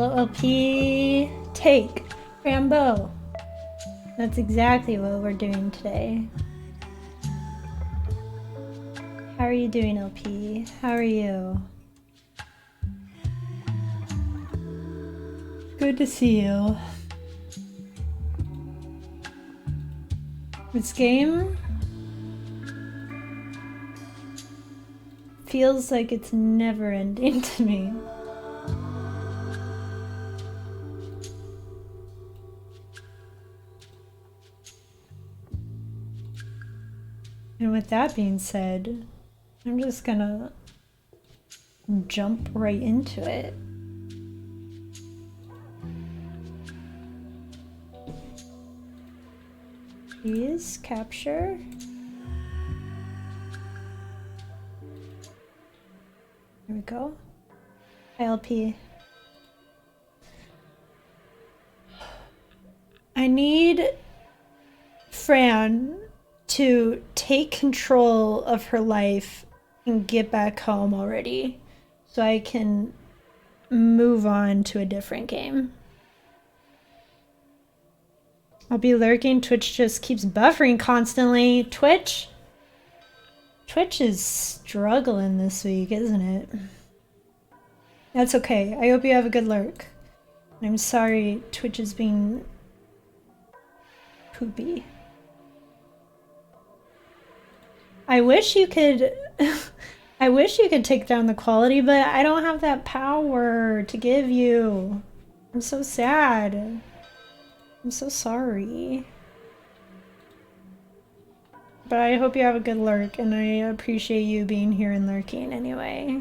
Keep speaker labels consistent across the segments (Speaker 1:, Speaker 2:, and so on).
Speaker 1: Hello, LP. Take. Rambo. That's exactly what we're doing today. How are you doing, LP? How are you? Good to see you. This game feels like it's never ending to me. And with that being said, I'm just gonna jump right into it. Please capture. There we go. ILP. I need Fran to take control of her life and get back home already so I can move on to a different game. I'll be lurking. Twitch just keeps buffering constantly. Twitch is struggling this week, isn't it? That's okay. I hope you have a good lurk. I'm sorry Twitch is being poopy. I wish you could I wish you could take down the quality, but I don't have that power to give you. I'm so sad. I'm so sorry. But I hope you have a good lurk, and I appreciate you being here and lurking anyway.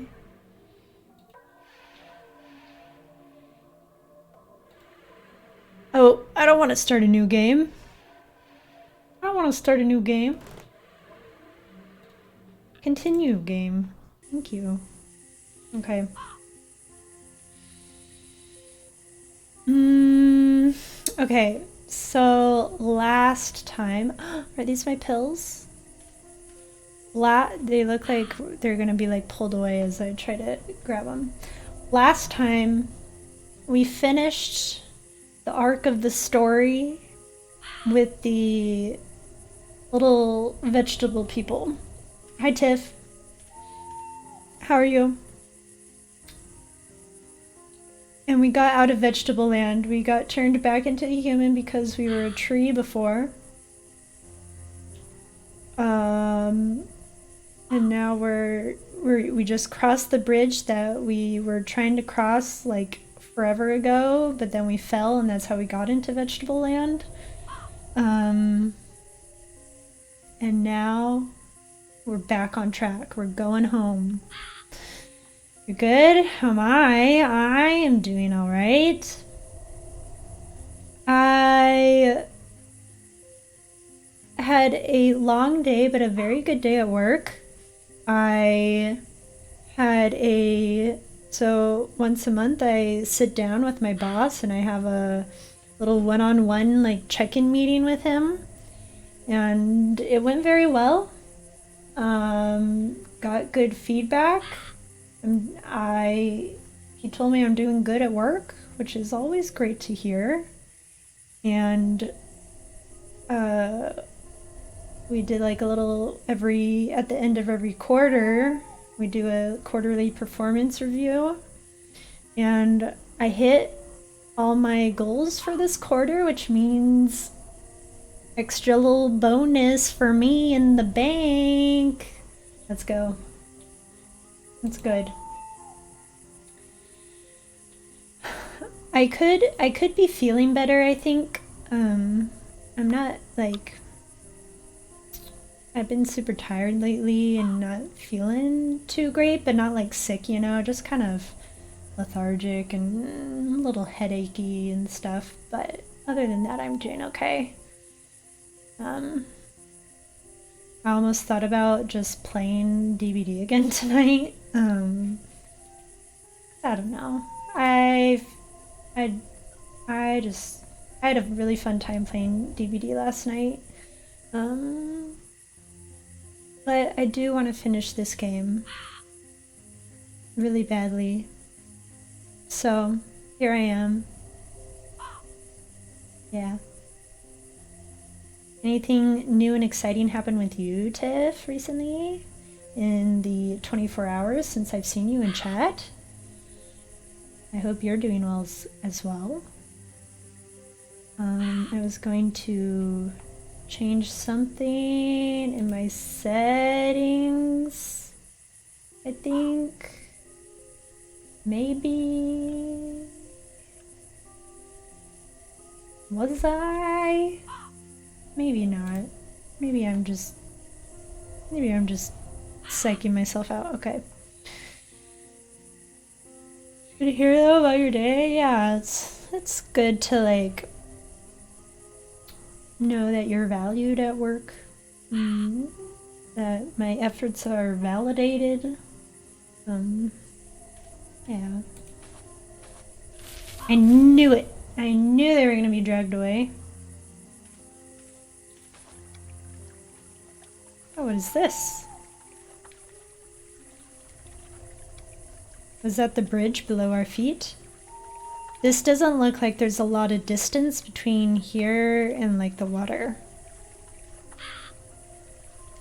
Speaker 1: Oh, I don't want to start a new game. I don't want to start a new game. Continue game. Thank you. Okay. Okay, so last time, are these my pills? They look like they're gonna be like pulled away as I try to grab them. Last time we finished the arc of the story with the little vegetable people. Hi Tiff. How are you? And we got out of vegetable land. We got turned back into a human because we were a tree before. And now we just crossed the bridge that we were trying to cross like forever ago, but then we fell and that's how we got into vegetable land. And now we're back on track. We're going home. You're good? How am I? I am doing all right. I had a long day, but a very good day at work. So once a month I sit down with my boss and I have a little one-on-one like check-in meeting with him. And it went very well. Got good feedback. He told me I'm doing good at work, which is always great to hear. And we did like a little at the end of every quarter, we do a quarterly performance review. And I hit all my goals for this quarter, which means extra little bonus for me in the bank. Let's go. That's good. I could be feeling better, I think. I'm not like, I've been super tired lately and not feeling too great, but not like sick, you know, just kind of lethargic and a little headachy and stuff. But other than that, I'm doing okay. I almost thought about just playing DBD again tonight. I don't know. I had a really fun time playing DBD last night. But I do want to finish this game really badly. So Here I am. Yeah. Anything new and exciting happened with you, Tiff, recently? In the 24 hours since I've seen you in chat? I hope you're doing well as well. I was going to change something in my settings, I think. Maybe. Was I? Maybe not. Maybe I'm just psyching myself out. Okay. Good to hear though about your day. Yeah, it's good to like know that you're valued at work. That my efforts are validated. Yeah. I knew it. I knew they were gonna be dragged away. Oh, what is this? Was that the bridge below our feet? This doesn't look like there's a lot of distance between here and like the water.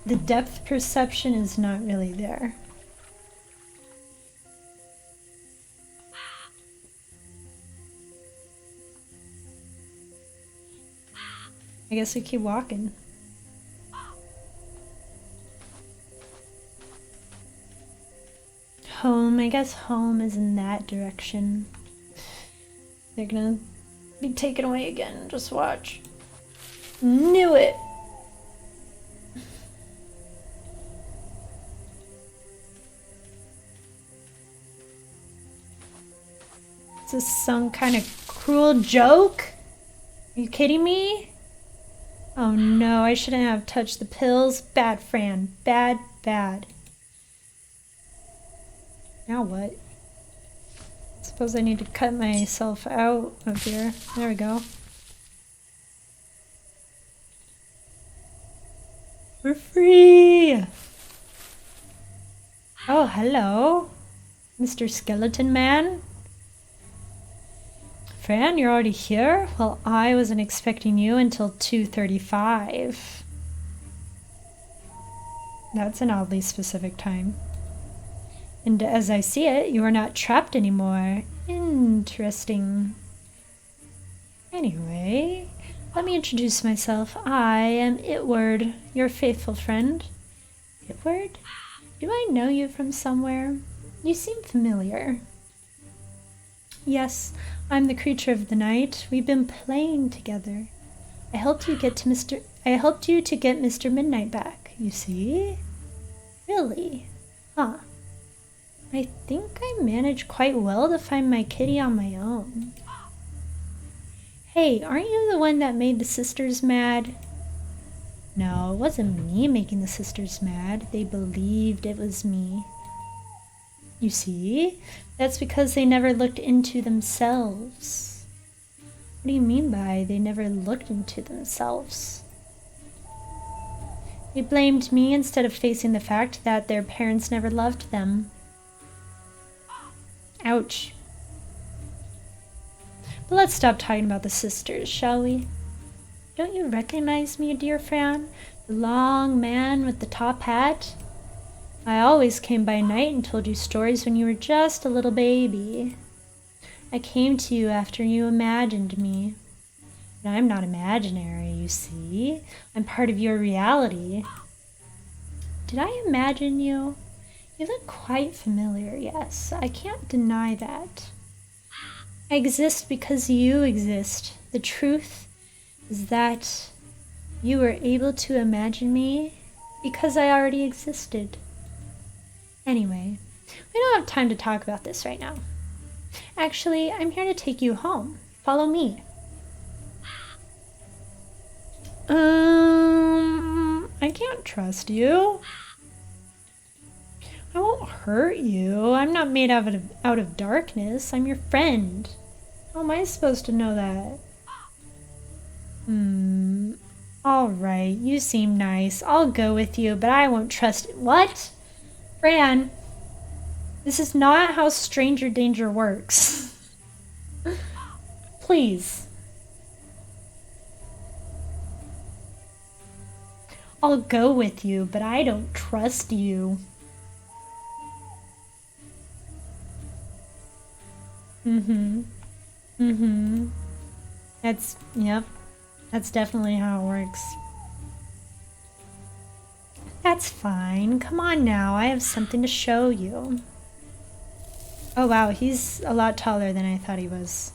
Speaker 1: The depth perception is not really there. I guess we keep walking. Home, I guess home is in that direction. They're gonna be taken away again, just watch. Knew it! Is this some kind of cruel joke? Are you kidding me? Oh no, I shouldn't have touched the pills. Bad, Fran. Bad, bad. Now what? Suppose I need to cut myself out of here. There we go. We're free! Oh, hello. Mr. Skeleton Man. Fran, you're already here? Well, I wasn't expecting you until 2:35. That's an oddly specific time. And as I see it, you are not trapped anymore. Interesting. Anyway, let me introduce myself. I am Itward, your faithful friend. Itward? Do I know you from somewhere? You seem familiar. Yes, I'm the creature of the night. We've been playing together. I helped you to get Mr. Midnight back, you see? Really? Huh. I think I managed quite well to find my kitty on my own. Hey, aren't you the one that made the sisters mad? No, it wasn't me making the sisters mad. They believed it was me. You see? That's because they never looked into themselves. What do you mean by they never looked into themselves? They blamed me instead of facing the fact that their parents never loved them. Ouch. But let's stop talking about the sisters, shall we? Don't you recognize me, dear Fran? The long man with the top hat? I always came by night and told you stories when you were just a little baby. I came to you after you imagined me. But I'm not imaginary, you see. I'm part of your reality. Did I imagine you? You look quite familiar, yes. I can't deny that. I exist because you exist. The truth is that you were able to imagine me because I already existed. Anyway, we don't have time to talk about this right now. Actually, I'm here to take you home. Follow me. I can't trust you. I won't hurt you. I'm not made out of darkness. I'm your friend. How am I supposed to know that? Alright, you seem nice. I'll go with you, but I won't trust it. What? Fran, this is not how stranger danger works. Please. I'll go with you, but I don't trust you. Yep. That's definitely how it works. That's fine. Come on now, I have something to show you. Oh wow, he's a lot taller than I thought he was.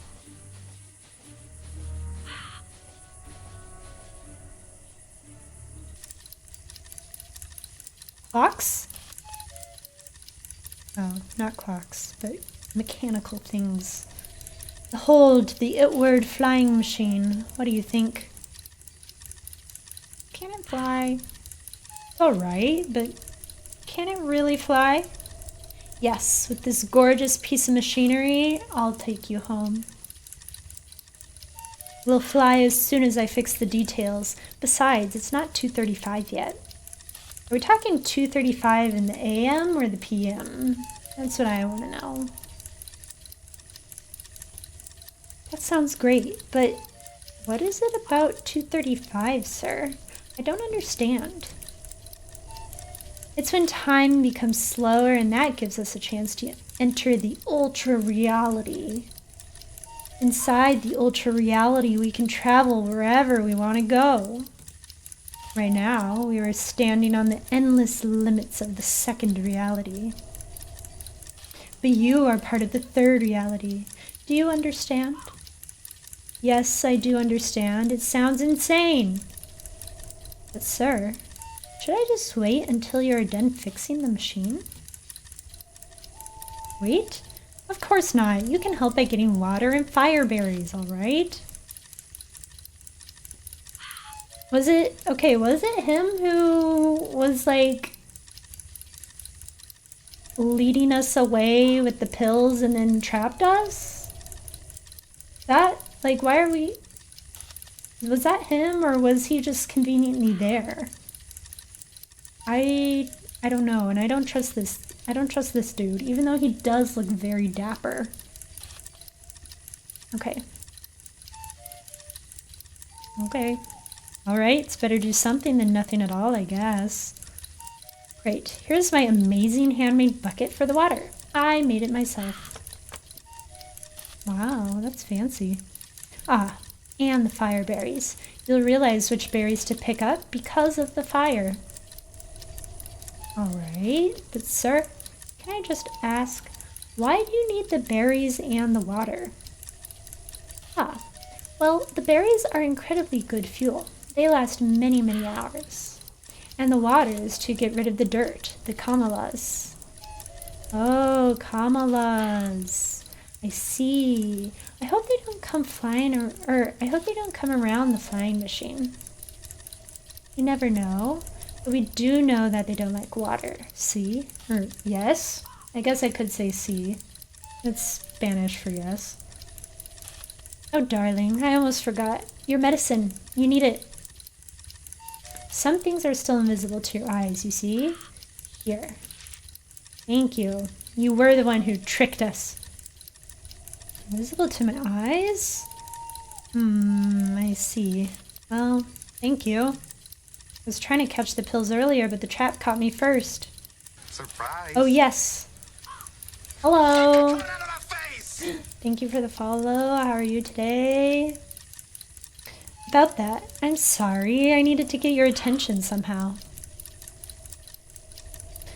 Speaker 1: Clocks? Oh, not clocks, but mechanical things. Behold, the Itward flying machine. What do you think? Can it fly? It's alright, but can it really fly? Yes, with this gorgeous piece of machinery, I'll take you home. We'll fly as soon as I fix the details. Besides, it's not 2:35 yet. Are we talking 2:35 in the AM or the PM? That's what I want to know. That sounds great, but what is it about 2:35, sir? I don't understand. It's when time becomes slower, and that gives us a chance to enter the ultra reality. Inside the ultra reality, we can travel wherever we want to go. Right now, we are standing on the endless limits of the second reality. But you are part of the third reality. Do you understand? Yes, I do understand. It sounds insane. But sir, should I just wait until you're done fixing the machine? Wait? Of course not. You can help by getting water and fire berries, alright? Was it him who was like leading us away with the pills and then trapped us? Was that him, or was he just conveniently there? I don't know, and I don't trust this dude, even though he does look very dapper. Okay. Alright, it's better do something than nothing at all, I guess. Great, here's my amazing handmade bucket for the water. I made it myself. Wow, that's fancy. Ah, and the fire berries. You'll realize which berries to pick up because of the fire. Alright, but sir, can I just ask, why do you need the berries and the water? Ah, well, the berries are incredibly good fuel. They last many, many hours. And the water is to get rid of the dirt, the kamalas. Oh, kamalas. I see. I hope they don't come flying or I hope they don't come around the flying machine. You never know. But we do know that they don't like water. See? Or yes? I guess I could say see. It's Spanish for yes. Oh, darling, I almost forgot. Your medicine. You need it. Some things are still invisible to your eyes, you see? Here. Thank you. You were the one who tricked us. Invisible to my eyes? I see. Well, thank you. I was trying to catch the pills earlier, but the trap caught me first.
Speaker 2: Surprise!
Speaker 1: Oh, yes. Hello. Thank you for the follow. How are you today? About that, I'm sorry. I needed to get your attention somehow.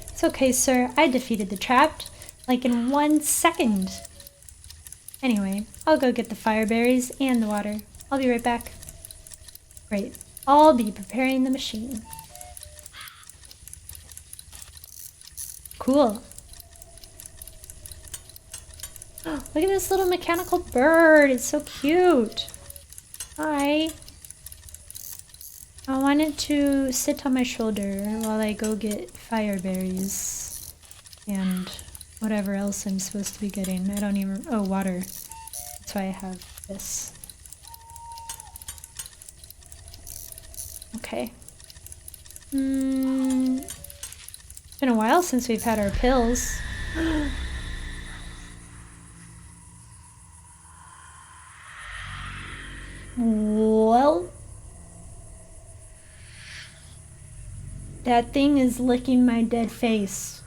Speaker 1: It's okay, sir. I defeated the trap, like in 1 second. Anyway, I'll go get the fire berries and the water. I'll be right back. Great. I'll be preparing the machine. Cool. Oh, look at this little mechanical bird. It's so cute. Hi. I wanted to sit on my shoulder while I go get fire berries and whatever else I'm supposed to be getting. I don't even... Oh, water. That's why I have this. Okay. It's been a while since we've had our pills. Well, that thing is licking my dead face.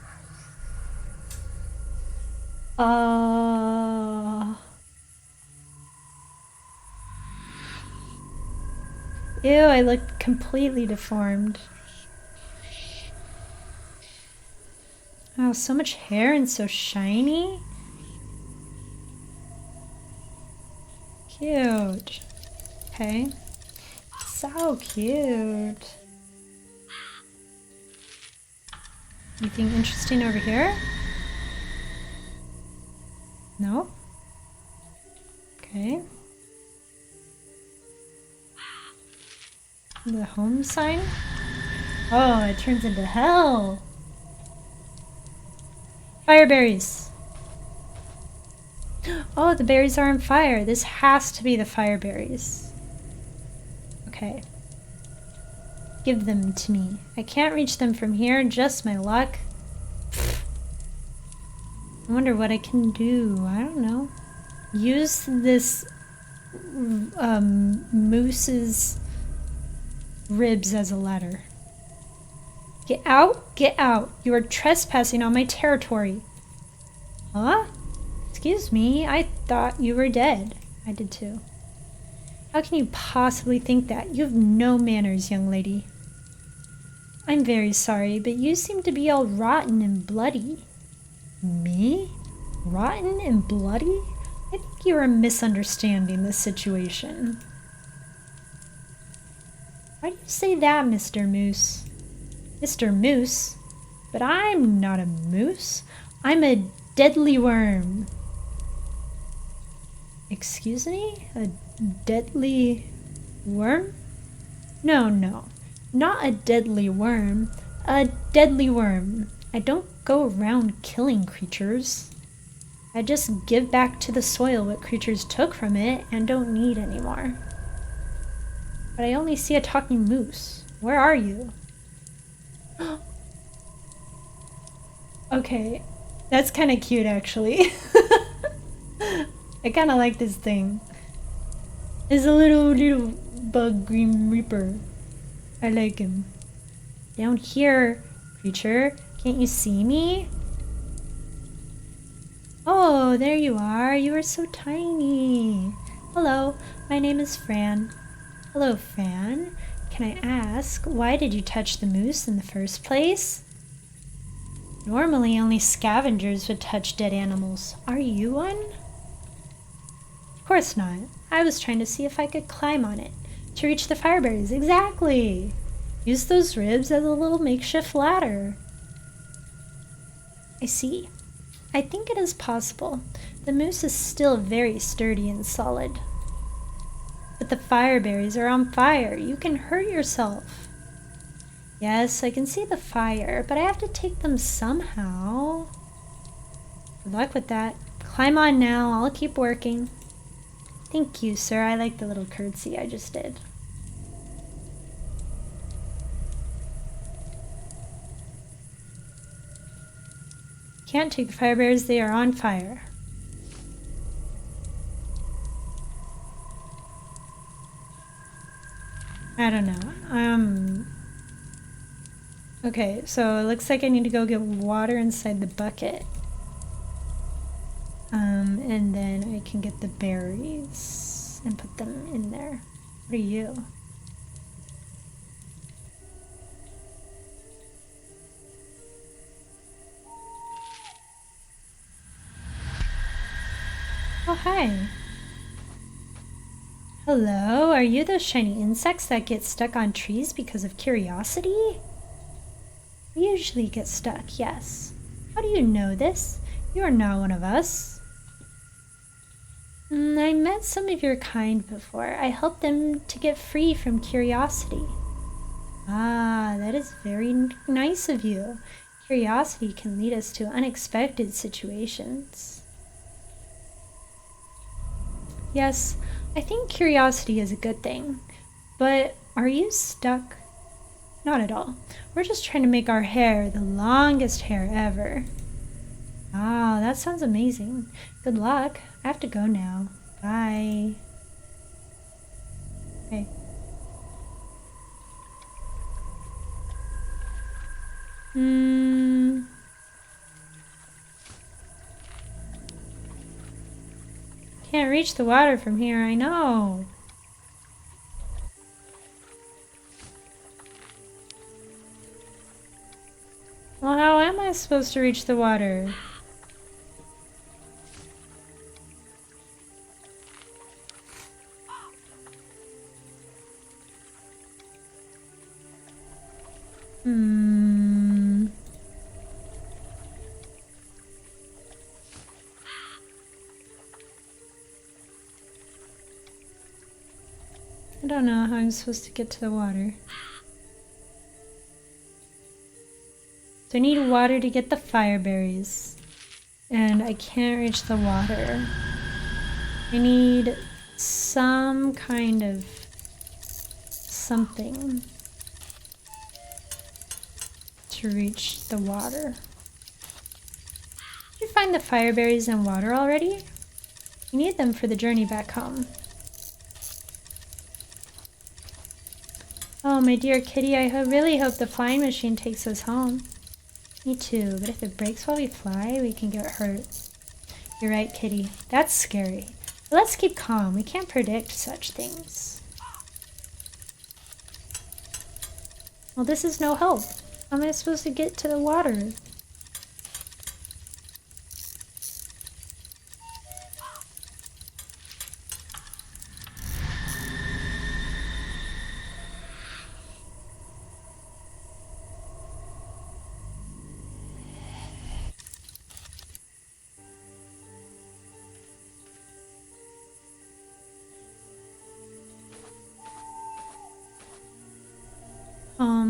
Speaker 1: Ew, I look completely deformed. Oh, so much hair and so shiny. Cute. Okay. So cute. Anything interesting over here? No? Okay. The home sign? Oh, it turns into hell. Fire berries. Oh, the berries are on fire. This has to be the fire berries. Okay. Give them to me. I can't reach them from here, just my luck. I wonder what I can do. I don't know. Use this moose's ribs as a ladder. Get out! Get out! You are trespassing on my territory. Huh? Excuse me, I thought you were dead. I did too. How can you possibly think that? You have no manners, young lady. I'm very sorry, but you seem to be all rotten and bloody. Me? Rotten and bloody? I think you are misunderstanding the situation. Why do you say that, Mr. Moose? Mr. Moose? But I'm not a moose. I'm a deadly worm. Excuse me? A deadly worm? No, no. Not a deadly worm. A deadly worm. I don't go around killing creatures. I just give back to the soil what creatures took from it and don't need anymore. But I only see a talking moose. Where are you? Okay, that's kind of cute actually. I kind of like this thing. It's a little bug green reaper. I like him. Down here, creature. Can't you see me? Oh, there you are. You are so tiny. Hello, my name is Fran. Hello, Fran. Can I ask, why did you touch the moose in the first place? Normally, only scavengers would touch dead animals. Are you one? Of course not. I was trying to see if I could climb on it to reach the fireberries. Exactly. Use those ribs as a little makeshift ladder. I see. I think it is possible. The moose is still very sturdy and solid. But the fireberries are on fire. You can hurt yourself. Yes, I can see the fire, but I have to take them somehow. Good luck with that. Climb on now. I'll keep working. Thank you, sir. I like the little curtsy I just did. Can't take the fireberries. They are on fire. I don't know. Okay, so it looks like I need to go get water inside the bucket. And then I can get the berries and put them in there. What are you? Oh, hi. Hello, are you those shiny insects that get stuck on trees because of curiosity? We usually get stuck, yes. How do you know this? You are not one of us. I met some of your kind before. I helped them to get free from curiosity. Ah, that is very nice of you. Curiosity can lead us to unexpected situations. Yes, I think curiosity is a good thing. But are you stuck? Not at all. We're just trying to make our hair the longest hair ever. Ah, that sounds amazing. Good luck. I have to go now. Bye. Okay. Can't reach the water from here, I know. Well, how am I supposed to reach the water? I don't know how I'm supposed to get to the water. So I need water to get the fire berries. And I can't reach the water. I need some kind of something to reach the water. Did you find the fire berries and water already? You need them for the journey back home. Oh, my dear kitty, I really hope the flying machine takes us home. Me too, but if it breaks while we fly, we can get hurt. You're right, kitty. That's scary. But let's keep calm. We can't predict such things. Well, this is no help. How am I supposed to get to the water?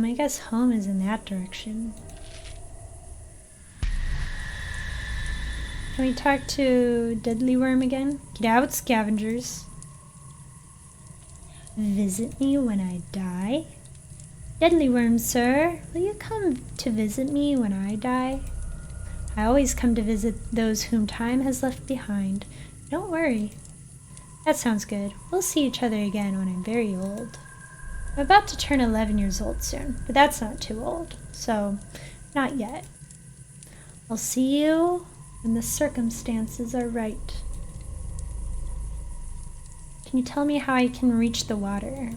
Speaker 1: I guess home is in that direction. Can we talk to Deadly Worm again? Get out, scavengers. Visit me when I die? Deadly Worm, sir, will you come to visit me when I die? I always come to visit those whom time has left behind. Don't worry. That sounds good. We'll see each other again when I'm very old. I'm about to turn 11 years old soon, but that's not too old, so not yet. I'll see you when the circumstances are right. Can you tell me how I can reach the water?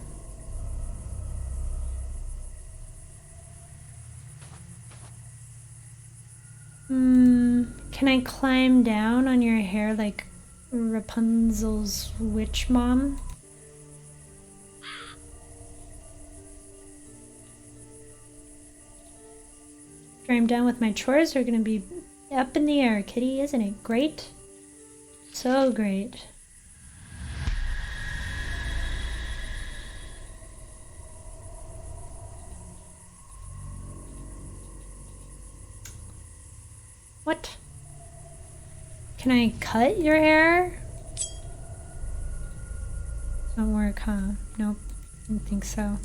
Speaker 1: Can I climb down on your hair like Rapunzel's witch mom? After I'm done with my chores, we're gonna be up in the air, kitty. Isn't it great? So great. What? Can I cut your hair? Won't work, huh? Nope, didn't think so.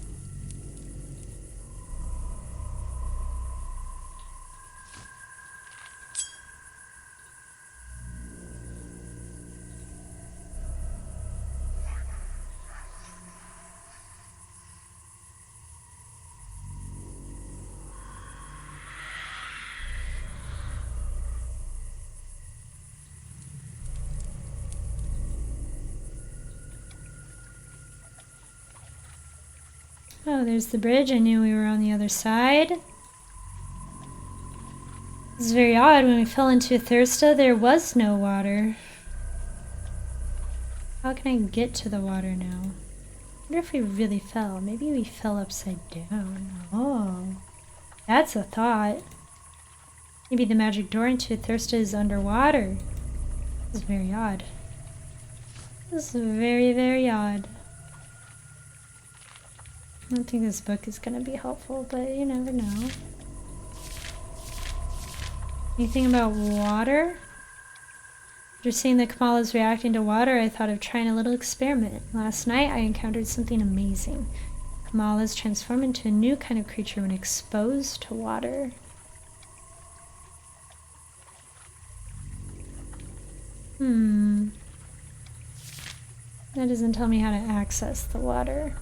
Speaker 1: Oh, there's the bridge. I knew we were on the other side. This is very odd. When we fell into Thirsta, there was no water. How can I get to the water now? I wonder if we really fell. Maybe we fell upside down. Oh, that's a thought. Maybe the magic door into Thirsta is underwater. This is very odd. This is very, very odd. I don't think this book is going to be helpful, but you never know. Anything about water? After seeing that Kamala's reacting to water, I thought of trying a little experiment. Last night, I encountered something amazing. Kamala's transformed into a new kind of creature when exposed to water. That doesn't tell me how to access the water.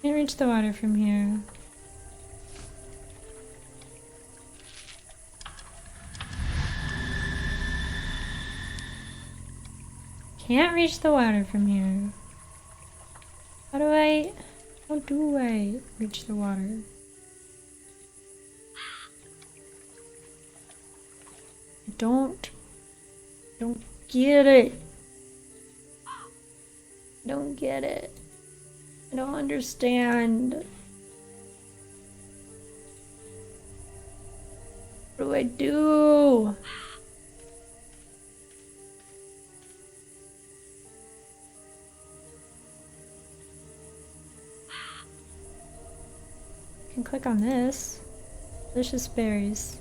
Speaker 1: Can't reach the water from here. Can't reach the water from here. How do I reach the water? I don't get it. Don't get it. I don't understand. What do I do? I can click on this. Delicious berries.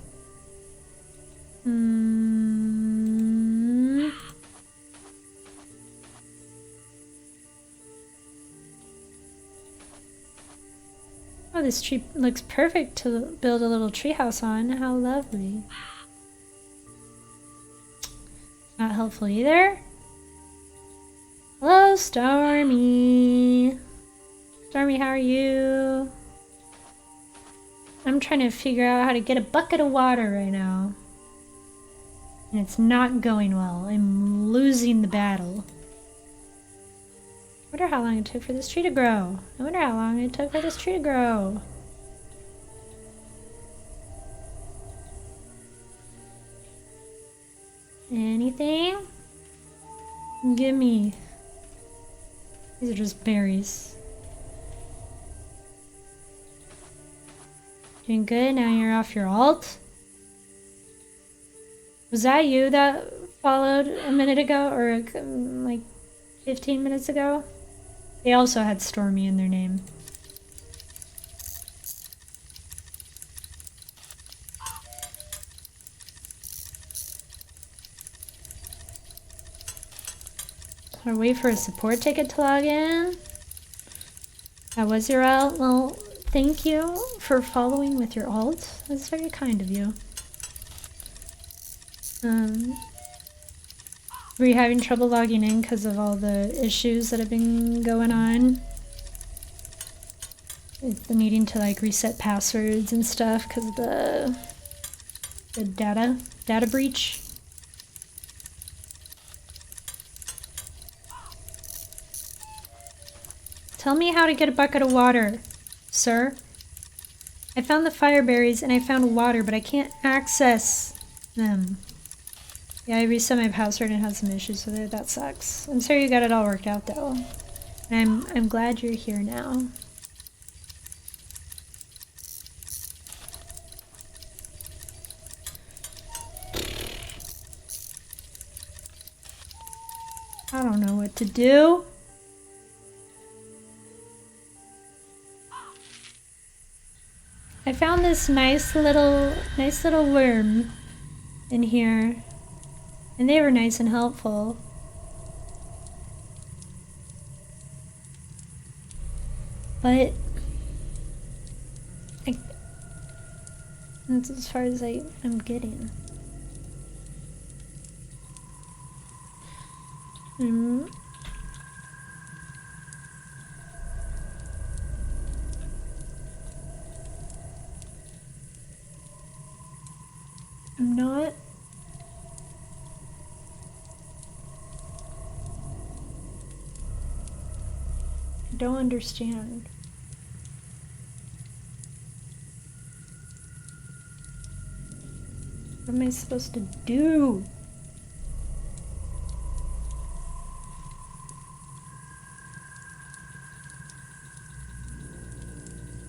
Speaker 1: Oh, this tree looks perfect to build a little treehouse on. How lovely. Not helpful either. Hello, Stormy. Stormy, how are you? I'm trying to figure out how to get a bucket of water right now. And it's not going well. I'm losing the battle. I wonder how long it took for this tree to grow. I wonder how long it took for this tree to grow. Anything? Gimme. These are just berries. Doing good? Now you're off your alt? Was that you that followed a minute ago? Or like 15 minutes ago? They also had Stormy in their name. I'll wait for a support ticket to log in. That was your alt? Well, thank you for following with your alt. That's very kind of you. Were you having trouble logging in because of all the issues that have been going on? With the needing to like reset passwords and stuff because of the data breach? Tell me how to get a bucket of water, sir. I found the fire berries and I found water, but I can't access them. Yeah, I reset my password and had some issues with it. That sucks. I'm sorry you got it all worked out though. And I'm glad you're here now. I don't know what to do. I found this nice little worm in here. And they were nice and helpful. But that's as far as I'm getting. I'm not. I don't understand. What am I supposed to do?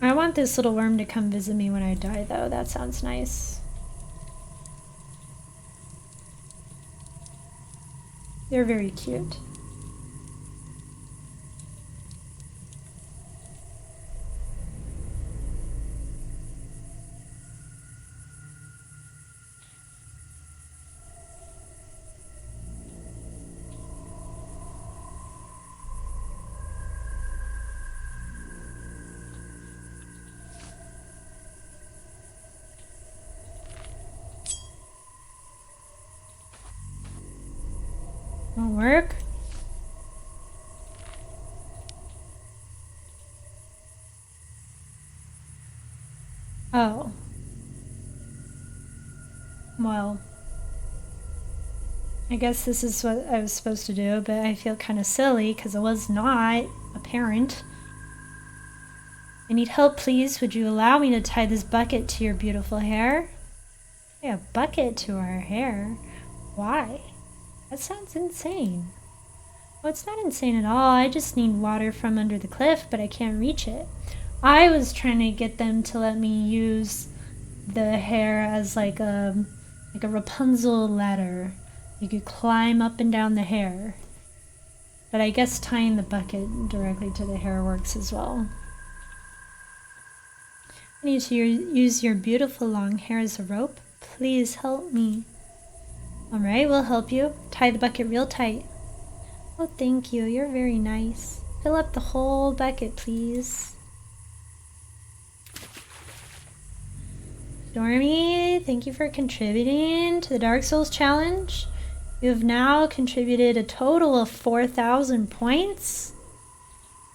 Speaker 1: I want this little worm to come visit me when I die, though. That sounds nice. They're very cute. Won't work. Oh. Well. I guess this is what I was supposed to do, but I feel kind of silly because it was not apparent. I need help, please. Would you allow me to tie this bucket to your beautiful hair? Tie a bucket to our hair? Why? That sounds insane. Well, it's not insane at all. I just need water from under the cliff, but I can't reach it. I was trying to get them to let me use the hair as like a Rapunzel ladder. You could climb up and down the hair. But I guess tying the bucket directly to the hair works as well. I need to use your beautiful long hair as a rope. Please help me. Alright, we'll help you. Tie the bucket real tight. Oh, thank you. You're very nice. Fill up the whole bucket, please. Stormy, thank you for contributing to the Dark Souls challenge. You have now contributed a total of 4,000 points.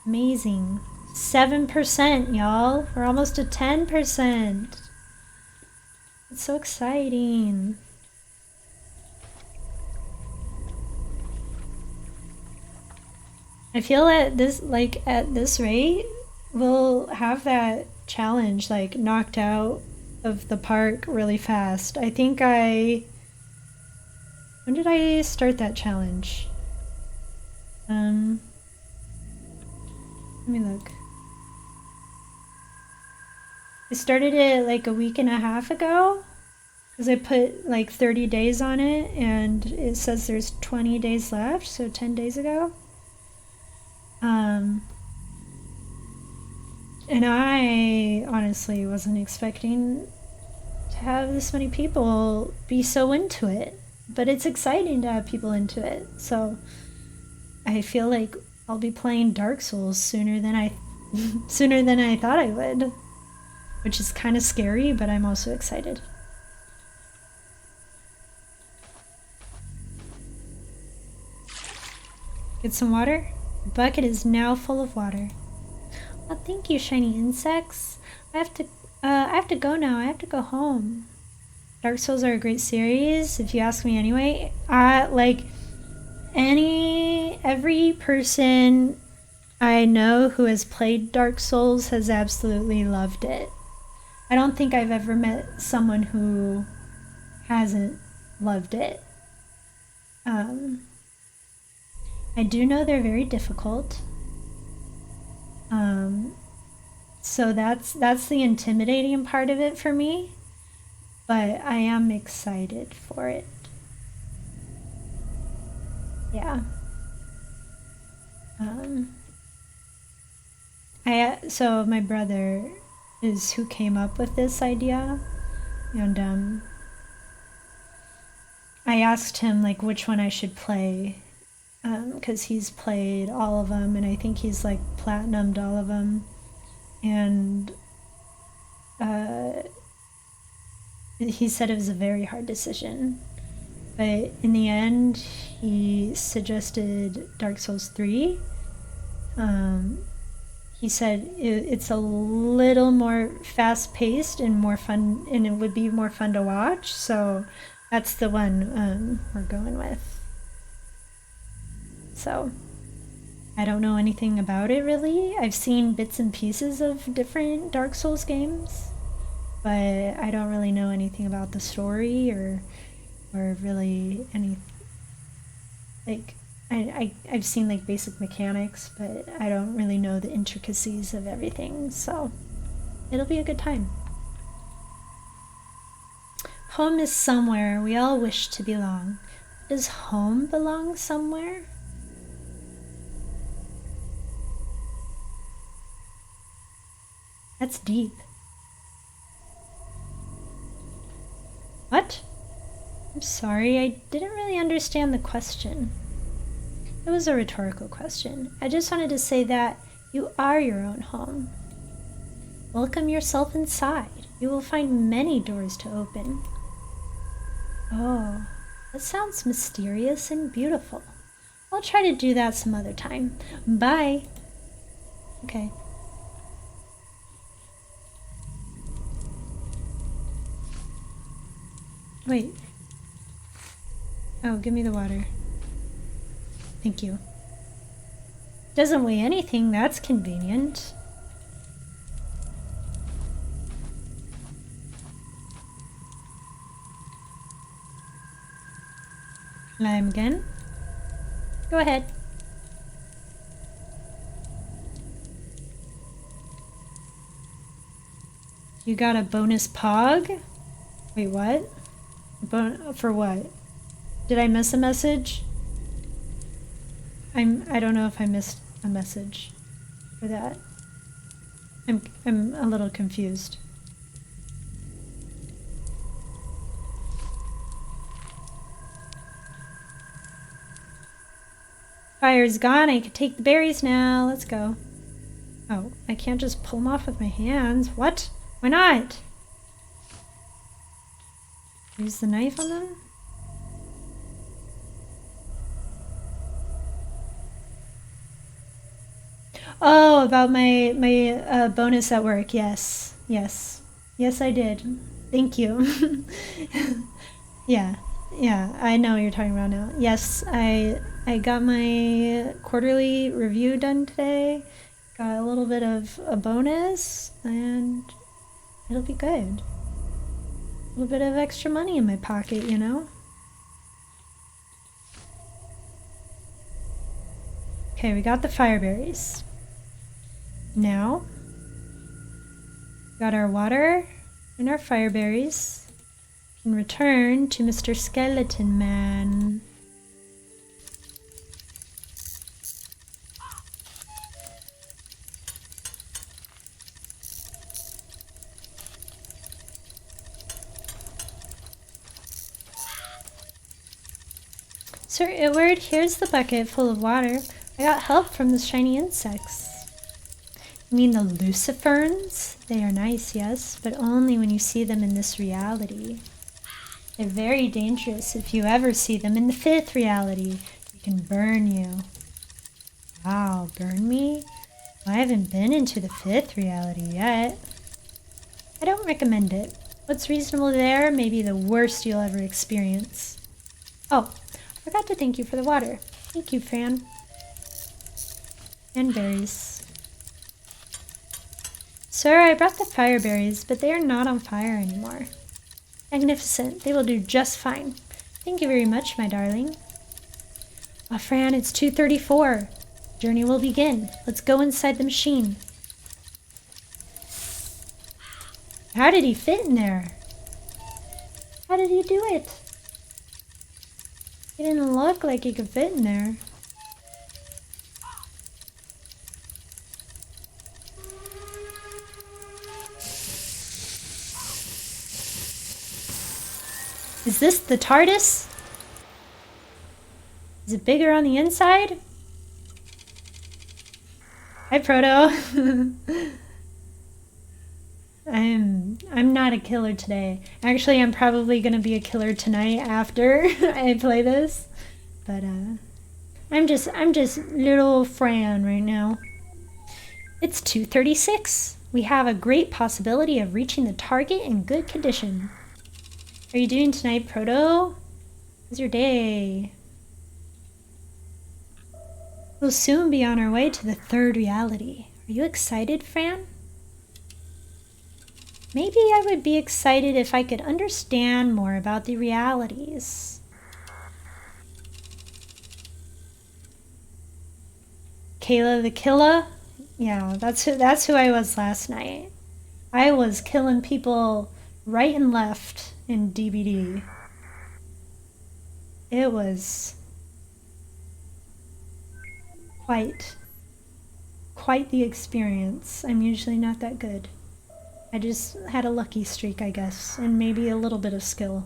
Speaker 1: Amazing. 7%, y'all. We're almost at 10%. It's so exciting. I feel that at this rate, we'll have that challenge knocked out of the park really fast. I think when did I start that challenge? Let me look. I started it a week and a half ago because I put 30 days on it and it says there's 20 days left, so 10 days ago. And I honestly wasn't expecting to have this many people be so into it, but it's exciting to have people into it. So I feel like I'll be playing Dark Souls sooner than I thought I would, which is kind of scary, but I'm also excited. Get some water. The bucket is now full of water. Oh, thank you, shiny insects. I have to go now. I have to go home. Dark Souls are a great series, if you ask me anyway. Every person I know who has played Dark Souls has absolutely loved it. I don't think I've ever met someone who hasn't loved it. I do know they're very difficult. So that's the intimidating part of it for me, but I am excited for it. Yeah. So my brother is who came up with this idea, and I asked him which one I should play, because he's played all of them, and I think he's platinumed all of them, and he said it was a very hard decision, but in the end he suggested Dark Souls 3. He said it's a little more fast-paced and more fun, and it would be more fun to watch, so that's the one we're going with. So I don't know anything about it really. I've seen bits and pieces of different Dark Souls games, but I don't really know anything about the story or really any I've seen basic mechanics, but I don't really know the intricacies of everything, so it'll be a good time. Home is somewhere we all wish to belong. Does home belong somewhere? That's deep. What? I'm sorry, I didn't really understand the question. It was a rhetorical question. I just wanted to say that you are your own home. Welcome yourself inside. You will find many doors to open. Oh, that sounds mysterious and beautiful. I'll try to do that some other time. Bye. Okay. Wait. Oh, give me the water. Thank you. Doesn't weigh anything, that's convenient. Lime again. Go ahead. You got a bonus pog? Wait, what? For what? Did I miss a message? I don't know if I missed a message for that. I'm a little confused. Fire's gone. I can take the berries now. Let's go. Oh, I can't just pull them off with my hands. What? Why not? Use the knife on them? Oh, about my bonus at work. Yes. I did. Thank you. Yeah, I know what you're talking about now. Yes, I got my quarterly review done today. Got a little bit of a bonus, and it'll be good. A little bit of extra money in my pocket, you know? Okay, we got the fireberries. Now, got our water and our fireberries. Can return to Mr. Skeleton Man. Sir Edward, here's the bucket full of water. I got help from the shiny insects. You mean the luciferns? They are nice, yes, but only when you see them in this reality. They're very dangerous if you ever see them in the 5th reality. They can burn you. Wow, burn me? I haven't been into the 5th reality yet. I don't recommend it. What's reasonable there may be the worst you'll ever experience. Oh, I forgot to thank you for the water. Thank you, Fran. And berries. Sir, I brought the fireberries, but they are not on fire anymore. Magnificent. They will do just fine. Thank you very much, my darling. Ah, Fran, it's 2:34. Journey will begin. Let's go inside the machine. How did he fit in there? How did he do it? He didn't look like he could fit in there. Is this the TARDIS? Is it bigger on the inside? Hi, Proto. I'm not a killer today. Actually, I'm probably gonna be a killer tonight after I play this. But I'm just little Fran right now. It's 2:36. We have a great possibility of reaching the target in good condition. How are you doing tonight, Proto? How's your day? We'll soon be on our way to the 3rd reality. Are you excited, Fran? Maybe I would be excited if I could understand more about the realities. Kayla the Killer? Yeah, that's who I was last night. I was killing people right and left in DBD. It was quite the experience. I'm usually not that good. I just had a lucky streak, I guess, and maybe a little bit of skill.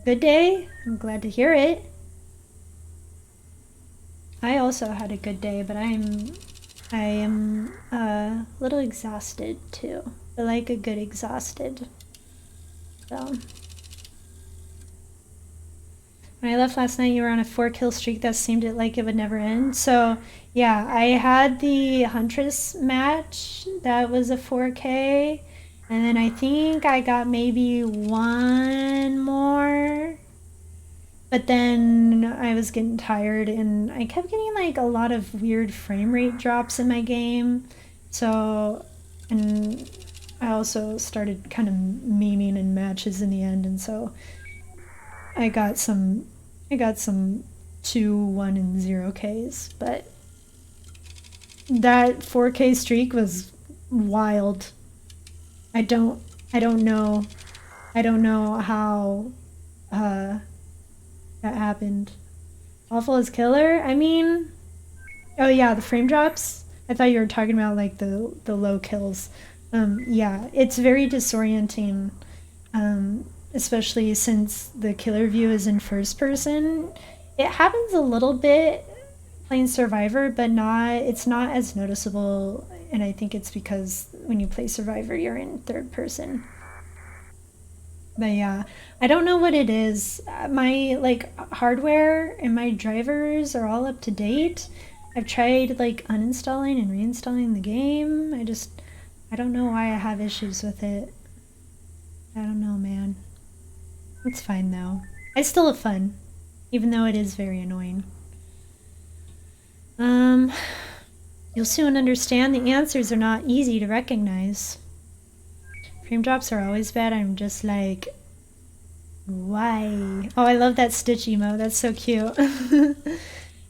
Speaker 1: Good day. I'm glad to hear it. I also had a good day, but I am a little exhausted too. I like a good exhausted. So When I left last night, you were on a 4-kill streak that seemed like it would never end. So, yeah, I had the Huntress match that was a 4K. And then I think I got maybe one more. But then I was getting tired and I kept getting like a lot of weird frame rate drops in my game. So, and I also started kind of memeing in matches in the end. And so I got some 2, 1, and 0Ks. But that 4K streak was wild. I don't know how that happened. Awful as killer? I mean, oh yeah, the frame drops. I thought you were talking about like the low kills. Yeah, it's very disorienting, especially since the killer view is in first person. It happens a little bit playing Survivor, but it's not as noticeable, and I think it's because when you play Survivor, you're in third person. But yeah, I don't know what it is. My like hardware and my drivers are all up to date. I've tried like uninstalling and reinstalling the game. I don't know why I have issues with it. I don't know, man. It's fine though. I still have fun, even though it is very annoying. You'll soon understand the answers are not easy to recognize. Frame drops are always bad. I'm just like, why? Oh, I love that Stitch emote. That's so cute.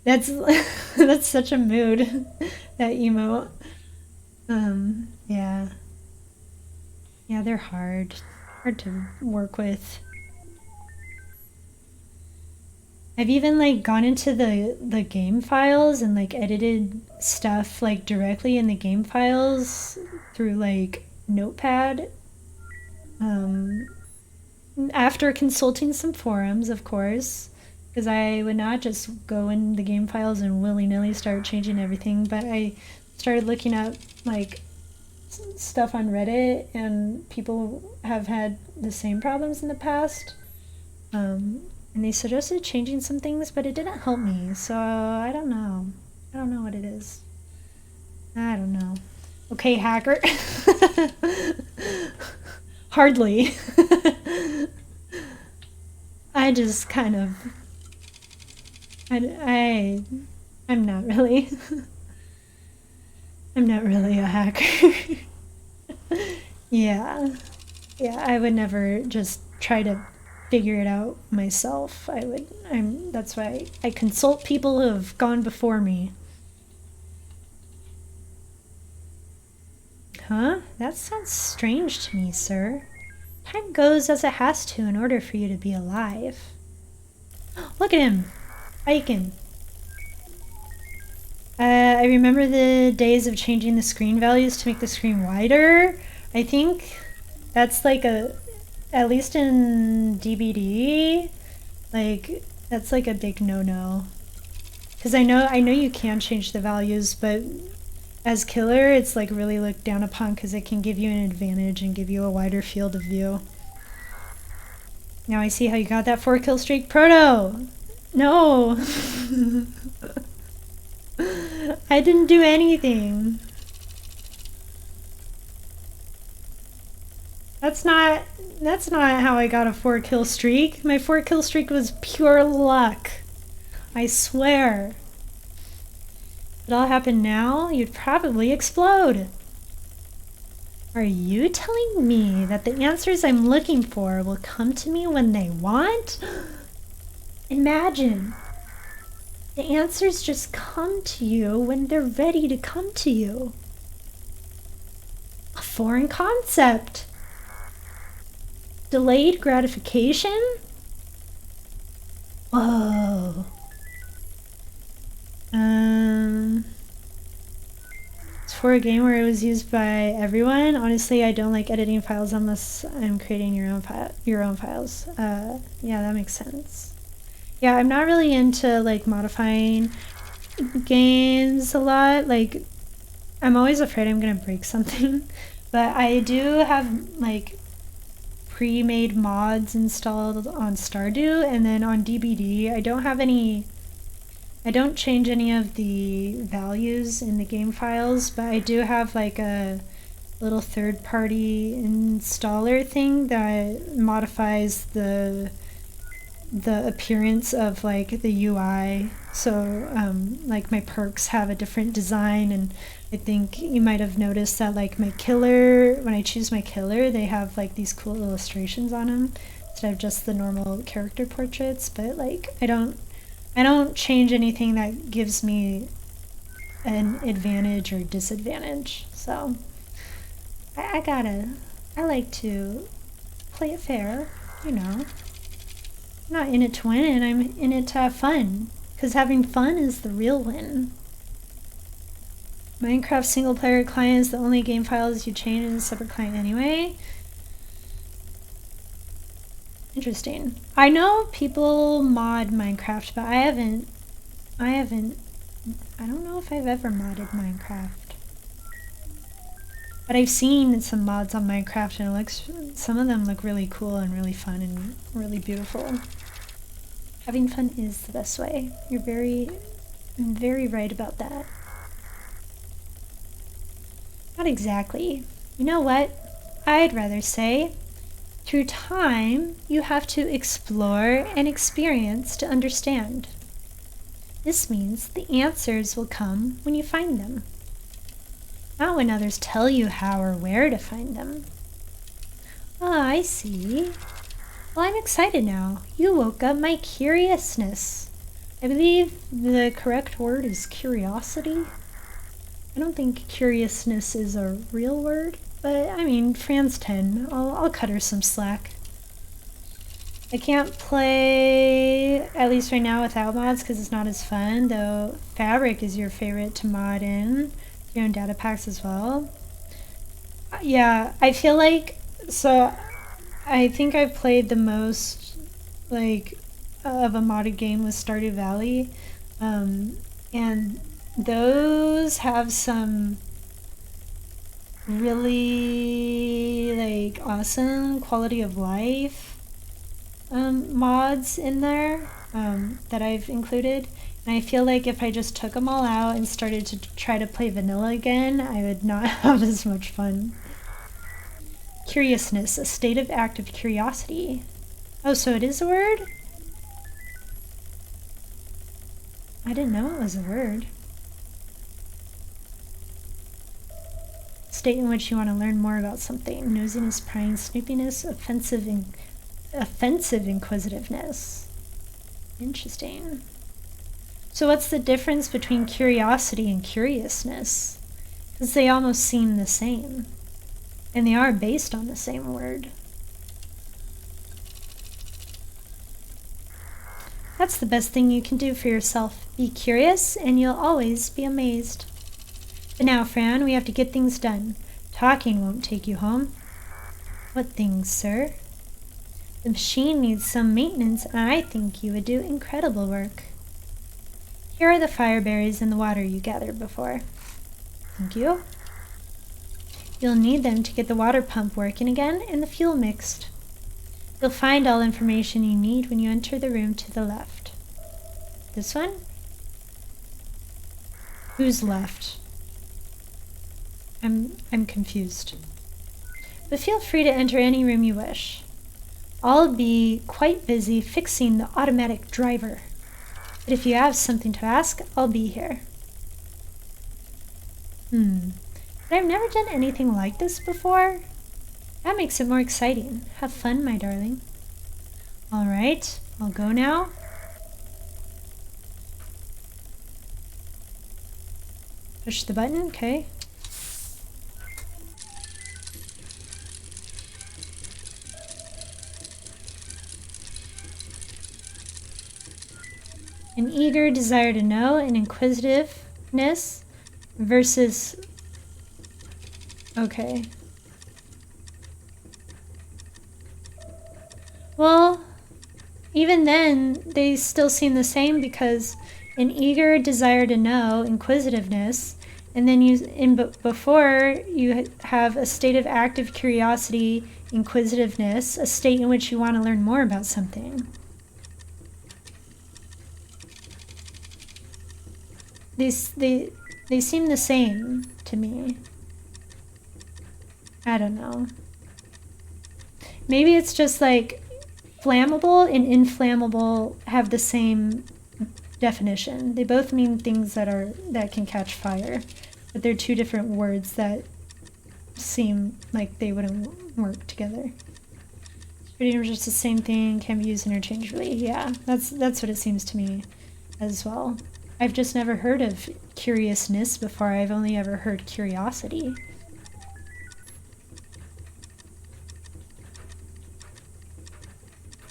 Speaker 1: That's such a mood, that emote. Yeah. Yeah, they're hard to work with. I've even like gone into the game files and like edited stuff like directly in the game files through like Notepad. After consulting some forums, of course, because I would not just go in the game files and willy-nilly start changing everything, but I started looking up like stuff on Reddit, and people have had the same problems in the past. And they suggested changing some things, but it didn't help me, so I don't know. I don't know what it is. I don't know. Okay, hacker. Hardly. I just kind of... I'm not really... I'm not really a hacker. Yeah. Yeah, I would never just try to figure it out myself. That's why I consult people who have gone before me. Huh? That sounds strange to me, sir. Time goes as it has to in order for you to be alive. Look at him! Hiking. I remember the days of changing the screen values to make the screen wider. I think that's like at least in DBD, like that's like a big no-no. Because I know you can change the values, but as killer, it's like really looked down upon because it can give you an advantage and give you a wider field of view. Now I see how you got that 4-kill streak, Proto! No! I didn't do anything. That's not how I got a 4-kill streak. My 4-kill streak was pure luck. I swear. If it all happened now, you'd probably explode. Are you telling me that the answers I'm looking for will come to me when they want? Imagine. The answers just come to you when they're ready to come to you. A foreign concept. Delayed gratification? Whoa. It's for a game where it was used by everyone. Honestly, I don't like editing files unless I'm creating your own files. Yeah, that makes sense. Yeah, I'm not really into like modifying games a lot. Like, I'm always afraid I'm gonna break something. But I do have like pre-made mods installed on Stardew, and then on DBD I don't change any of the values in the game files, but I do have like a little third-party installer thing that modifies the appearance of like the UI. So like my perks have a different design, and I think you might have noticed that like my killer, when I choose my killer, they have like these cool illustrations on them instead of just the normal character portraits. But like I don't change anything that gives me an advantage or disadvantage. So I like to play it fair, you know. I'm not in it to win, I'm in it to have fun. Because having fun is the real win. Minecraft single player client is the only game files you change in a separate client anyway. Interesting. I know people mod Minecraft, but I don't know if I've ever modded Minecraft. But I've seen some mods on Minecraft, and some of them look really cool and really fun and really beautiful. Having fun is the best way. You're very right about that. Not exactly. You know what? I'd rather say, through time, you have to explore and experience to understand. This means the answers will come when you find them, not when others tell you how or where to find them. Ah, I see. Well, I'm excited now. You woke up my curiousness. I believe the correct word is curiosity. I don't think curiousness is a real word, but I mean, Fran's 10. I'll cut her some slack. I can't play, at least right now, without mods because it's not as fun, though Fabric is your favorite to mod in. Your own data packs as well. Yeah, I feel like, so I think I've played the most like of a modded game with Stardew Valley, and those have some really like awesome quality of life mods in there that I've included. And I feel like if I just took them all out and started to try to play vanilla again, I would not have as much fun. Curiousness, a state of active curiosity. Oh, so it is a word? I didn't know it was a word. State in which you want to learn more about something. Nosiness, prying, snoopiness, offensive inquisitiveness. Interesting. So what's the difference between curiosity and curiousness? Because they almost seem the same. And they are based on the same word. That's the best thing you can do for yourself. Be curious and you'll always be amazed. But now, Fran, we have to get things done. Talking won't take you home. What things, sir? The machine needs some maintenance, and I think you would do incredible work. Here are the fire berries and the water you gathered before. Thank you. You'll need them to get the water pump working again and the fuel mixed. You'll find all information you need when you enter the room to the left. This one? Who's left? I'm confused. But feel free to enter any room you wish. I'll be quite busy fixing the automatic driver. But if you have something to ask, I'll be here. But I've never done anything like this before. That makes it more exciting. Have fun, my darling. All right, I'll go now. Push the button, okay. An eager desire to know and inquisitiveness versus... Okay. Well, even then, they still seem the same because an eager desire to know, inquisitiveness, And then before you have a state of active curiosity, inquisitiveness, a state in which you want to learn more about something. They seem the same to me. I don't know. Maybe it's just like flammable and inflammable have the same definition. They both mean things that can catch fire, but they're two different words that seem like they wouldn't work together. Pretty much just the same thing, can be used interchangeably. Yeah, that's what it seems to me as well. I've just never heard of curiousness before. I've only ever heard curiosity.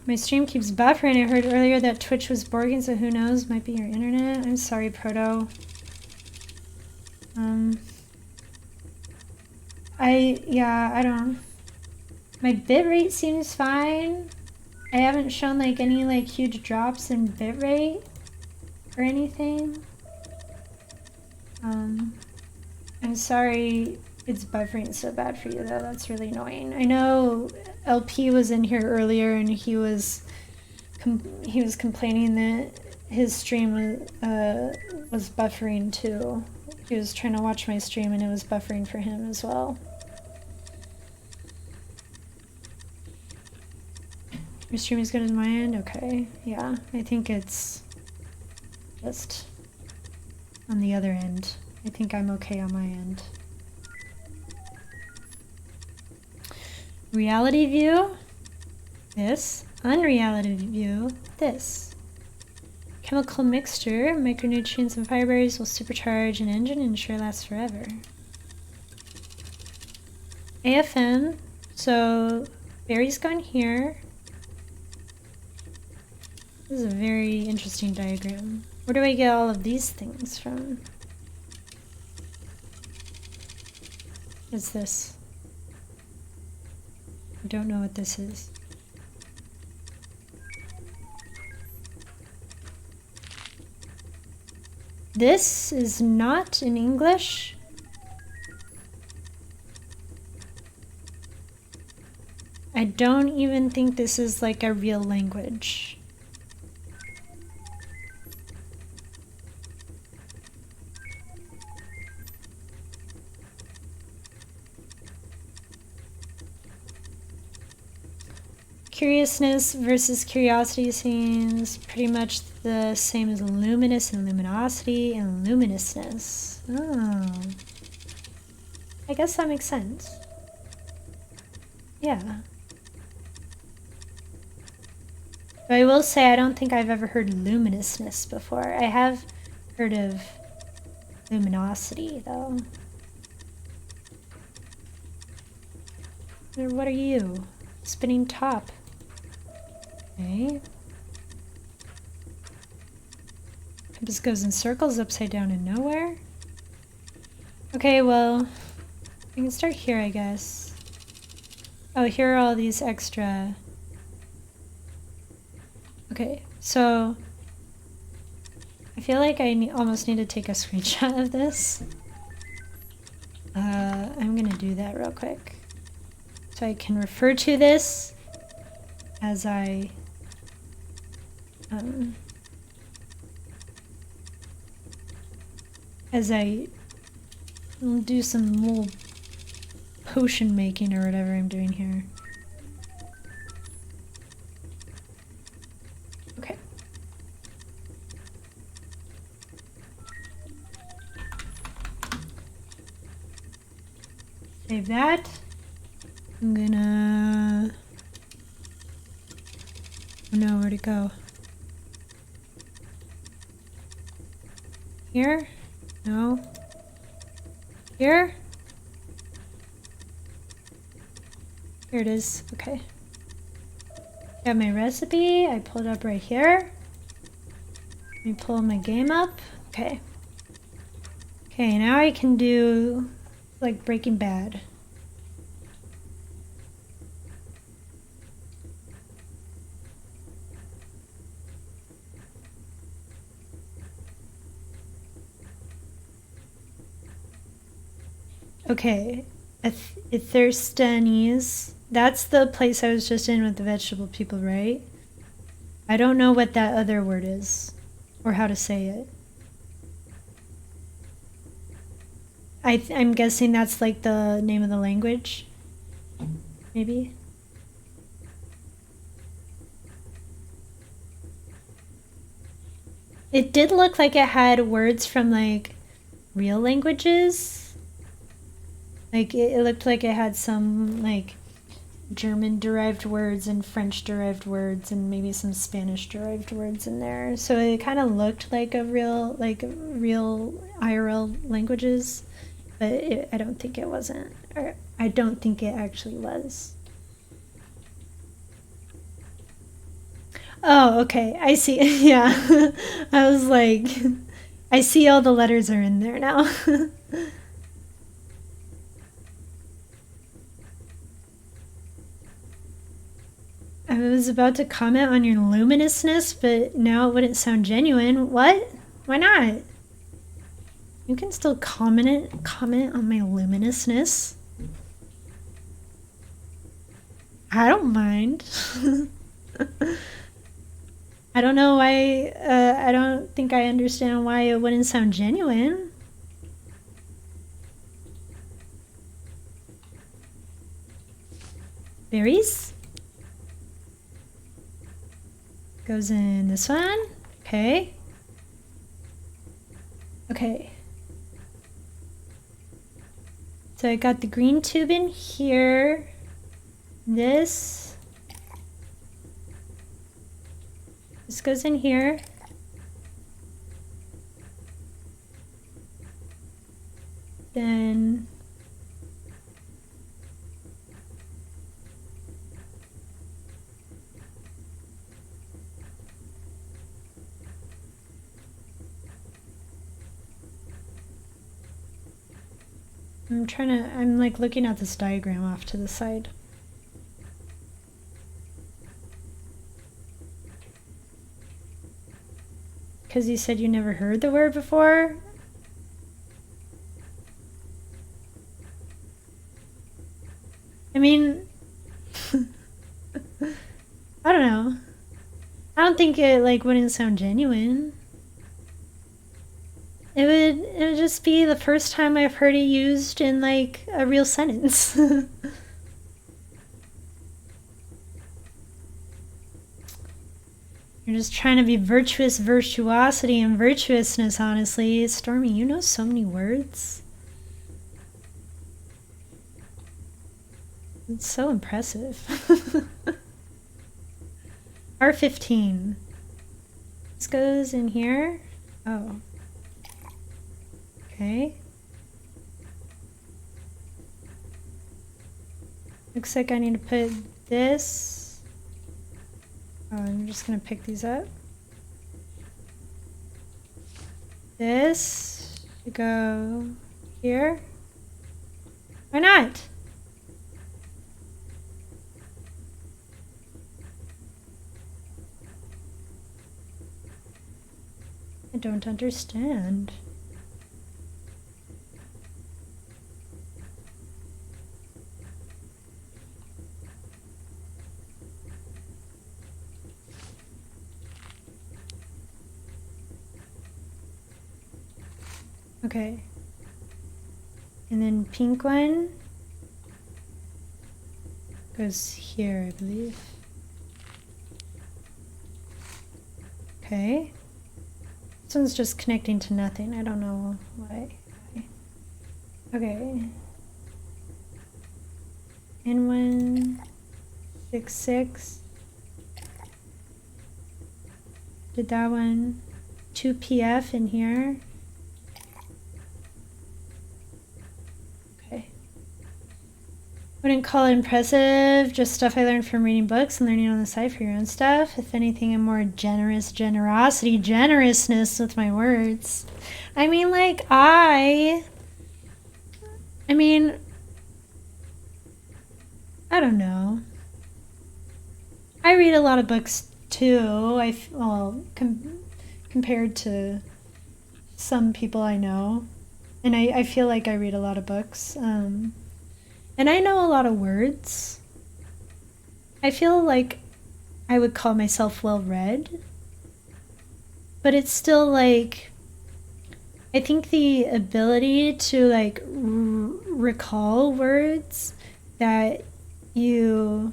Speaker 1: My stream keeps buffering. I heard earlier that Twitch was borging, so who knows? Might be your internet. I'm sorry, Proto. I don't... My bitrate seems fine. I haven't shown like any like huge drops in bitrate or anything. I'm sorry it's buffering so bad for you though. That's really annoying. I know LP was in here earlier and he was complaining that his stream was buffering too. He was trying to watch my stream and it was buffering for him as well. Your stream is good as my end? Okay, yeah. I think it's just on the other end. I think I'm okay on my end. Reality view, this. Unreality view, this. Chemical mixture, micronutrients and fibers will supercharge an engine and ensure it lasts forever. AFM, so berries gone here. This is a very interesting diagram. Where do I get all of these things from? What's this? I don't know what this is. This is not in English. I don't even think this is like a real language. Curiousness versus curiosity seems pretty much the same as luminous and luminosity and luminousness. Oh. I guess that makes sense. Yeah. But I will say I don't think I've ever heard luminousness before. I have heard of luminosity though. What are you? Spinning top. Okay. Compass goes in circles upside down and nowhere. Okay, well, we can start here, I guess. Oh, here are all these extra. Okay, so I feel like I almost need to take a screenshot of this. I'm gonna do that real quick. So I can refer to this as I do some little potion making or whatever I'm doing here. Okay. Save that. I'm gonna... Oh no, where'd it go? Here? No. Here? Here it is. Okay. Got my recipe. I pulled it up right here. Let me pull my game up. Okay. Okay, now I can do like Breaking Bad. Okay. Thurstonese. That's the place I was just in with the vegetable people, right? I don't know what that other word is or how to say it. I'm guessing that's like the name of the language. Maybe. It did look like it had words from like real languages. Like it looked like it had some like German derived words and French derived words and maybe some Spanish derived words in there. So it kind of looked like real IRL languages, but I don't think it wasn't, or I don't think it actually was. Oh, okay. I see. Yeah. I was like, I see all the letters are in there now. I was about to comment on your luminousness, but now it wouldn't sound genuine. What? Why not? You can still comment on my luminousness. I don't mind. I don't know why, I don't think I understand why it wouldn't sound genuine. Berries? Goes in this one. Okay. Okay. So I got the green tube in here. This goes in here. Then I'm like looking at this diagram off to the side. Because you said you never heard the word before? I mean, I don't know. I don't think it like wouldn't sound genuine. It would just be the first time I've heard it used in like a real sentence. You're just trying to be virtuosity and virtuousness, honestly. Stormy, you know so many words. It's so impressive. R15. This goes in here. Oh. Okay. Looks like I need to put this. Oh, I'm just gonna pick these up. This should go here. Why not? I don't understand. Okay. And then pink one goes here, I believe. Okay. This one's just connecting to nothing. I don't know why. Okay. N166. Did that one. 2PF in here. Okay. Wouldn't call it impressive, just stuff I learned from reading books and learning on the side for your own stuff. If anything, I'm more generousness with my words. I mean, like, I mean, I don't know. I read a lot of books too. Compared to some people I know. And I feel like I read a lot of books. And I know a lot of words. I feel like I would call myself well-read. But it's still like, I think the ability to like recall words that you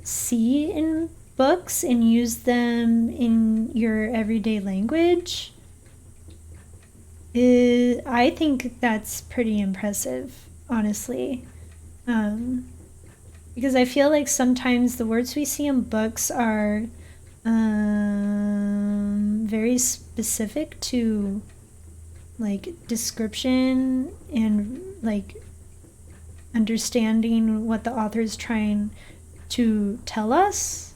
Speaker 1: see in books and use them in your everyday language is, I think that's pretty impressive, honestly. Because I feel like sometimes the words we see in books are very specific to like description and like understanding what the author is trying to tell us,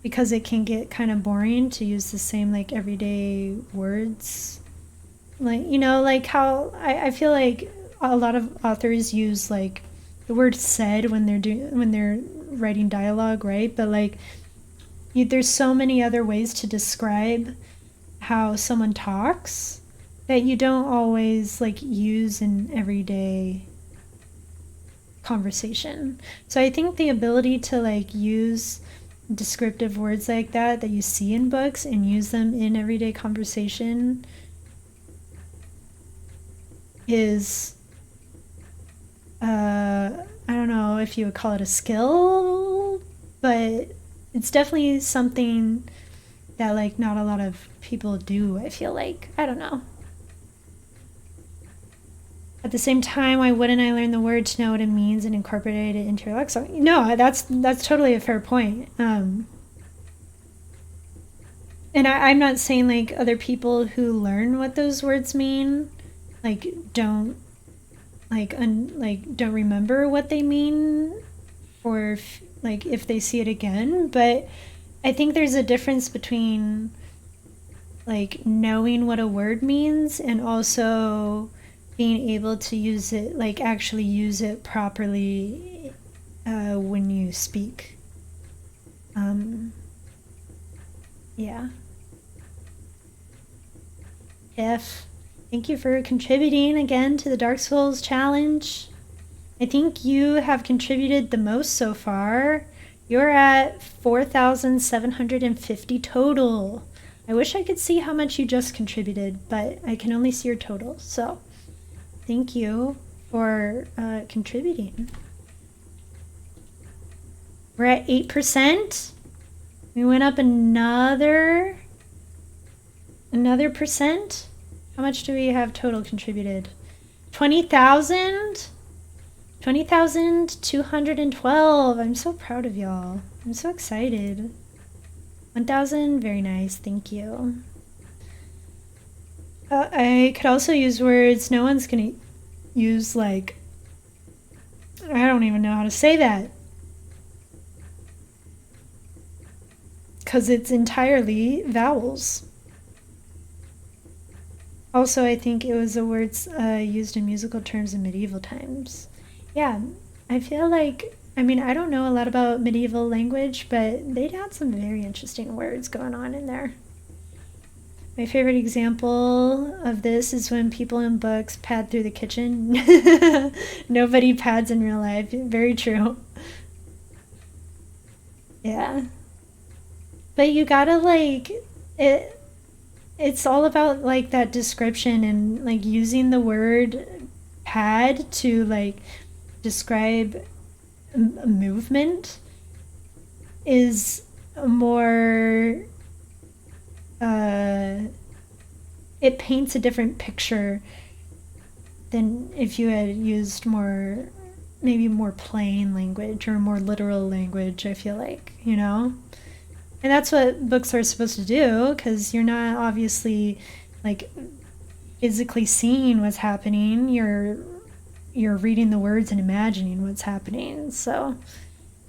Speaker 1: because it can get kind of boring to use the same like everyday words. Like, you know, like how I feel like a lot of authors use like the word said when they're writing dialogue, right? But like there's so many other ways to describe how someone talks that you don't always like use in everyday conversation. So I think the ability to like use descriptive words like that you see in books and use them in everyday conversation is I don't know if you would call it a skill, but it's definitely something that like not a lot of people do, I feel like. I don't know. At the same time, why wouldn't I learn the word to know what it means and incorporate it into your lexicon? No, that's totally a fair point. And I'm not saying like other people who learn what those words mean like don't don't remember what they mean, or like if they see it again. But I think there's a difference between like knowing what a word means and also being able to use it, like actually use it properly when you speak. Yeah. Thank you for contributing again to the Dark Souls challenge. I think you have contributed the most so far. You're at 4,750 total. I wish I could see how much you just contributed, but I can only see your total. So thank you for contributing. We're at 8%. We went up another percent. How much do we have total contributed? 20,000? 20,212. I'm so proud of y'all. I'm so excited. 1,000, very nice, thank you. I could also use words no one's gonna use, like, I don't even know how to say that. Because it's entirely vowels. Also, I think it was a word used in musical terms in medieval times. Yeah, I feel like, I mean, I don't know a lot about medieval language, but they'd had some very interesting words going on in there. My favorite example of this is when people in books pad through the kitchen. Nobody pads in real life. Very true. Yeah. But you gotta, like, it's all about, like, that description and, like, using the word pad to, like, describe a movement is more, it paints a different picture than if you had used more, maybe more plain language or more literal language, I feel like, you know? And that's what books are supposed to do, because you're not obviously like physically seeing what's happening. You're reading the words and imagining what's happening. So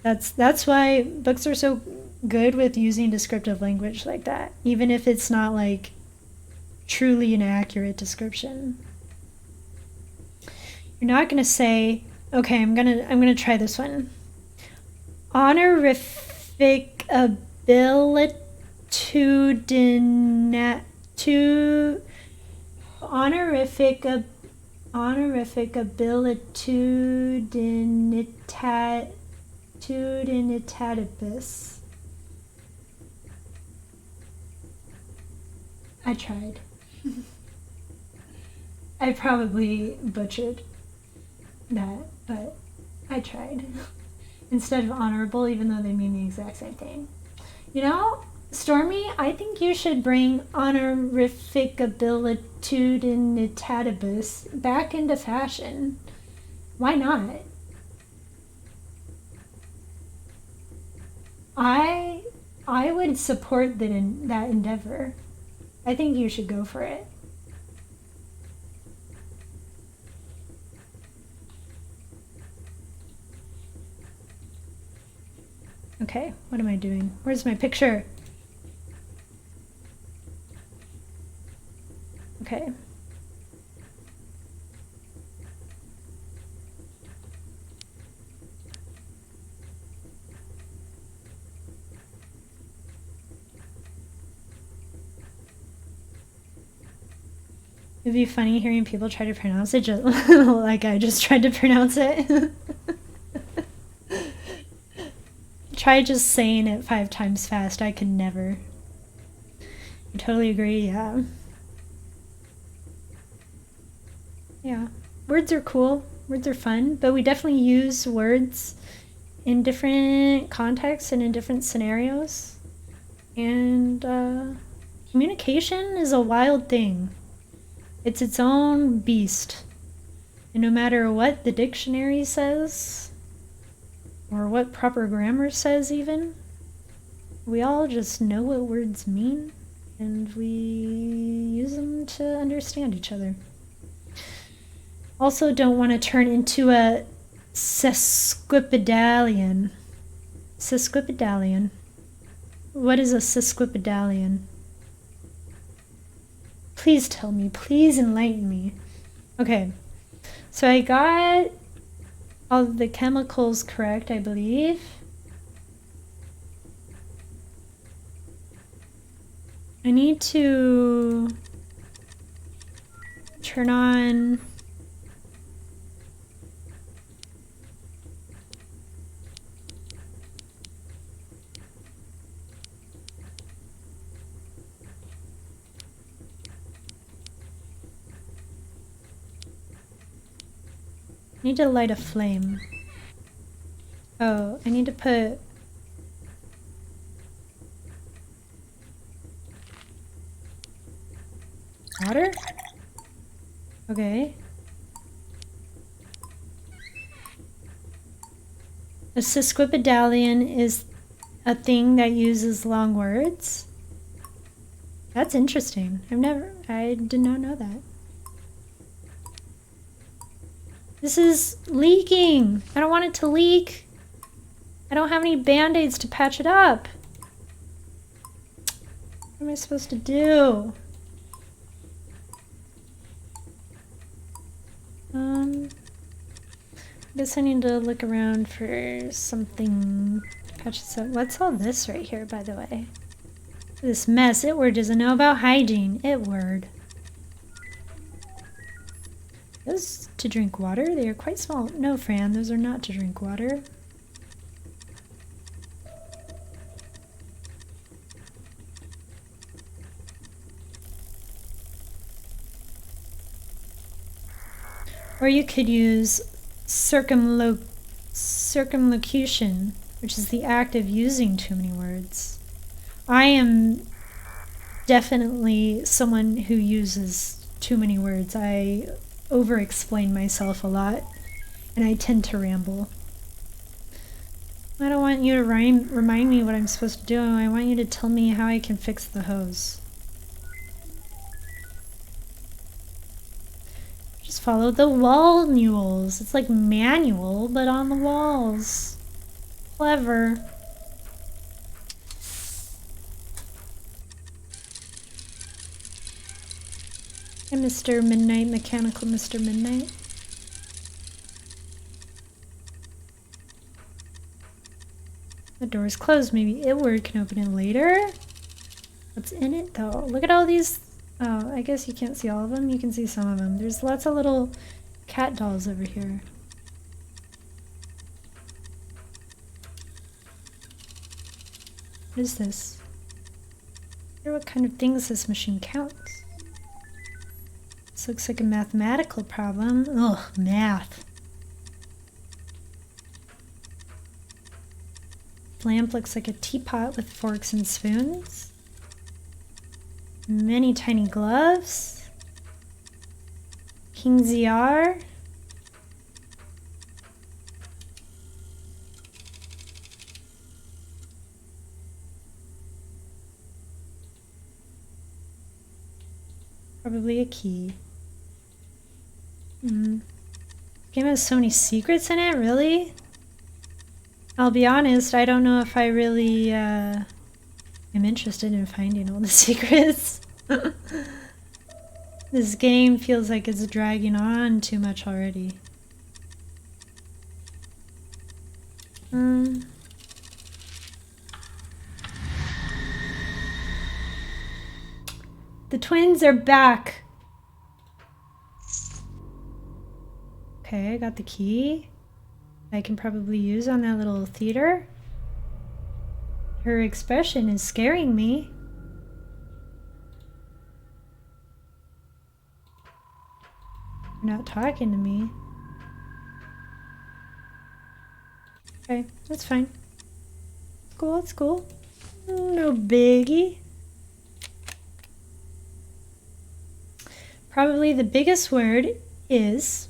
Speaker 1: that's why books are so good with using descriptive language like that, even if it's not like truly an accurate description. You're not gonna say, okay, I'm gonna try this one. Honorific honorific honorific abilitudinitatis. I tried. I probably butchered that, but I tried. Instead of honorable, even though they mean the exact same thing. You know, Stormy, I think you should bring honorific abilitudinitatis back into fashion. Why not? I would support that endeavor. I think you should go for it. Okay, what am I doing? Where's my picture? Okay. It'd be funny hearing people try to pronounce it just like I just tried to pronounce it. Try just saying it 5 times fast. I could never. I totally agree, yeah. Yeah. Words are cool. Words are fun, but we definitely use words in different contexts and in different scenarios. And communication is a wild thing. It's its own beast. And no matter what the dictionary says, or what proper grammar says even, we all just know what words mean, and we use them to understand each other. Also don't want to turn into a sesquipedalian. Sesquipedalian. What is a sesquipedalian? Please tell me. Please enlighten me. Okay. So I got all of the chemicals correct, I believe. I need to turn on I need to light a flame. Oh, I need to put water? Okay. A sesquipedalian is a thing that uses long words? That's interesting. I did not know that. This is leaking. I don't want it to leak. I don't have any band-aids to patch it up. What am I supposed to do? I guess I need to look around for something to patch this up. What's all this right here, by the way? This mess. Itward doesn't know about hygiene. Itward. Those to drink water? They are quite small. No, Fran, those are not to drink water. Or you could use circumlocution, which is the act of using too many words. I am definitely someone who uses too many words. I over-explain myself a lot, and I tend to ramble. I don't want you to remind me what I'm supposed to do. I want you to tell me how I can fix the hose. Just follow the wall mules. It's like manual, but on the walls. Clever. Hey, Mr. Midnight, Mechanical Mr. Midnight. The door's closed. Maybe Itward can open it later? What's in it, though? Look at all these... Oh, I guess you can't see all of them. You can see some of them. There's lots of little cat dolls over here. What is this? I wonder what kind of things this machine counts. This looks like a mathematical problem. Ugh, math. Lamp looks like a teapot with forks and spoons. Many tiny gloves. King's ER. Probably a key. Game has so many secrets in it, really? I'll be honest, I don't know if I really am interested in finding all the secrets. This game feels like it's dragging on too much already. The twins are back. Okay, I got the key. I can probably use on that little theater. Her expression is scaring me. You're not talking to me. Okay, that's fine. It's cool, it's cool. No biggie. Probably the biggest word is,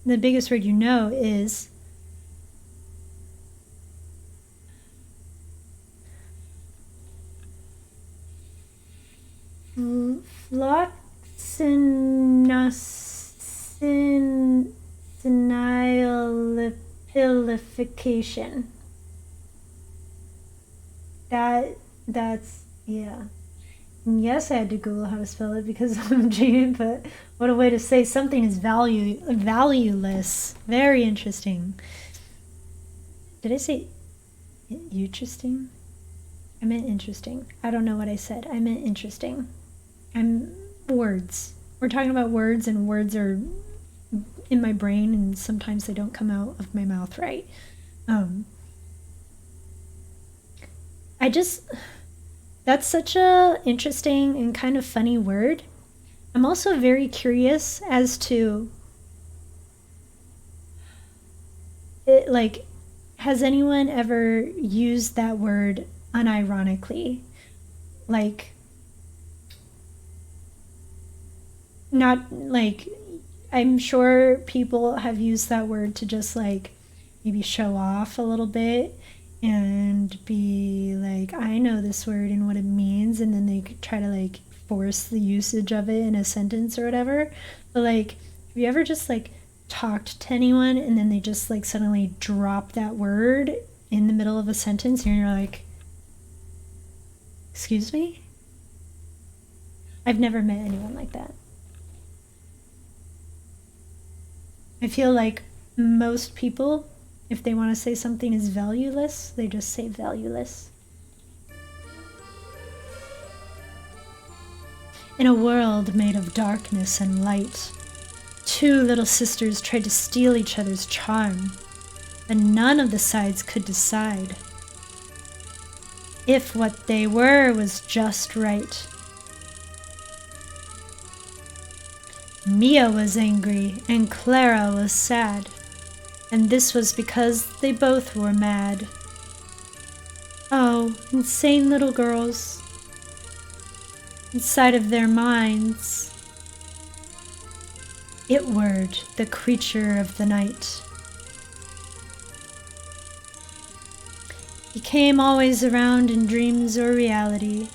Speaker 1: the biggest word you know is floxinilipilification. That's, yeah. And yes, I had to Google how to spell it because I'm Jane, but what a way to say something is valueless. Very interesting. Did I say interesting? I meant interesting. I don't know what I said. I meant interesting. Words. We're talking about words, and words are in my brain, and sometimes they don't come out of my mouth right. That's such a interesting and kind of funny word. I'm also very curious as to it, like, has anyone ever used that word unironically? Like, not like, I'm sure people have used that word to just like maybe show off a little bit and be like, I know this word and what it means, and then they try to like force the usage of it in a sentence or whatever. But like, have you ever just like talked to anyone and then they just like suddenly drop that word in the middle of a sentence and you're like, excuse me? I've never met anyone like that. I feel like most people, if they want to say something is valueless, they just say valueless. In a world made of darkness and light, two little sisters tried to steal each other's charm, but none of the sides could decide if what they were was just right. Mia was angry and Clara was sad, and this was because they both were mad. Oh, insane little girls. Inside of their minds, Itward, the creature of the night. He came always around in dreams or reality,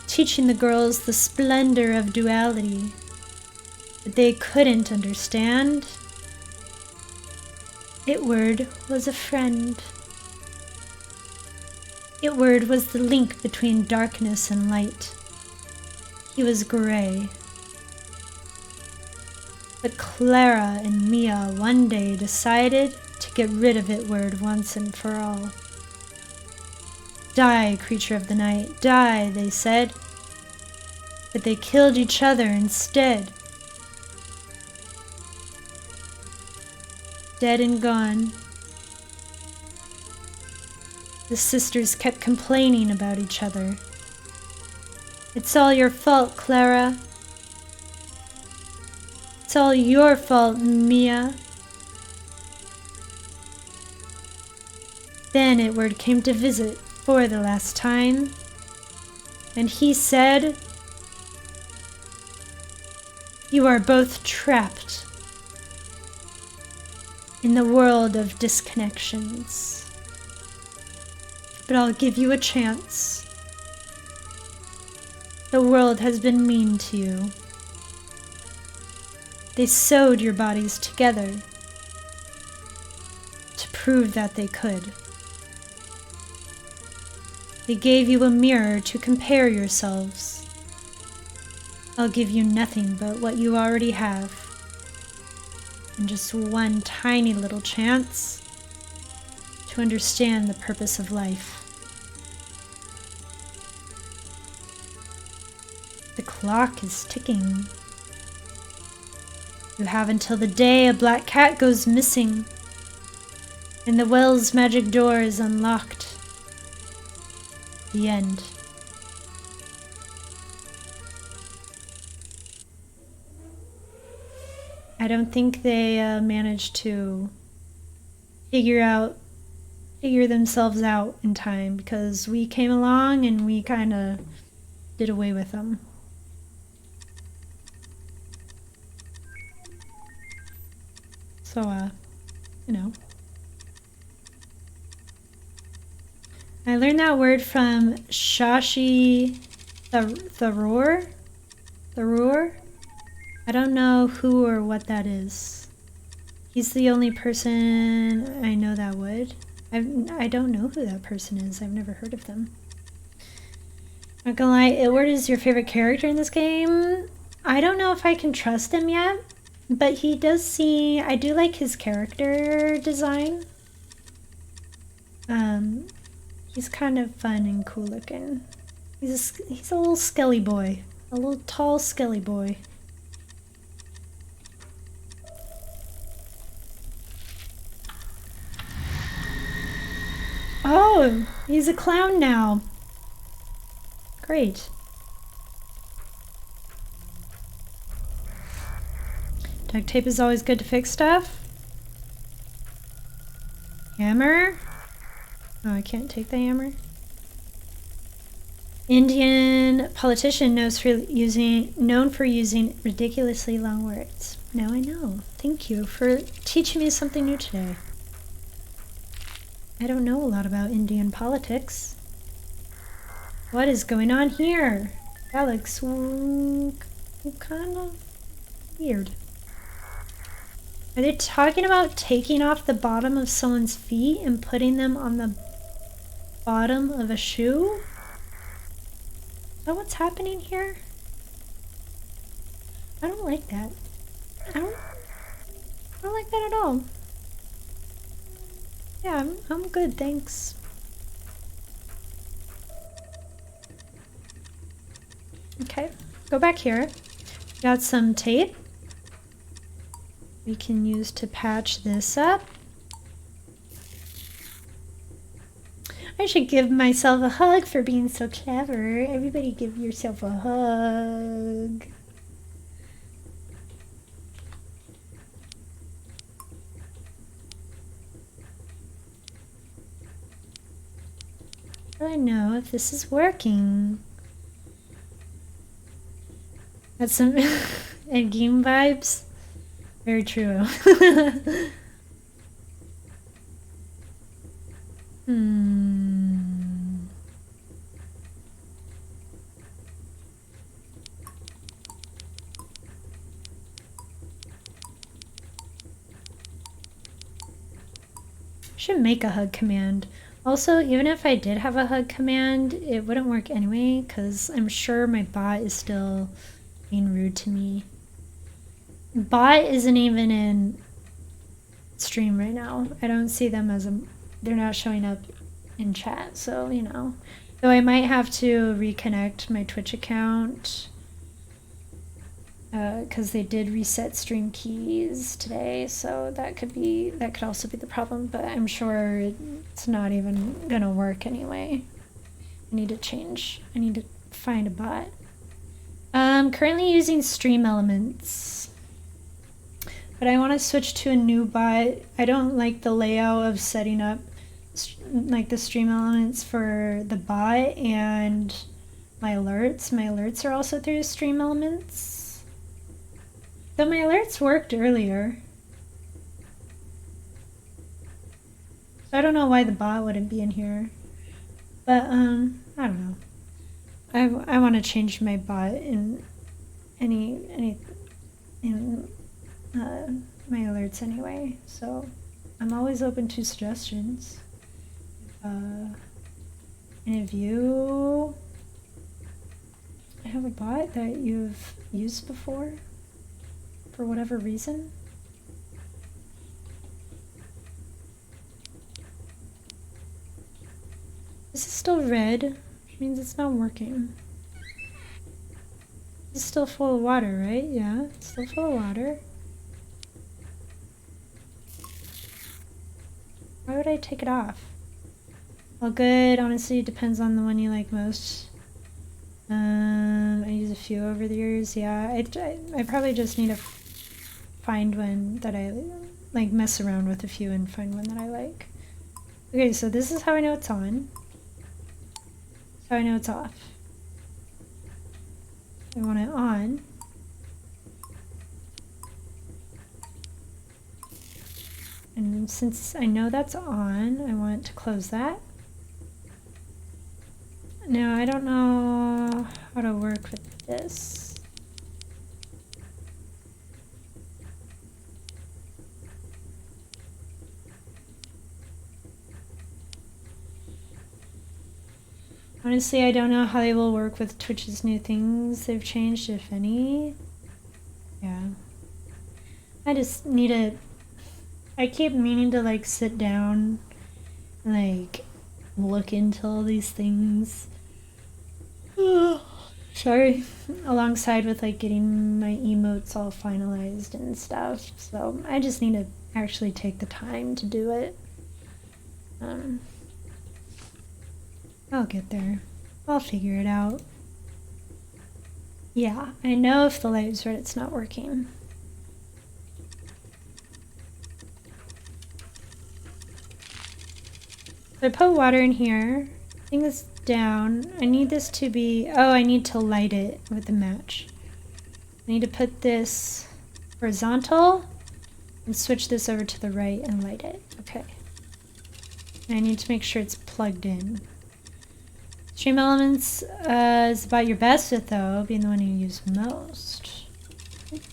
Speaker 1: teaching the girls the splendor of duality. But they couldn't understand. Itward was a friend. Itward was the link between darkness and light. He was gray. But Clara and Mia one day decided to get rid of Itward once and for all. Die, creature of the night, die, they said. But they killed each other instead. dead and gone. The sisters kept complaining about each other. It's all your fault, Clara. It's all your fault, Mia. Then Edward came to visit for the last time, and he said, "You are both trapped in the world of disconnections, but I'll give you a chance. The world has been mean to you. They sewed your bodies together to prove that they could. They gave you a mirror to compare yourselves. I'll give you nothing but what you already have, and just one tiny little chance to understand the purpose of life." The clock is ticking. You have until the day a black cat goes missing and the well's magic door is unlocked. The end. I don't think they managed to figure themselves out in time, because we came along and we kind of did away with them. So, you know. I learned that word from Shashi Tharoor. I don't know who or what that is. He's the only person I know that would. I don't know who that person is. I've never heard of them. Not gonna lie, Edward is your favorite character in this game. I don't know if I can trust him yet, but he does seem... I do like his character design. He's kind of fun and cool looking. He's a little skelly boy. A little tall skelly boy. Oh, he's a clown now. Great. Duct tape is always good to fix stuff. Hammer. Oh, I can't take the hammer. Indian politician known for using ridiculously long words. Now I know. Thank you for teaching me something new today. I don't know a lot about Indian politics. What is going on here? That looks kind of weird. Are they talking about taking off the bottom of someone's feet and putting them on the bottom of a shoe? Is that what's happening here? I don't like that. I don't like that at all. Yeah, I'm good, thanks. Okay, go back here. Got some tape we can use to patch this up. I should give myself a hug for being so clever. Everybody give yourself a hug. How do I know if this is working? That's some game vibes. Very true. Should make a hug command. Also, even if I did have a hug command, it wouldn't work anyway, because I'm sure my bot is still being rude to me. Bot isn't even in stream right now. I don't see them as they're not showing up in chat, so you know. Though I might have to reconnect my Twitch account because they did reset stream keys today, so that could also be the problem, but I'm sure it's not even gonna work anyway. I need to find a bot. Currently using Stream Elements, but I want to switch to a new bot. I don't like the layout of setting up like the Stream Elements for the bot and my alerts. My alerts are also through Stream Elements. Though my alerts worked earlier. So I don't know why the bot wouldn't be in here. But, I don't know. I want to change my bot in my alerts anyway. So I'm always open to suggestions. Any of you have a bot that you've used before? For whatever reason? This is still red, which means it's not working. It's still full of water, right? Yeah, it's still full of water. Why would I take it off? Well, good. Honestly, it depends on the one you like most. I use a few over the years. Yeah, I probably just need to find one that I like, mess around with a few and find one that I like. Okay, so this is how I know it's on. How I know it's off. I want it on. And since I know that's on, I want to close that. Now, I don't know how to work with this. Honestly, I don't know how they will work with Twitch's new things they've changed, if any. Yeah. I just need to... I keep meaning to, like, sit down and, like, look into all these things. Sorry. Alongside with, like, getting my emotes all finalized and stuff. So I just need to actually take the time to do it. I'll get there. I'll figure it out. Yeah, I know if the light's red, it's not working. So I put water in here. Bring this down. I need this to be... Oh, I need to light it with a match. I need to put this horizontal and switch this over to the right and light it. Okay. And I need to make sure it's plugged in. Stream Elements is about your bestest, though, being the one you use most.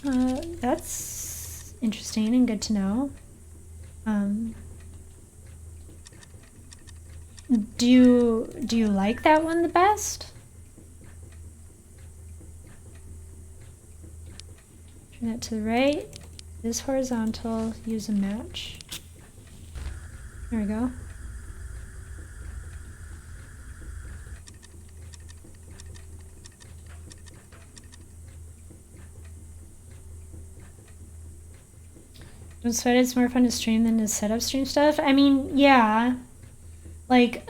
Speaker 1: That's interesting and good to know. Do you like that one the best? Turn that to the right. This horizontal. Use a match. There we go. Don't sweat it, it's more fun to stream than to set up stream stuff. I mean, yeah. Like,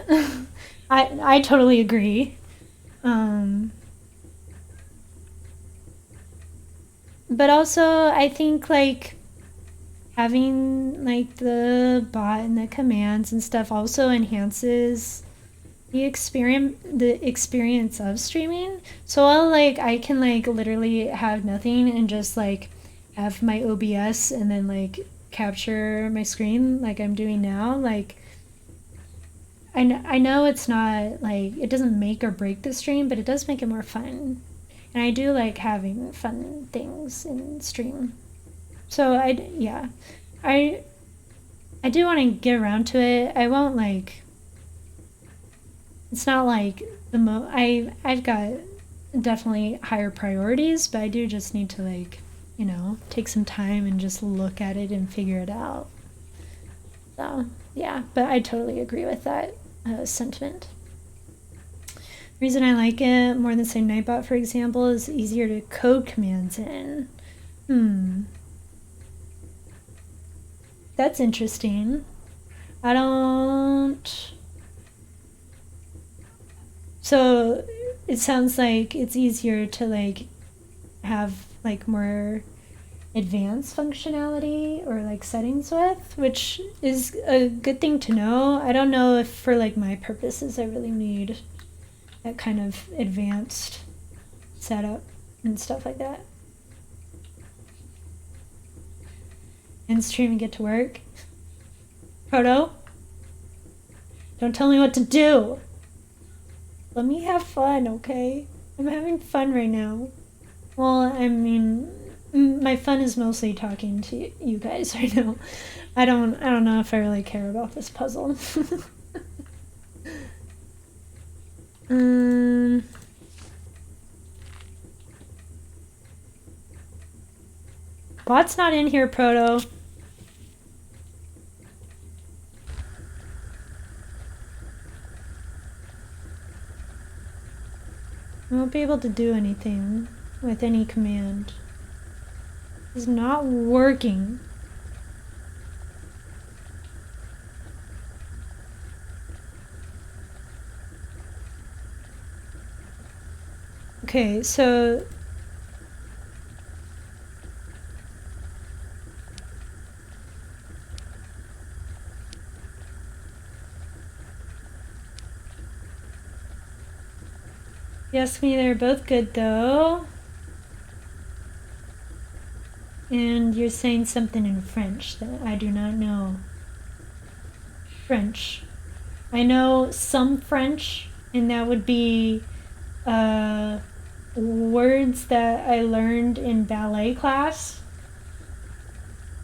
Speaker 1: I totally agree. But also, I think, like, having, like, the bot and the commands and stuff also enhances the experience of streaming. So I can, like, literally have nothing and just, like, have my OBS and then, like, capture my screen like I'm doing now. Like, I know it's not, like, it doesn't make or break the stream, but it does make it more fun. And I do like having fun things in stream. So I do want to get around to it. I won't, like, it's not like I've got definitely higher priorities, but I do just need to, like, you know, take some time and just look at it and figure it out. So, yeah, but I totally agree with that sentiment. Reason I like it more than say Nightbot, for example, is easier to code commands in. That's interesting. I don't... So it sounds like it's easier to like have like more advanced functionality or like settings with, which is a good thing to know. I don't know if for like my purposes I really need that kind of advanced setup and stuff like that. End stream and get to work. Proto, don't tell me what to do. Let me have fun, okay? I'm having fun right now. Well, I mean, my fun is mostly talking to you guys right now. I don't know if I really care about this puzzle. Bot's not in here, Proto. I won't be able to do anything with any command. It's not working. Okay, so yes, me, they're both good though. And you're saying something in French that I do not know. French. I know some French, and that would be words that I learned in ballet class.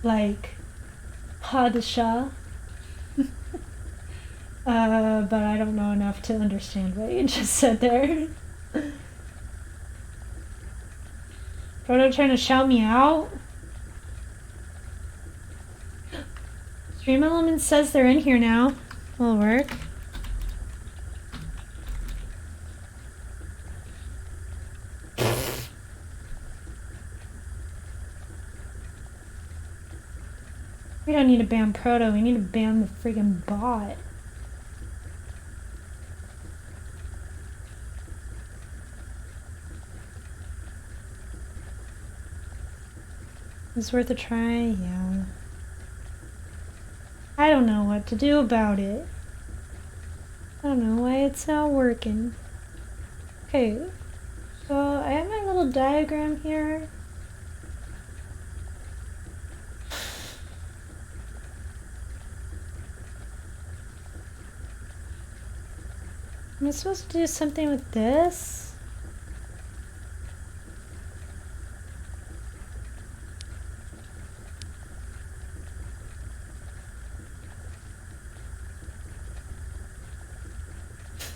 Speaker 1: Like pas de chat. But I don't know enough to understand what you just said there. Proto trying to shout me out? Stream Elements says they're in here now. Will work. We don't need to ban Proto, we need to ban the friggin' bot. It's worth a try, yeah. I don't know what to do about it. I don't know why it's not working. Okay, so I have my little diagram here. Am I supposed to do something with this?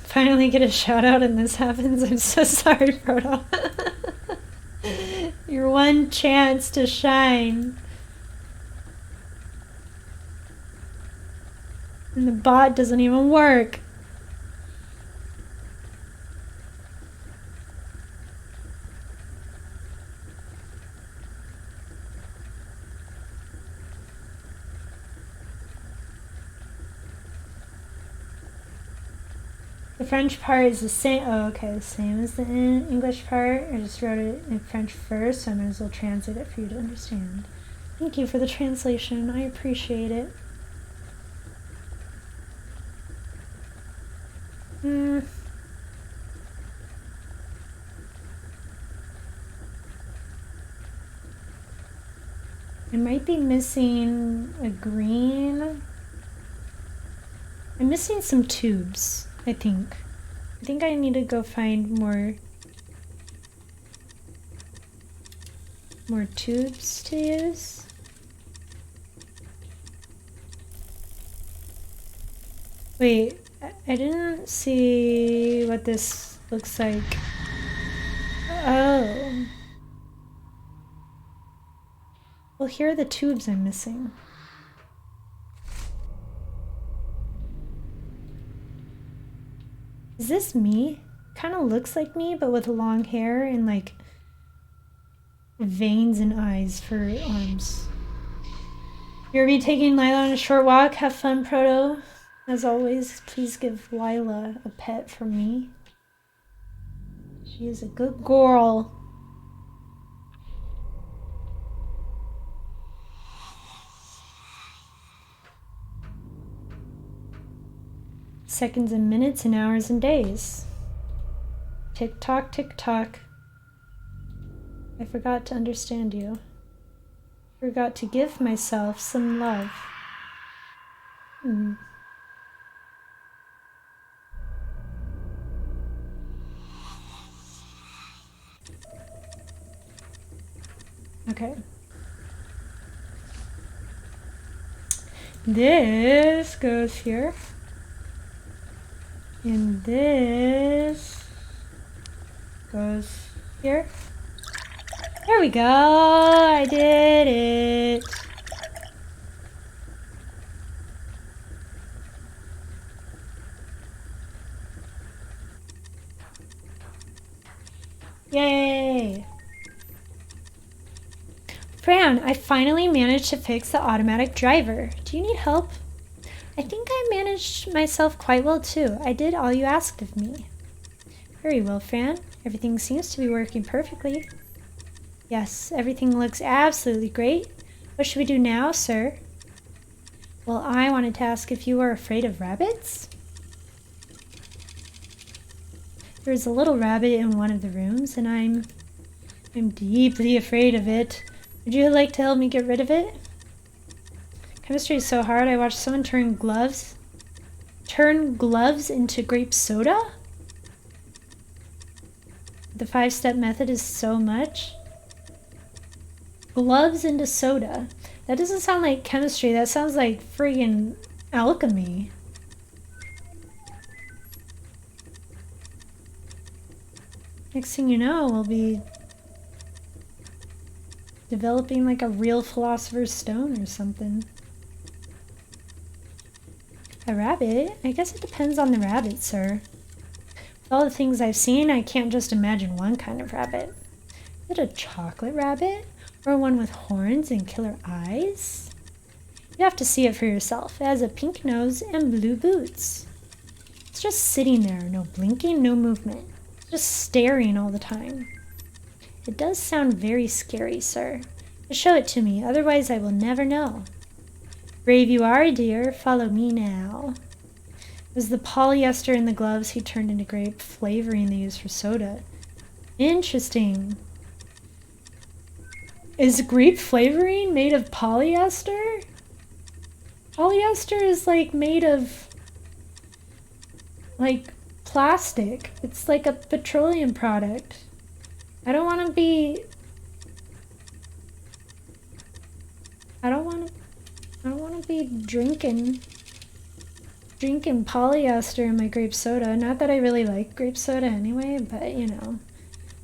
Speaker 1: Finally get a shout out and this happens. I'm so sorry, Proto. Your one chance to shine. And the bot doesn't even work. The French part is the same. Oh, okay, the same as the English part. I just wrote it in French first, so I might as well translate it for you to understand. Thank you for the translation. I appreciate it. I might be missing a green. I'm missing some tubes, I think. I think I need to go find more tubes to use. Wait, I didn't see what this looks like. Oh. Well, here are the tubes I'm missing. Is this me? kind of looks like me, but with long hair and like veins and eyes for arms. You'll be taking Lila on a short walk. Have fun, Proto. As always, please give Lila a pet from me. She is a good girl. Seconds and minutes and hours and days. Tick tock, tick tock. I forgot to understand you. Forgot to give myself some love. Okay. This goes here. And this goes here. There we go. I did it. Yay. Fran, I finally managed to fix the automatic driver. Do you need help? I think I managed myself quite well too. I did all you asked of me. Very well, Fran. Everything seems to be working perfectly. Yes, everything looks absolutely great. What should we do now, sir? Well, I wanted to ask if you are afraid of rabbits? There's a little rabbit in one of the rooms, and I'm deeply afraid of it. Would you like to help me get rid of it? Chemistry is so hard. I watched someone turn gloves into grape soda? The 5-step method is so much. Gloves into soda. That doesn't sound like chemistry. That sounds like friggin' alchemy. Next thing you know, we'll be developing like a real philosopher's stone or something. A rabbit? I guess it depends on the rabbit, sir. With all the things I've seen, I can't just imagine one kind of rabbit. Is it a chocolate rabbit? Or one with horns and killer eyes? You have to see it for yourself. It has a pink nose and blue boots. It's just sitting there, no blinking, no movement. It's just staring all the time. It does sound very scary, sir. But show it to me, otherwise I will never know. Brave you are, dear. Follow me now. It was the polyester in the gloves he turned into grape flavoring they use for soda. Interesting. Is grape flavoring made of polyester? Polyester is like made of like plastic. It's like a petroleum product. I don't want to be drinking polyester in my grape soda. Not that I really like grape soda anyway, but you know.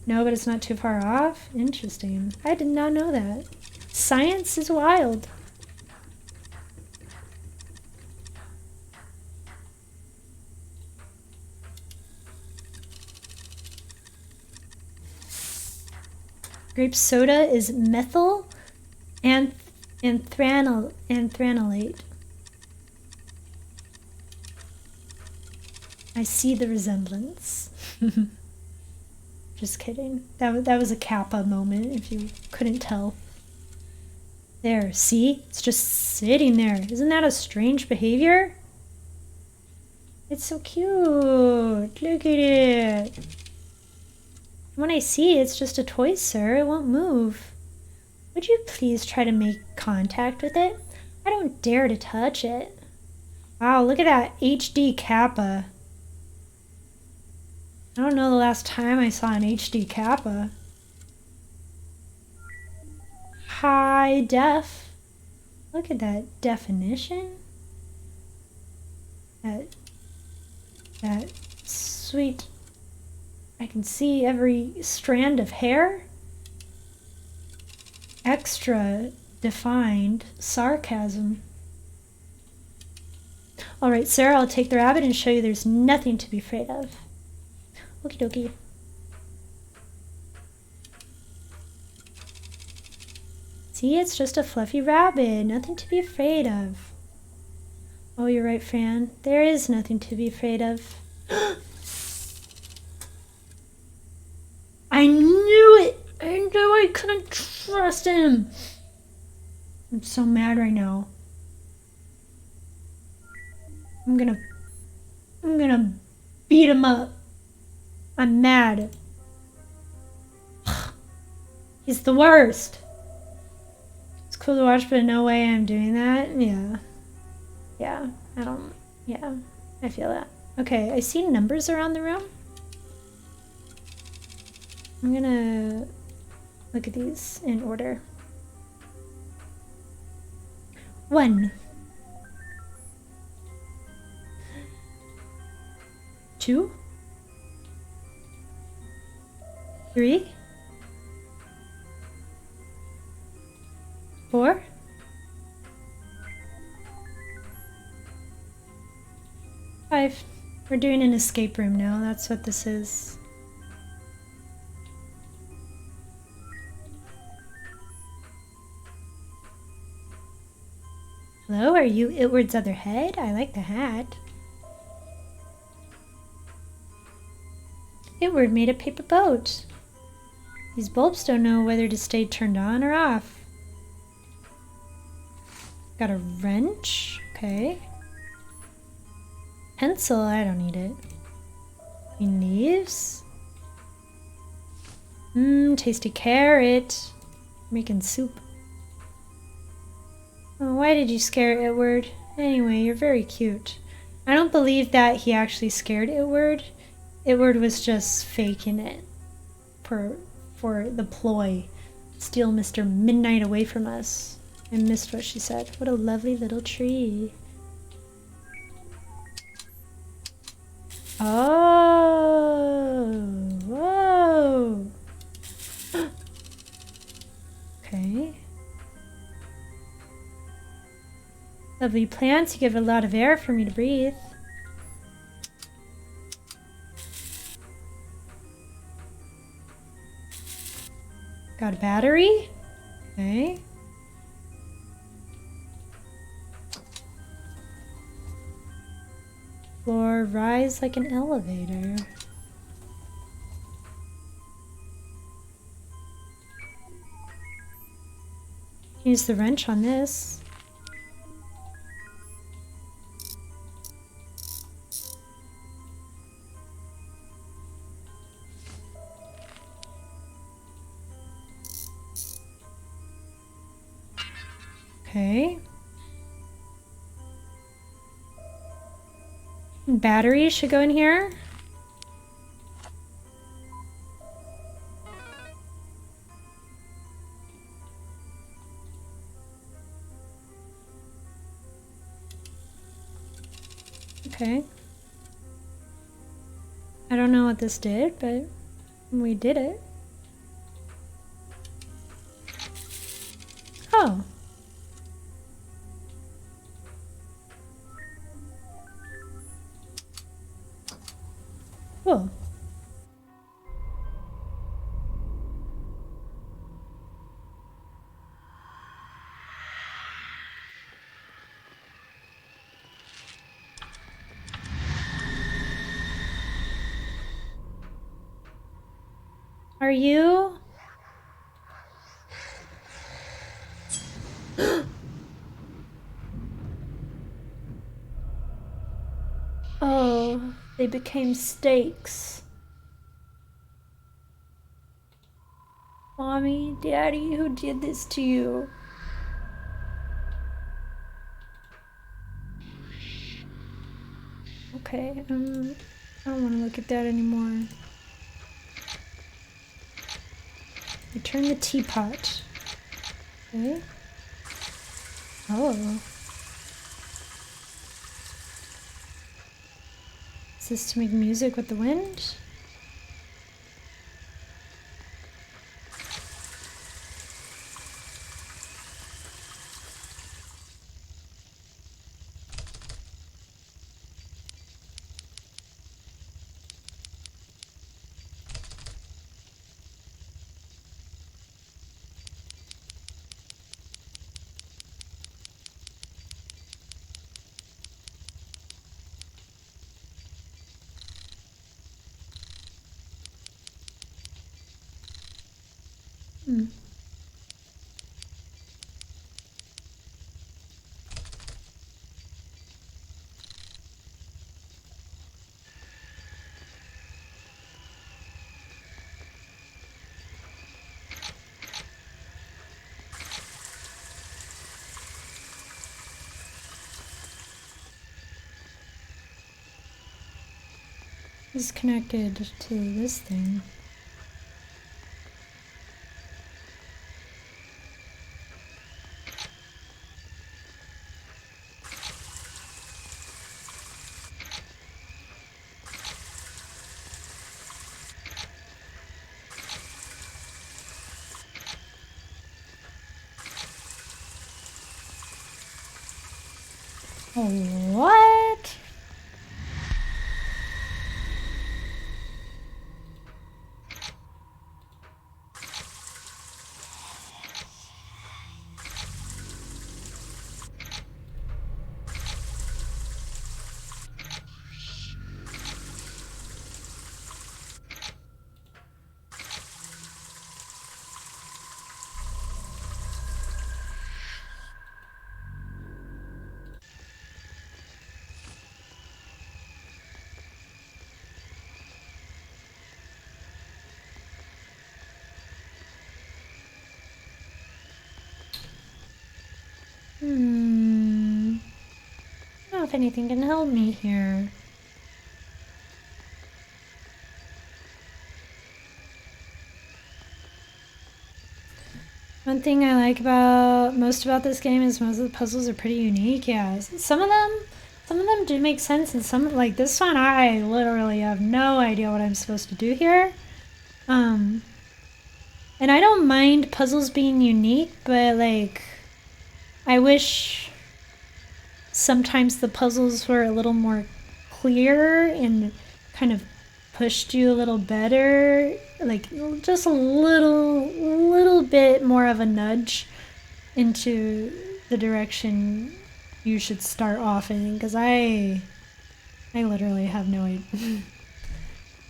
Speaker 1: No, but it's not too far off? Interesting. I did not know that. Science is wild. Grape soda is methyl anthranilate. I see the resemblance. Just kidding. That was a Kappa moment, if you couldn't tell. There, see? It's just sitting there. Isn't that a strange behavior? It's so cute. Look at it. When I see it, it's just a toy, sir. It won't move. Would you please try to make contact with it? I don't dare to touch it. Wow, look at that HD Kappa. I don't know the last time I saw an HD Kappa. High def. Look at that definition. That sweet. I can see every strand of hair. Extra defined sarcasm. Alright, Sarah, I'll take the rabbit and show you there's nothing to be afraid of. Okie dokie. See, it's just a fluffy rabbit. Nothing to be afraid of. Oh, you're right, Fran. There is nothing to be afraid of. I knew it! I knew I couldn't trust him! I'm so mad right now. I'm gonna beat him up. I'm mad. He's the worst. It's cool to watch, but no way I'm doing that. Yeah. Yeah. Yeah. I feel that. Okay, I see numbers around the room. I'm gonna look at these in order. 1. 2. 3. 4. 5. We're doing an escape room now. That's what this is. Hello, are you Itward's other head? I like the hat. Itward made a paper boat. These bulbs don't know whether to stay turned on or off. Got a wrench. Okay. Pencil, I don't need it. Green leaves. Tasty carrot. Making soup. Oh, why did you scare Itward? Anyway, you're very cute. I don't believe that he actually scared Itward. Itward was just faking it for the ploy. Steal Mr. Midnight away from us. I missed what she said. What a lovely little tree. Oh, whoa. Okay. Lovely plants. You give a lot of air for me to breathe. Got a battery. Okay. Floor rise like an elevator. Use the wrench on this. Okay. Batteries should go in here. Okay. I don't know what this did, but we did it. Oh. Cool. Are you? Oh, they became steaks. Mommy, Daddy, who did this to you? Okay, I don't want to look at that anymore. Return the teapot. Okay. Oh. Is this to make music with the wind? It's connected to this thing. What? I don't know if anything can help me here. One thing I like most about this game is most of the puzzles are pretty unique. Yeah, some of them do make sense, and some, like this one, I literally have no idea what I'm supposed to do here. And I don't mind puzzles being unique, but like, I wish sometimes the puzzles were a little more clear and kind of pushed you a little better, like just a little bit more of a nudge into the direction you should start off in, because I literally have no idea.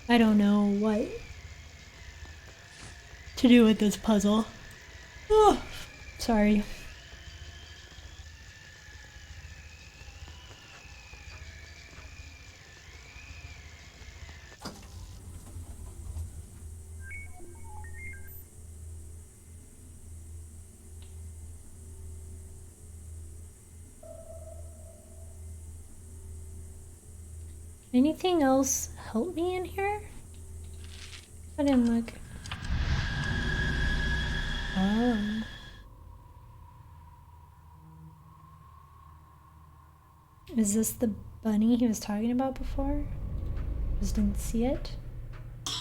Speaker 1: I don't know what to do with this puzzle. Oh, sorry. Anything else help me in here? I didn't look. Oh. Is this the bunny he was talking about before? Just didn't see it. It's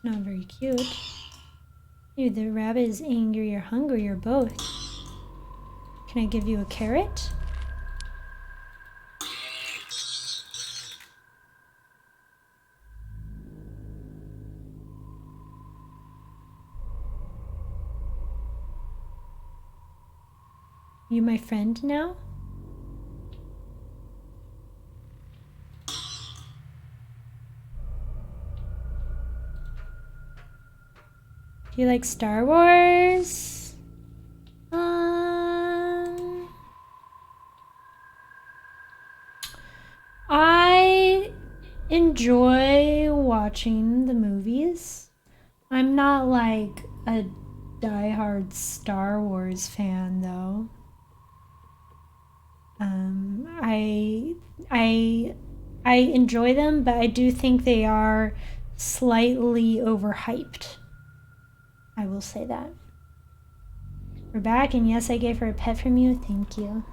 Speaker 1: not very cute. Either the rabbit is angry or hungry or both. Can I give you a carrot? You my friend now? Do you like Star Wars? I enjoy watching the movies. I'm not like a diehard Star Wars fan though. I enjoy them, but I do think they are slightly overhyped. I will say that. We're back, and yes, I gave her a pet from you. Thank you.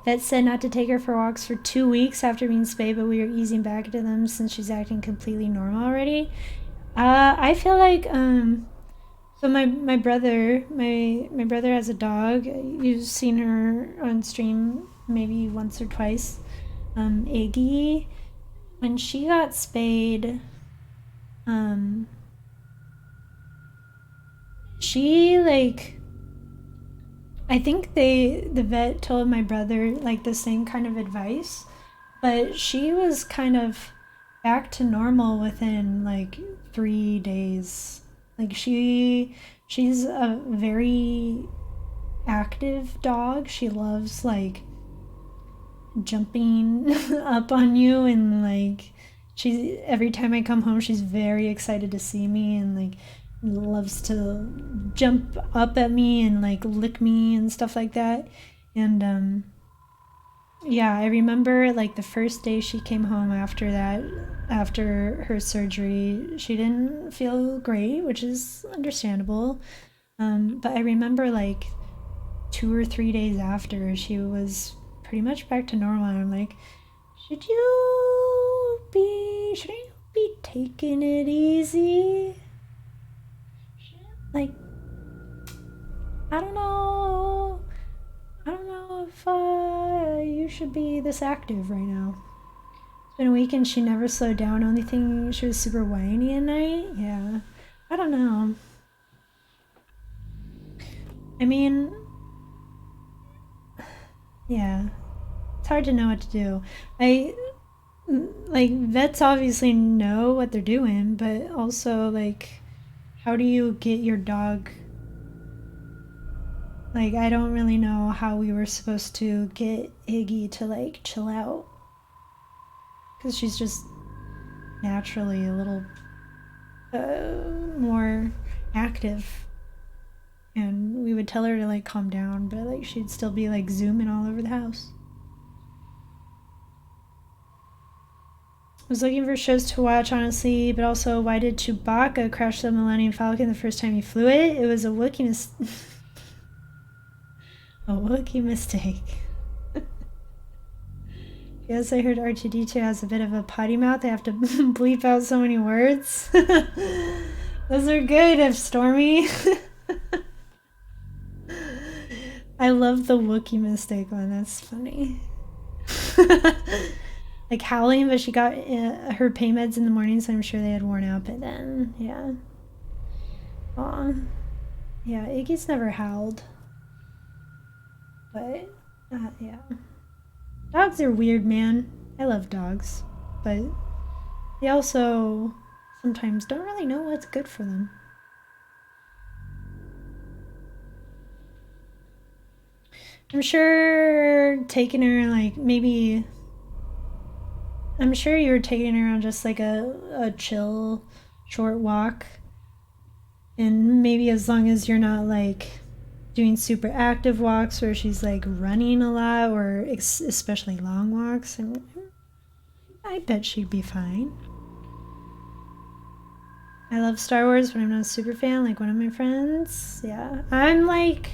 Speaker 1: Vet said not to take her for walks for 2 weeks after being spayed, but we are easing back into them since she's acting completely normal already. I feel like so my brother has a dog. You've seen her on stream maybe once or twice. Iggy, when she got spayed, she like, I think the vet told my brother like the same kind of advice, but she was kind of back to normal within like 3 days Like she's a very active dog. She loves like jumping up on you, and like she every time I come home she's very excited to see me, and like loves to jump up at me and like lick me and stuff like that. And yeah, I remember like the first day she came home after that, after her surgery, she didn't feel great, which is understandable. But I remember like 2 or 3 days after, she was pretty much back to normal. And I'm like, shouldn't you be taking it easy? Like, I don't know. I don't know if you should be this active right now. It's been a week and she never slowed down. Only thing, she was super whiny at night. Yeah. I don't know. I mean, yeah. It's hard to know what to do. Like, vets obviously know what they're doing, but also, like, how do you get your dog? Like, I don't really know how we were supposed to get Iggy to, like, chill out. Because she's just naturally a little more active. And we would tell her to, like, calm down, but, like, she'd still be, like, zooming all over the house. I was looking for shows to watch, honestly, but also, why did Chewbacca crash the Millennium Falcon the first time he flew it? It was a Wookiee a Wookiee mistake. Yes, I heard R2D2 has a bit of a potty mouth. They have to bleep out so many words. Those are good, if Stormy. I love the Wookiee mistake one. That's funny. Like howling, but she got her pain meds in the morning, so I'm sure they had worn out. But then, yeah. Aw. Yeah, Iggy's never howled. But, yeah. Dogs are weird, man. I love dogs. But they also sometimes don't really know what's good for them. I'm sure taking her, like, maybe... I'm sure you were taking her on just, like, a chill, short walk. And maybe as long as you're not, like, doing super active walks where she's, like, running a lot, or especially long walks, and I bet she'd be fine. I love Star Wars, but I'm not a super fan, like one of my friends. Yeah. I'm, like...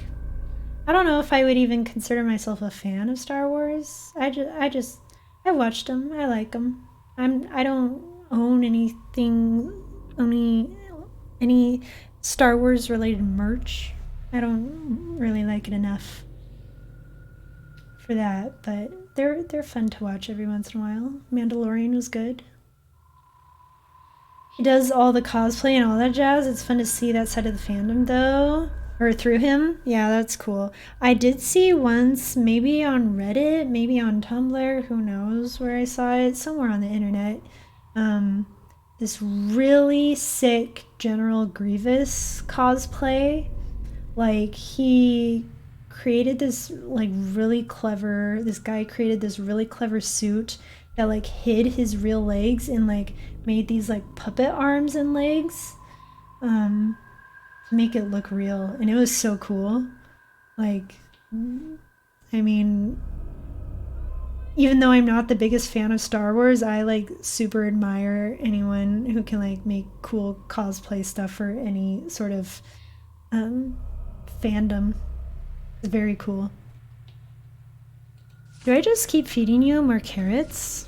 Speaker 1: I don't know if I would even consider myself a fan of Star Wars. I watched them. I like them. I don't own any Star Wars related merch. I don't really like it enough for that, but they're fun to watch every once in a while. Mandalorian was good. He does all the cosplay and all that jazz. It's fun to see that side of the fandom, though. Or through him. Yeah, that's cool. I did see once, maybe on Reddit, maybe on Tumblr, who knows where I saw it, somewhere on the internet, this really sick General Grievous cosplay. Like, he created this, like, this guy created this really clever suit that, like, hid his real legs and, like, made these, like, puppet arms and legs. Make it look real, and it was so cool. Like, I mean, even though I'm not the biggest fan of Star Wars, I like super admire anyone who can like make cool cosplay stuff for any sort of fandom. It's very cool. Do I just keep feeding you more carrots?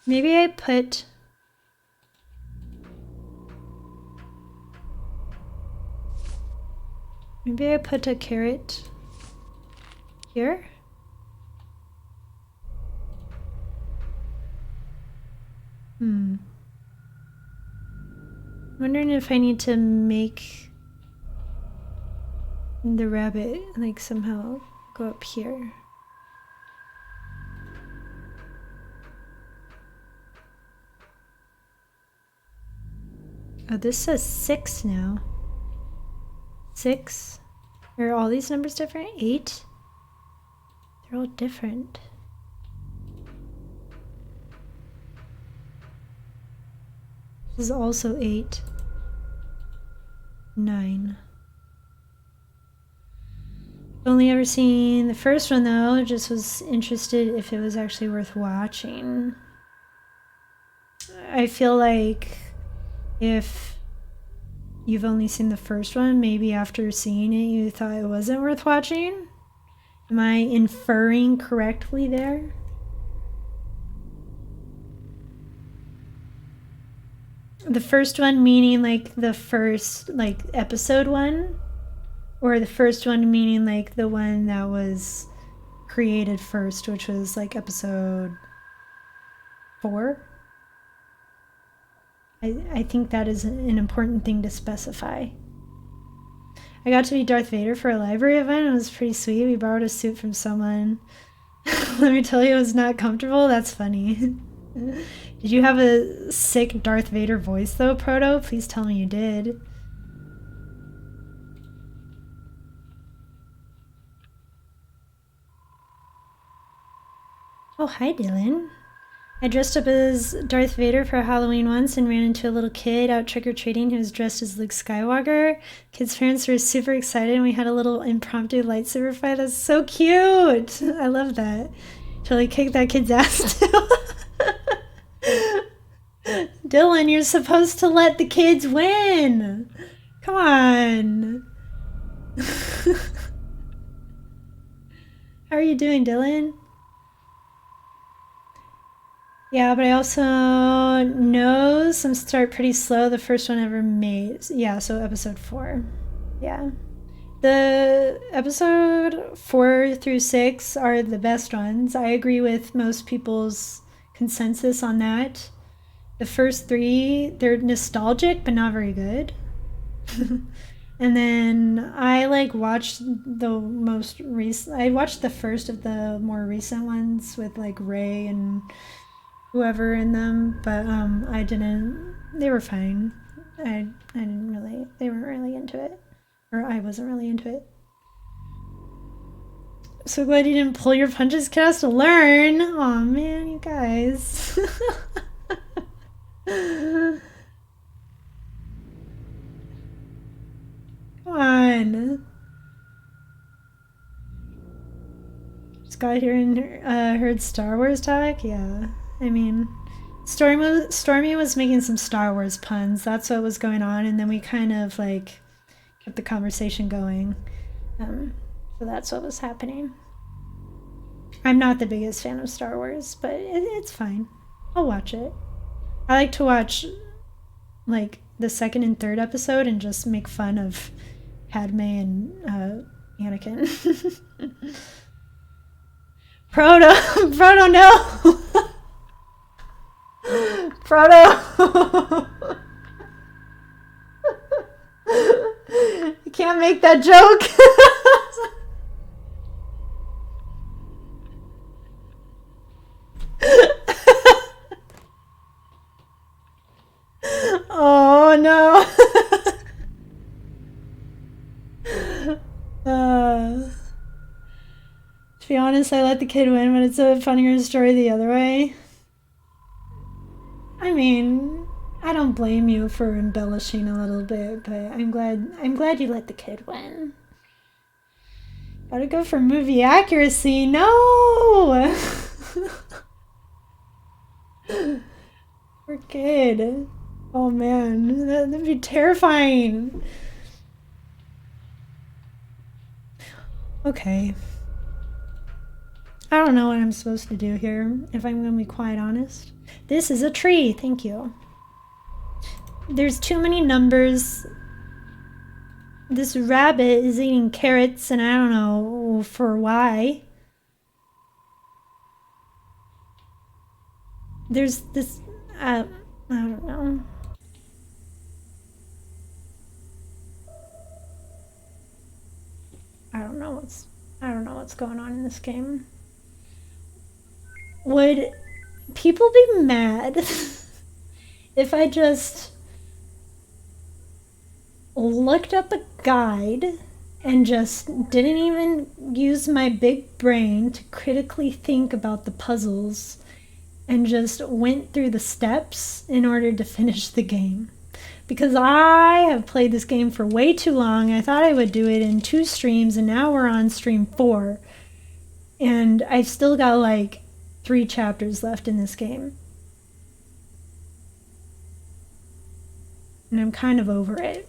Speaker 1: Maybe I put... Maybe I put a carrot here? Wondering if I need to make the rabbit like somehow go up here. Oh, this says 6 now. 6? Are all these numbers different? 8? They're all different. This is also 8. 9. Only ever seen the first one though, just was interested if it was actually worth watching. I feel like if you've only seen the first one, maybe after seeing it you thought it wasn't worth watching. Am I inferring correctly there? The first one meaning like the first like episode 1? Or the first one meaning like the one that was created first, which was like episode 4? I think that is an important thing to specify. I got to be Darth Vader for a library event. It was pretty sweet. We borrowed a suit from someone. Let me tell you, it was not comfortable. That's funny. Did you have a sick Darth Vader voice though, Proto? Please tell me you did. Oh, hi, Dylan. I dressed up as Darth Vader for Halloween once and ran into a little kid out trick-or-treating who was dressed as Luke Skywalker. Kid's parents were super excited and we had a little impromptu lightsaber fight. That's so cute! I love that. Totally kicked that kid's ass too. Dylan, you're supposed to let the kids win! Come on! How are you doing, Dylan? Yeah, but I also know some start pretty slow. The first one ever made. Yeah, so episode 4. Yeah. The episode 4 through 6 are the best ones. I agree with most people's consensus on that. The first 3, they're nostalgic, but not very good. And then I like watched the most recent. I watched the first of the more recent ones with like Ray and whoever in them, but I didn't. They were fine. I didn't really. They weren't really into it, or I wasn't really into it. So glad you didn't pull your punches, kid, has to learn. Oh man, you guys. Come on. Just got here and heard Star Wars talk. Yeah, I mean, Stormy was making some Star Wars puns. That's what was going on, and then we kind of like kept the conversation going. So that's what was happening. I'm not the biggest fan of Star Wars, but it's fine. I'll watch it. I like to watch like the 2nd and 3rd episode and just make fun of Padme and Anakin. Proto, no! Proto! You can't make that joke! Oh no! To be honest, I let the kid win, but it's a funnier story the other way. I mean, I don't blame you for embellishing a little bit, but I'm glad you let the kid win. Gotta go for movie accuracy. No! Poor kid. Oh man, that'd be terrifying. Okay. I don't know what I'm supposed to do here, if I'm gonna be quite honest. This is a tree, thank you. There's too many numbers. This rabbit is eating carrots, and I don't know for why. There's this, I don't know. I don't know what's going on in this game. Would people be mad if I just looked up a guide and just didn't even use my big brain to critically think about the puzzles and just went through the steps in order to finish the game? Because I have played this game for way too long. I thought I would do it in 2 streams, and now we're on stream 4. And I've still got like 3 chapters left in this game. And I'm kind of over it,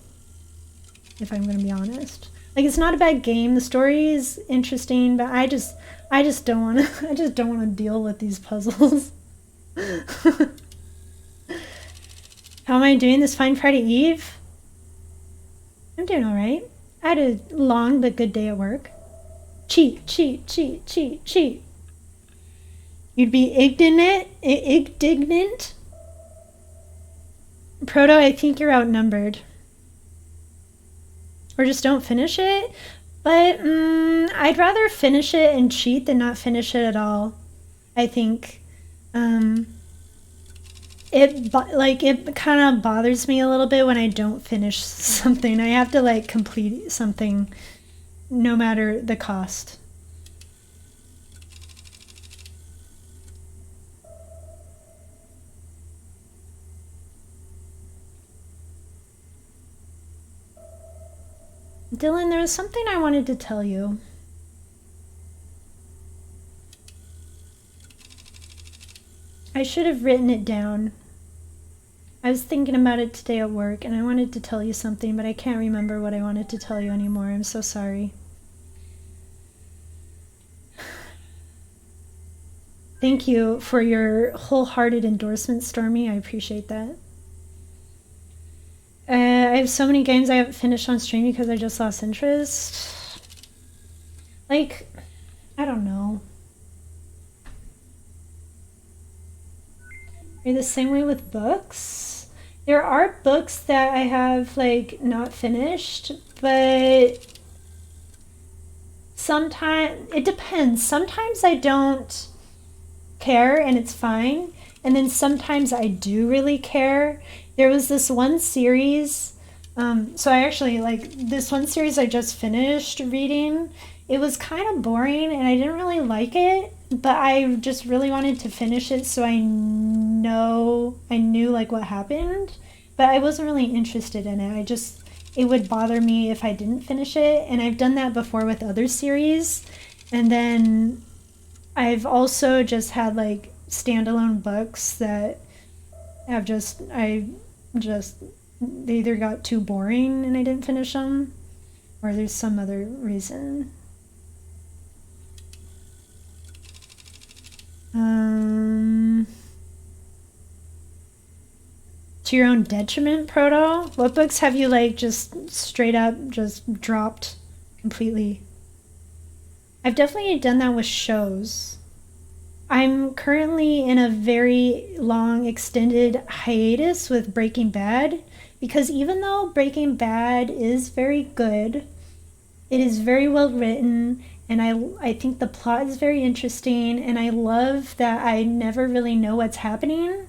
Speaker 1: if I'm going to be honest. Like, it's not a bad game. The story is interesting, but I just don't want to. I just don't want to deal with these puzzles. How am I doing this fine Friday Eve? I'm doing all right. I had a long but good day at work. Cheat, cheat, cheat, cheat, cheat. You'd be indignant. Proto, I think you're outnumbered. Or just don't finish it. But I'd rather finish it and cheat than not finish it at all. I think it kind of bothers me a little bit when I don't finish something. I have to like complete something no matter the cost. Dylan, there was something I wanted to tell you. I should have written it down. I was thinking about it today at work, and I wanted to tell you something, but I can't remember what I wanted to tell you anymore. I'm so sorry. Thank you for your wholehearted endorsement, Stormy. I appreciate that. I have so many games I haven't finished on stream because I just lost interest. Like, I don't know. Are you the same way with books? There are books that I have like not finished, but sometimes it depends. Sometimes I don't care and it's fine, and then sometimes I do really care. There was this one series, so I actually like this one series I just finished reading. It was kind of boring and I didn't really like it, but I just really wanted to finish it so I knew like what happened, but I wasn't really interested in it. It would bother me if I didn't finish it, and I've done that before with other series. And then I've also just had like standalone books that have they either got too boring and I didn't finish them, or there's some other reason. To your own detriment, Proto? What books have you like just straight up just dropped completely? I've definitely done that with shows. I'm currently in a very long extended hiatus with Breaking Bad, because even though Breaking Bad is very good, it is very well written, and I think the plot is very interesting, and I love that I never really know what's happening.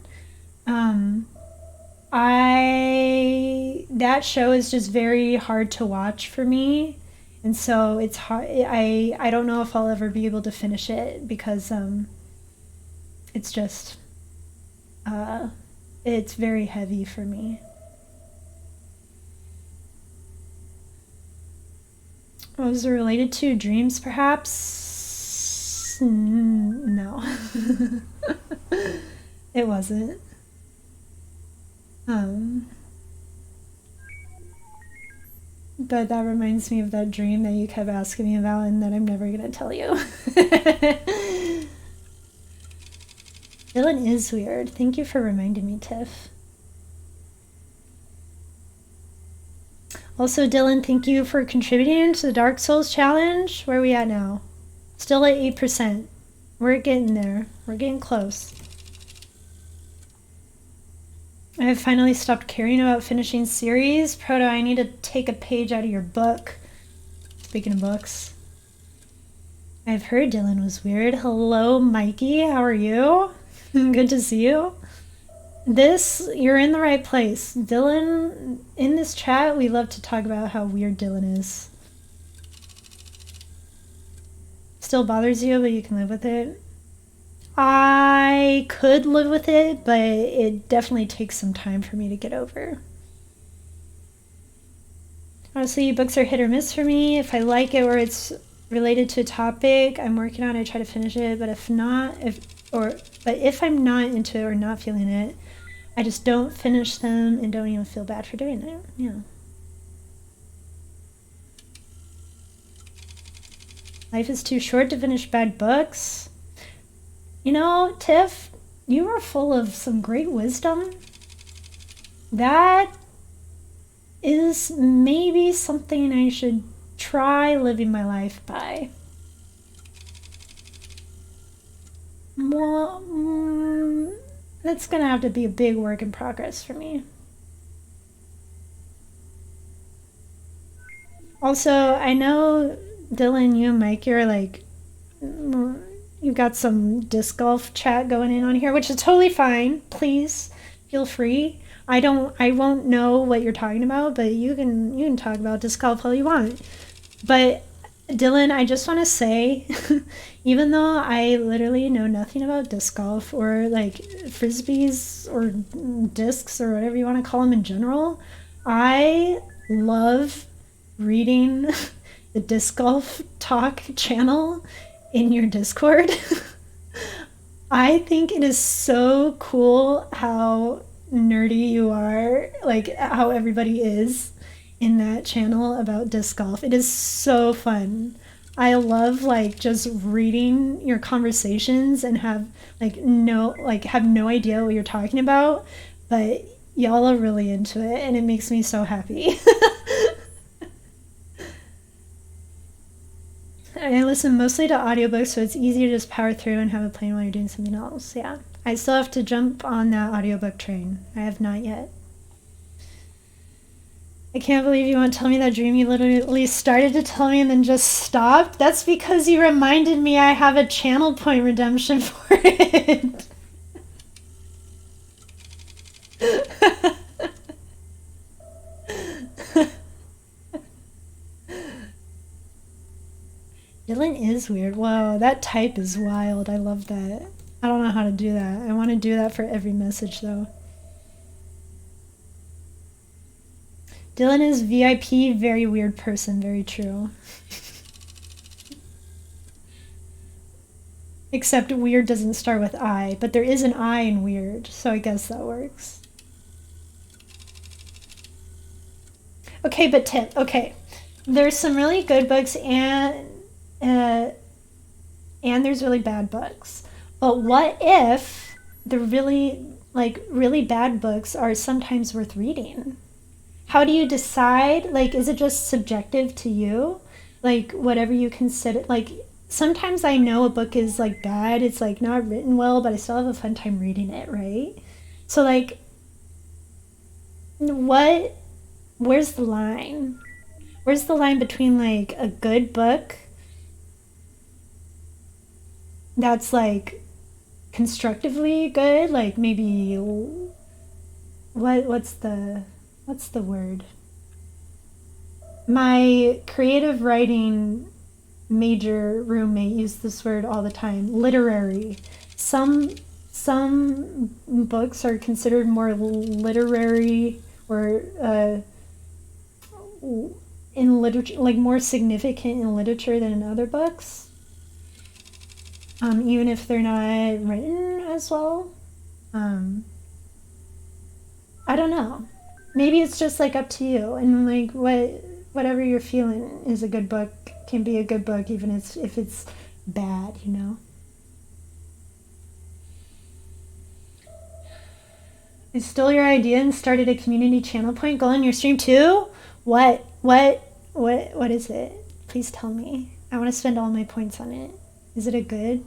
Speaker 1: That show is just very hard to watch for me, and so it's hard. I don't know if I'll ever be able to finish it because it's just it's very heavy for me. Was it related to dreams, perhaps? No. It wasn't. But that reminds me of that dream that you kept asking me about and that I'm never gonna tell you. Dylan is weird. Thank you for reminding me, Tiff. Also, Dylan, thank you for contributing to the Dark Souls challenge. Where are we at now? Still at 8%. We're getting there. We're getting close. I have finally stopped caring about finishing series. Proto, I need to take a page out of your book. Speaking of books. I've heard Dylan was weird. Hello, Mikey. How are you? Good to see you. You're in the right place. Dylan, in this chat, we love to talk about how weird Dylan is. Still bothers you, but you can live with it. I could live with it, but it definitely takes some time for me to get over. Honestly, books are hit or miss for me. If I like it or it's related to a topic I'm working on, I try to finish it. But if I'm not into it or not feeling it, I just don't finish them and don't even feel bad for doing it. Yeah. Life is too short to finish bad books. You know, Tiff, you are full of some great wisdom. That is maybe something I should try living my life by. Well, that's gonna have to be a big work in progress for me. Also, I know Dylan, you and Mike, you're like, you've got some disc golf chat going in on here, which is totally fine. Please feel free. I won't know what you're talking about, but you can talk about disc golf all you want. But Dylan, I just want to say, even though I literally know nothing about disc golf or like frisbees or discs or whatever you want to call them in general, I love reading the disc golf talk channel in your Discord. I think it is so cool how nerdy you are, like how everybody is in that channel about disc golf. It is so fun. I love like just reading your conversations and have no idea what you're talking about, but y'all are really into it and it makes me so happy. I listen mostly to audiobooks, so it's easier to just power through and have it playing while you're doing something else. Yeah. I still have to jump on that audiobook train. I have not yet. I can't believe you won't tell me that dream you literally started to tell me and then just stopped. That's because you reminded me I have a channel point redemption for it. Dylan is weird. Whoa, that type is wild. I love that. I don't know how to do that. I want to do that for every message, though. Dylan is VIP, very weird person. Very true. Except weird doesn't start with I, but there is an I in weird, so I guess that works. Okay, but tip. Okay, there's some really good books and there's really bad books. But what if the really bad books are sometimes worth reading? How do you decide? Like, is it just subjective to you? Like, whatever you consider, like, sometimes I know a book is like bad, it's like not written well, but I still have a fun time reading it, right? So like, where's the line? Where's the line between like a good book that's like constructively good, like maybe what's the word? My creative writing major roommate used this word all the time. Literary. Some books are considered more literary or in literature, like more significant in literature than in other books. Even if they're not written as well. I don't know. Maybe it's just like up to you, and like whatever you're feeling is a good book can be a good book even if it's bad, you know. I stole your idea and started a community channel point goal on your stream too? What is it? Please tell me. I want to spend all my points on it. Is it a good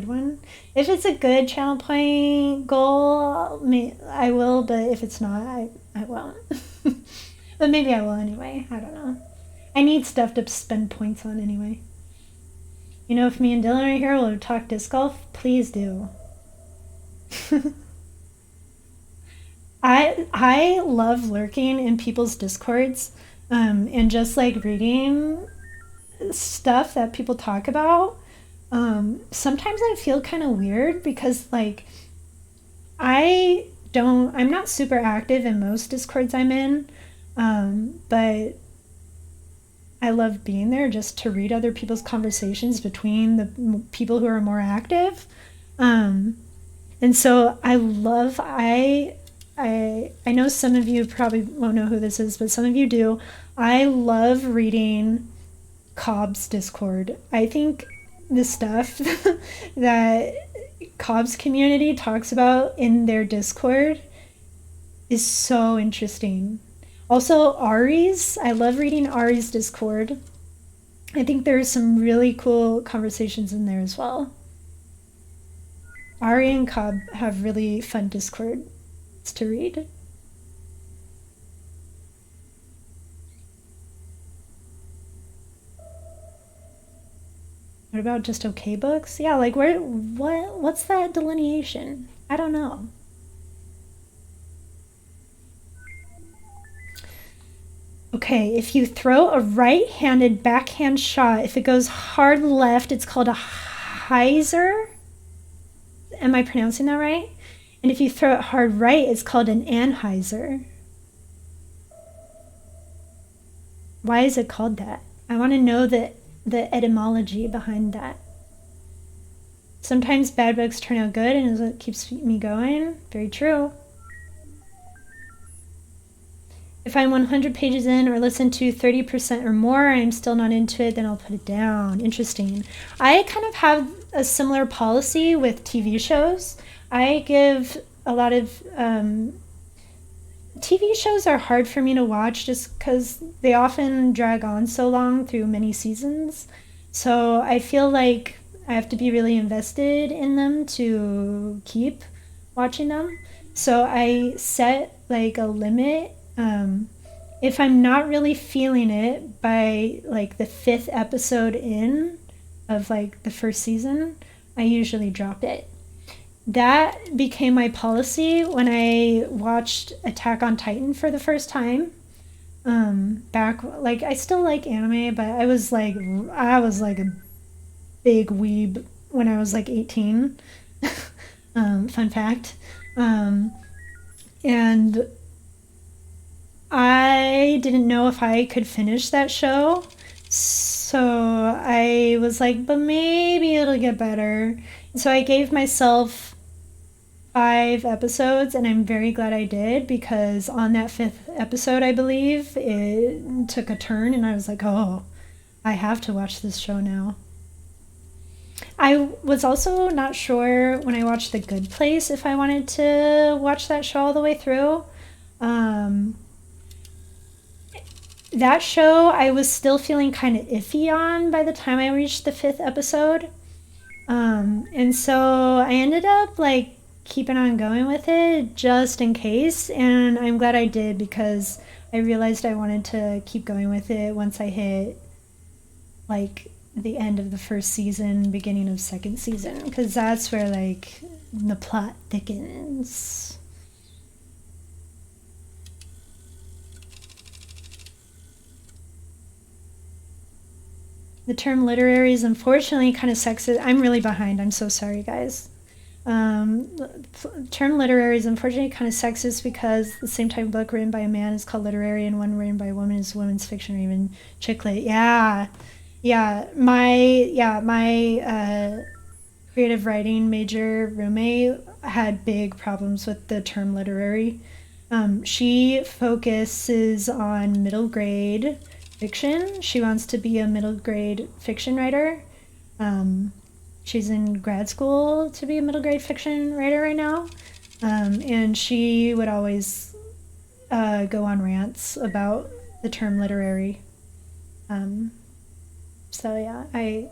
Speaker 1: one? If it's a good channel point goal, I will, but if it's not, I won't. But maybe I will anyway. I don't know. I need stuff to spend points on anyway. You know, if me and Dylan are here, we'll talk disc golf. Please do. I love lurking in people's discords, and just like reading stuff that people talk about. Sometimes I feel kind of weird because like I'm not super active in most discords I'm in, but I love being there just to read other people's conversations between the people who are more active. And so I know some of you probably won't know who this is, but some of you do. I love reading Cobb's Discord. I think the stuff that Cobb's community talks about in their Discord is so interesting. Also, Ari's. I love reading Ari's Discord. I think there's some really cool conversations in there as well. Ari and Cobb have really fun Discords to read. What about just okay books? Yeah, like what's that delineation? I don't know. Okay, if you throw a right-handed backhand shot, if it goes hard left, it's called a hyzer. Am I pronouncing that right? And if you throw it hard right, it's called an anhyzer. Why is it called that? I want to know the etymology behind that. Sometimes bad books turn out good and is what keeps me going. Very true. If I'm 100 pages in or listen to 30% or more, I'm still not into it, then I'll put it down. Interesting. I kind of have a similar policy with TV shows. I give a lot of TV shows are hard for me to watch just because they often drag on so long through many seasons. So I feel like I have to be really invested in them to keep watching them. So I set like a limit. If I'm not really feeling it by like the 5th episode in of like the first season, I usually drop it. That became my policy when I watched Attack on Titan for the first time. Back like I still like anime, but I was like a big weeb when I was like 18. Fun fact. And I didn't know if I could finish that show. So I was like, but maybe it'll get better. So I gave myself 5 episodes, and I'm very glad I did, because on that 5th episode, I believe, it took a turn, and I was like, oh, I have to watch this show now. I was also not sure when I watched The Good Place if I wanted to watch that show all the way through. That show I was still feeling kind of iffy on by the time I reached the 5th episode. And so I ended up like keeping on going with it just in case, and I'm glad I did, because I realized I wanted to keep going with it once I hit like the end of the 1st season, beginning of 2nd season, because that's where like the plot thickens. The term literary is unfortunately kind of sexist. I'm really behind. I'm so sorry, guys. The term literary is unfortunately kind of sexist, because the same type of book written by a man is called literary, and one written by a woman is women's fiction or even chick lit. Yeah. My creative writing major roommate had big problems with the term literary. She focuses on middle grade fiction. She wants to be a middle grade fiction writer. She's in grad school to be a middle grade fiction writer right now. And she would always go on rants about the term literary. So I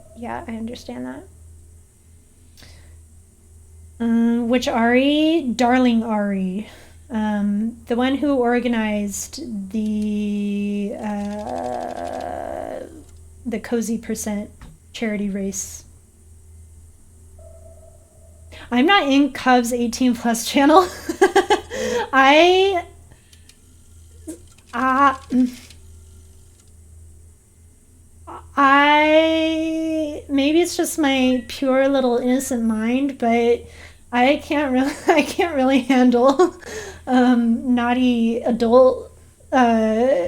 Speaker 1: understand that. Which Ari? Darling Ari. The one who organized the Cozy Percent charity race I'm not in Cubs 18 plus channel. I uh, I maybe it's just my pure little innocent mind, but I can't really I can't really handle naughty uh,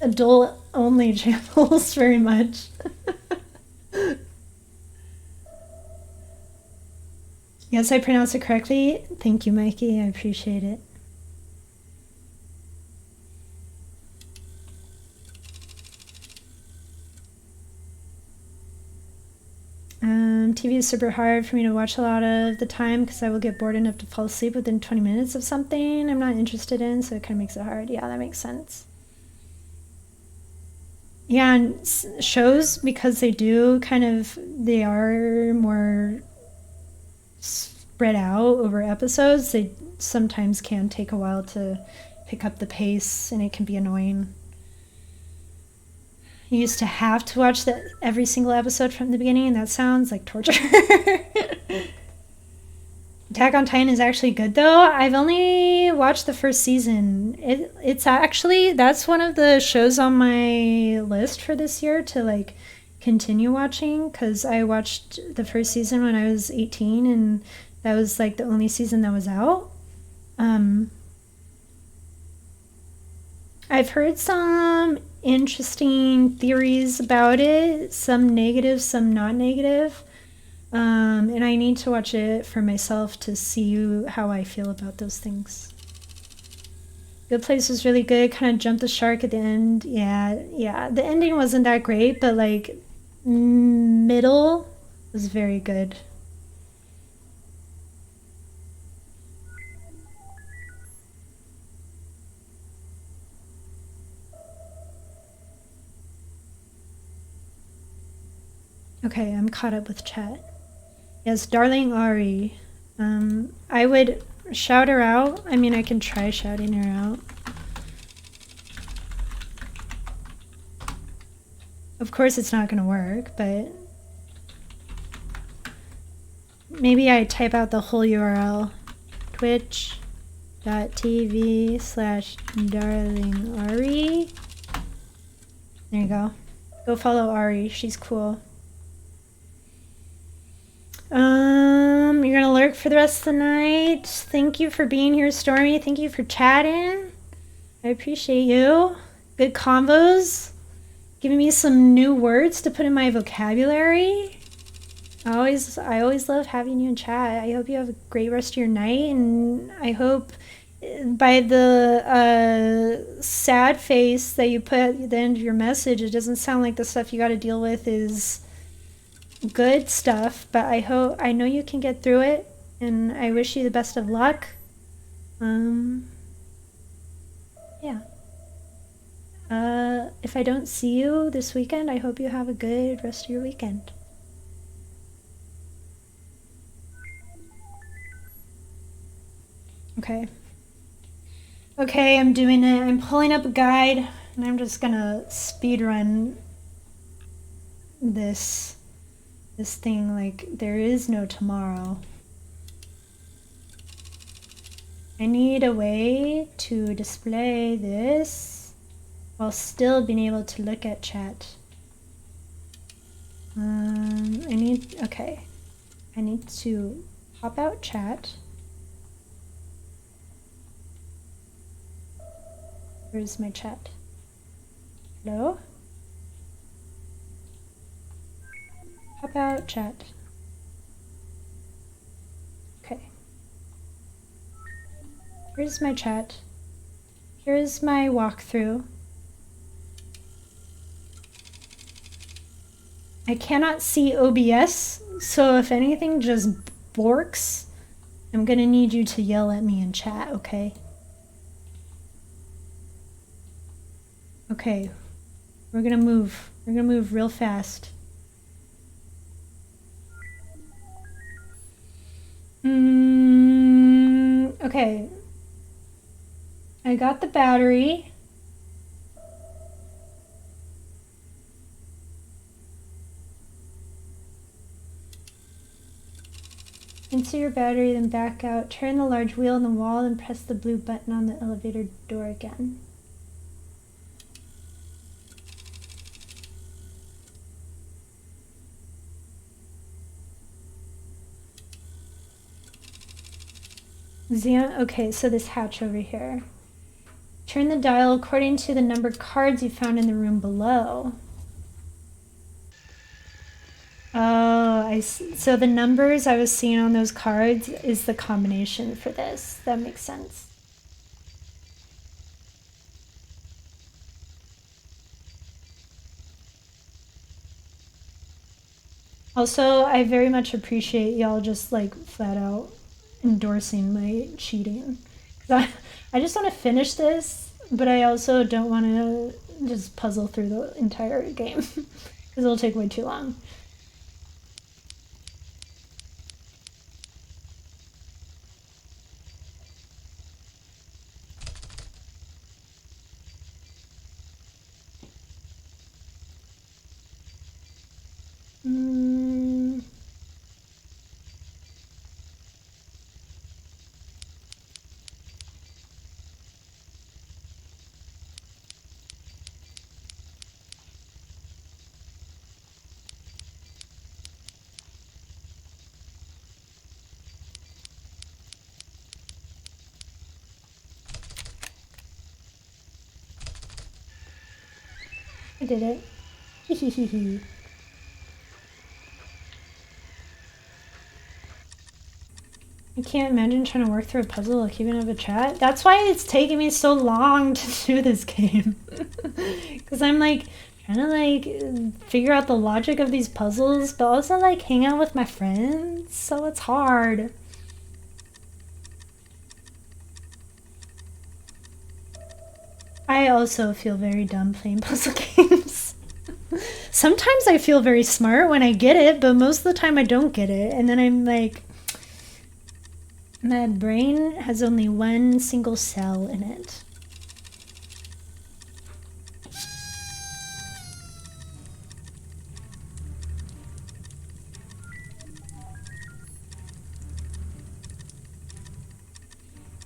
Speaker 1: adult only channels very much. Yes, I pronounced it correctly. Thank you, Mikey. I appreciate it. TV is super hard for me to watch a lot of the time because I will get bored enough to fall asleep within 20 minutes of something I'm not interested in, so it kind of makes it hard. Yeah, that makes sense. Yeah, and shows, because they are more spread out over episodes, they sometimes can take a while to pick up the pace, and it can be annoying. You used to have to watch every single episode from the beginning, and that sounds like torture. Attack on Titan is actually good, though. I've only watched the first season. It's actually, that's one of the shows on my list for this year to like continue watching, because I watched the first season when I was 18, and that was like the only season that was out. I've heard some interesting theories about it, some negative, some not negative. And I need to watch it for myself to see how I feel about those things. Good Place was really good, kind of jumped the shark at the end. Yeah. The ending wasn't that great, but like middle was very good. Okay, I'm caught up with chat. Yes, Darling Ari. I would shout her out. I mean, I can try shouting her out. Of course it's not going to work, but maybe I type out the whole URL. twitch.tv/darlingari. There you go. Go follow Ari. She's cool. You're gonna lurk for the rest of the night. Thank you for being here, Stormy. Thank you for chatting. I appreciate you. Good combos. Giving me some new words to put in my vocabulary. I always love having you in chat. I hope you have a great rest of your night, and I hope by the sad face that you put at the end of your message, it doesn't sound like the stuff you got to deal with is good stuff, but I know you can get through it, and I wish you the best of luck. Yeah. If I don't see you this weekend, I hope you have a good rest of your weekend. Okay, I'm doing it. I'm pulling up a guide, and I'm just gonna speed run this thing like there is no tomorrow. I need a way to display this while still being able to look at chat. I need to pop out chat. Where's my chat? Hello? Pop out chat. Okay. Here's my chat. Here's my walkthrough. I cannot see OBS, so if anything just borks, I'm gonna need you to yell at me in chat, okay? Okay, we're gonna move. We're gonna move real fast. Okay. I got the battery. Insert your battery, then back out. Turn the large wheel on the wall and press the blue button on the elevator door again. Okay, so this hatch over here. Turn the dial according to the numbered cards you found in the room below. Oh, so the numbers I was seeing on those cards is the combination for this. That makes sense. Also, I very much appreciate y'all just like flat out endorsing my cheating. I just want to finish this, but I also don't want to just puzzle through the entire game because it'll take way too long. I did it. I can't imagine trying to work through a puzzle while keeping up a chat. That's why it's taking me so long to do this game. Because I'm like trying to like figure out the logic of these puzzles, but also like hang out with my friends, so it's hard. I also feel very dumb playing puzzle games. Sometimes I feel very smart when I get it, but most of the time I don't get it. And then I'm like, my brain has only one single cell in it.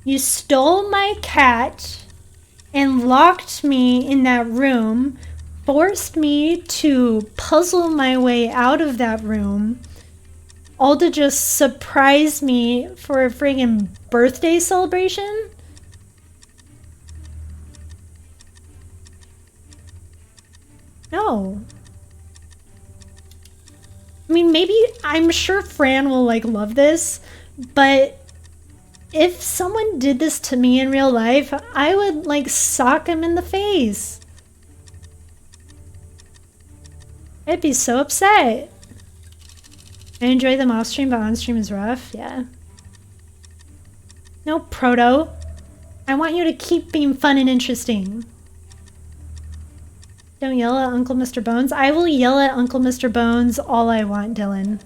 Speaker 1: You stole my cat and locked me in that room, forced me to puzzle my way out of that room, all to just surprise me for a friggin' birthday celebration? No. I mean, maybe, I'm sure Fran will like love this, but if someone did this to me in real life, I would like sock him in the face. I'd be so upset. I enjoy them off stream, but on stream is rough. Yeah. No, Proto. I want you to keep being fun and interesting. Don't yell at Uncle Mr. Bones. I will yell at Uncle Mr. Bones all I want, Dylan.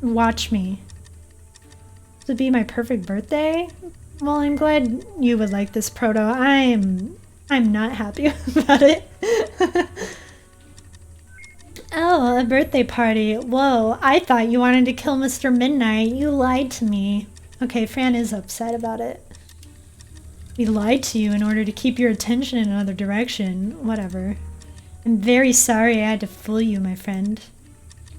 Speaker 1: Watch me. This would be my perfect birthday? Well, I'm glad you would like this, Proto. I'm not happy about it. Oh, a birthday party. Whoa, I thought you wanted to kill Mr. Midnight. You lied to me. Okay, Fran is upset about it. We lied to you in order to keep your attention in another direction. Whatever. I'm very sorry I had to fool you, my friend.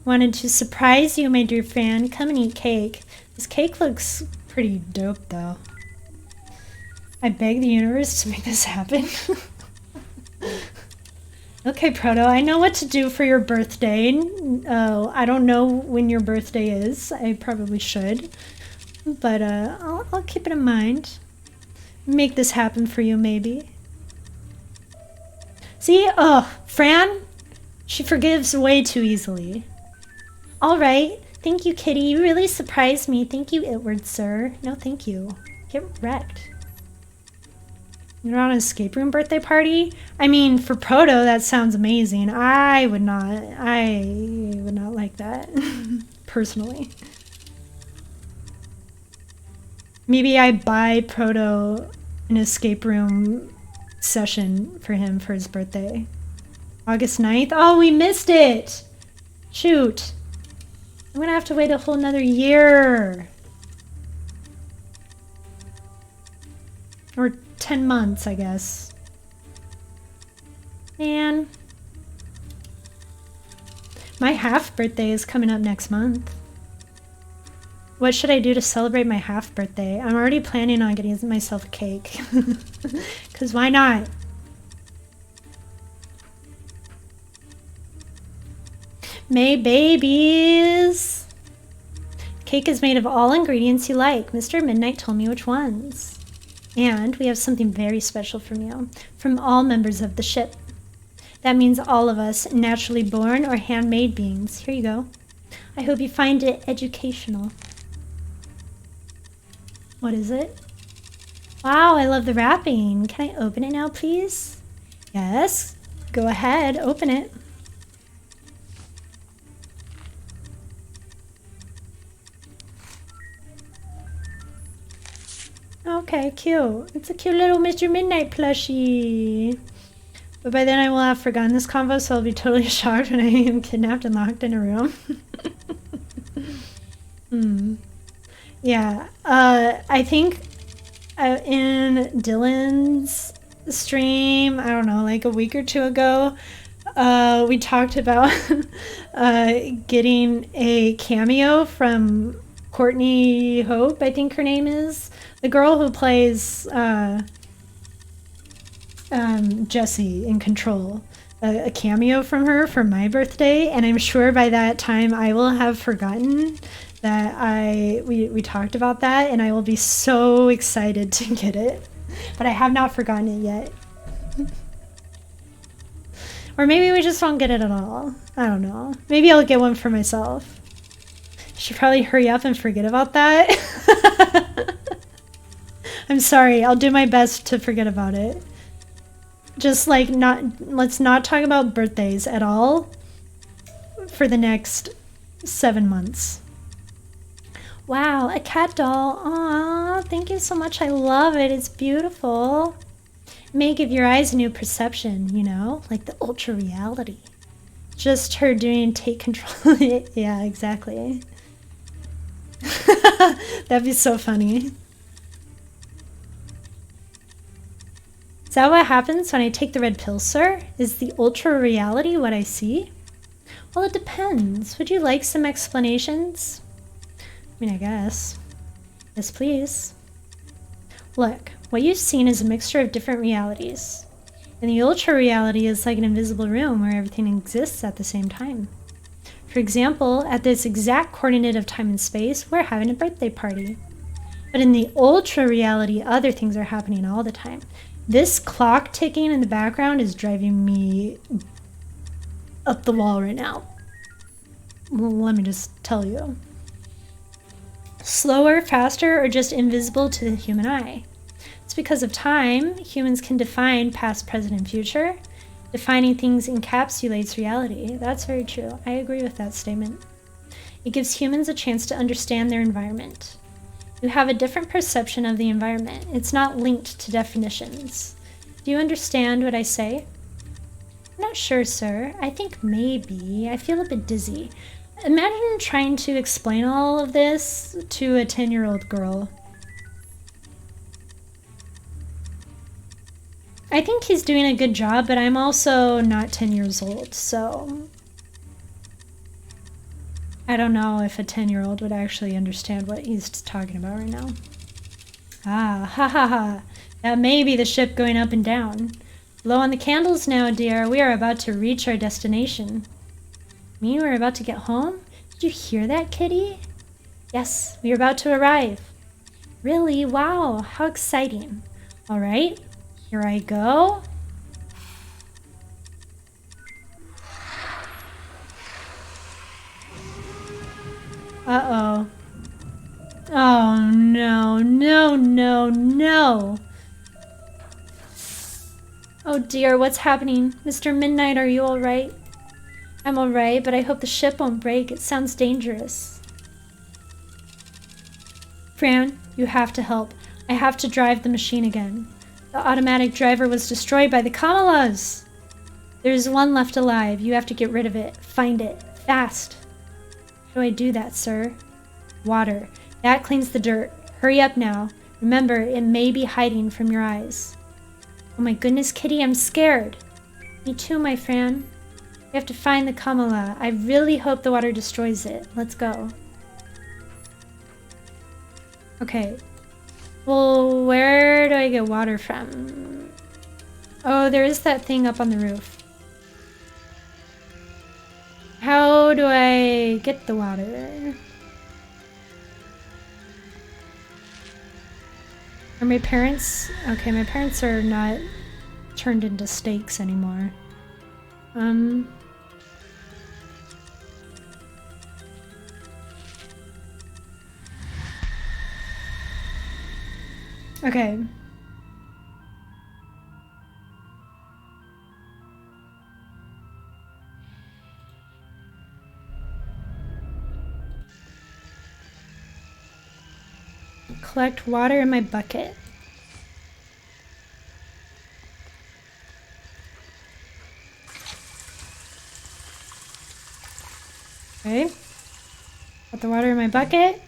Speaker 1: Wanted to surprise you, my dear Fran. Come and eat cake. This cake looks pretty dope, though. I beg the universe to make this happen. Okay, Proto, I know what to do for your birthday. Oh, I don't know when your birthday is. I probably should. But I'll keep it in mind. Make this happen for you, maybe. See? Oh, Fran? She forgives way too easily. Alright. Thank you, Kitty. You really surprised me. Thank you, Itward, sir. No, thank you. Get wrecked. You're on an escape room birthday party? I mean, for Proto, that sounds amazing. I would not like that, personally. Maybe I buy Proto an escape room session for him for his birthday. August 9th? Oh, we missed it! Shoot. I'm gonna have to wait a whole nother year. Or 10 months, I guess. Man. My half birthday is coming up next month. What should I do to celebrate my half birthday? I'm already planning on getting myself a cake. Because why not? May babies! Cake is made of all ingredients you like. Mr. Midnight told me which ones. And we have something very special from you. From all members of the ship. That means all of us, naturally born or handmade beings. Here you go. I hope you find it educational. What is it? Wow, I love the wrapping. Can I open it now, please? Yes. Go ahead, open it. Okay, cute. It's a cute little Mr. Midnight plushie. But by then I will have forgotten this convo, so I'll be totally shocked when I am kidnapped and locked in a room. Yeah, I think in Dylan's stream, I don't know, like a week or two ago, we talked about getting a cameo from Courtney Hope, I think her name is. The girl who plays Jessie in Control. A cameo from her for my birthday, and I'm sure by that time I will have forgotten that we talked about that, and I will be so excited to get it. But I have not forgotten it yet. Or maybe we just won't get it at all. I don't know. Maybe I'll get one for myself. I should probably hurry up and forget about that. I'm sorry. I'll do my best to forget about it. Just like let's not talk about birthdays at all for the next 7 months. Wow, a cat doll. Aw, thank you so much. I love it. It's beautiful. It may give your eyes a new perception, you know, like the ultra reality. Just her doing take control. Yeah, exactly. That'd be so funny. Is that what happens when I take the red pill, sir? Is the ultra reality what I see? Well, it depends. Would you like some explanations? I mean, I guess. Yes, please. Look, what you've seen is a mixture of different realities. And the ultra reality is like an invisible room where everything exists at the same time. For example, at this exact coordinate of time and space, we're having a birthday party. But in the ultra reality, other things are happening all the time. This clock ticking in the background is driving me up the wall right now. Well, let me just tell you. Slower, faster, or just invisible to the human eye. It's because of time, humans can define past, present, and future. Defining things encapsulates reality. That's very true. I agree with that statement. It gives humans a chance to understand their environment. You have a different perception of the environment. It's not linked to definitions. Do you understand what I say? I'm not sure, sir. I think maybe. I feel a bit dizzy. Imagine trying to explain all of this to a 10-year-old girl. I think he's doing a good job, but I'm also not 10 years old, so I don't know if a 10-year-old would actually understand what he's talking about right now. Ah, ha ha ha. That may be the ship going up and down. Blow on the candles now, dear. We are about to reach our destination. Mean we're about to get home? Did you hear that, kitty? Yes, we are about to arrive. Really? Wow, how exciting. All right, here I go. Uh-oh. Oh, no, no, no, no. Oh dear, what's happening? Mr. Midnight, are you all right? I'm all right, but I hope the ship won't break. It sounds dangerous. Fran, you have to help. I have to drive the machine again. The automatic driver was destroyed by the Kamalas. There's one left alive. You have to get rid of it. Find it. Fast. do I do that, sir? Water. That cleans the dirt. Hurry up now. Remember, it may be hiding from your eyes. Oh my goodness, Kitty, I'm scared. Me too, my Fran. We have to find the Kamala. I really hope the water destroys it. Let's go. Okay. Well, where do I get water from? Oh, there is that thing up on the roof. How do I get the water? Are my parents... Okay, my parents are not turned into steaks anymore. Okay. Collect water in my bucket. Okay. Put the water in my bucket.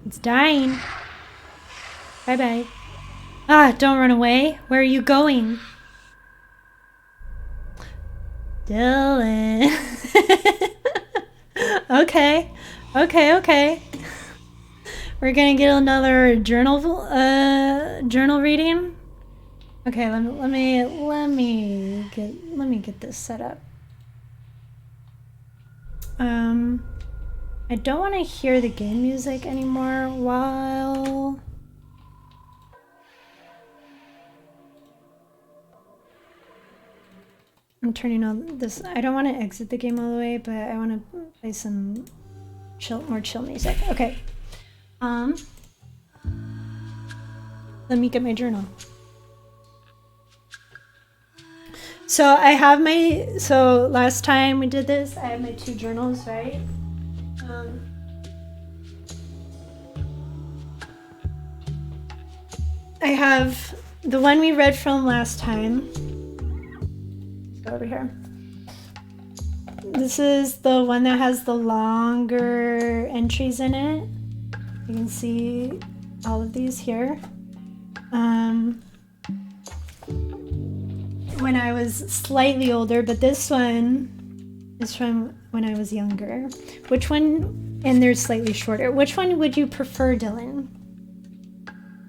Speaker 1: It's dying. Bye-bye. Ah, don't run away. Where are you going? Dylan. Okay. Okay. We're gonna get another journal reading. Okay, let me get this set up. I don't want to hear the game music anymore while... I'm turning on this. I don't want to exit the game all the way, but I want to play some more chill music. Okay. Let me get my journal. So I have my... So last time we did this, I had my 2 journals, right? I have the one we read from last time. Let's go over here. This is the one that has the longer entries in it. You can see all of these here. When I was slightly older, but this one is from when I was younger. Which one, and they're slightly shorter. Which one would you prefer, Dylan?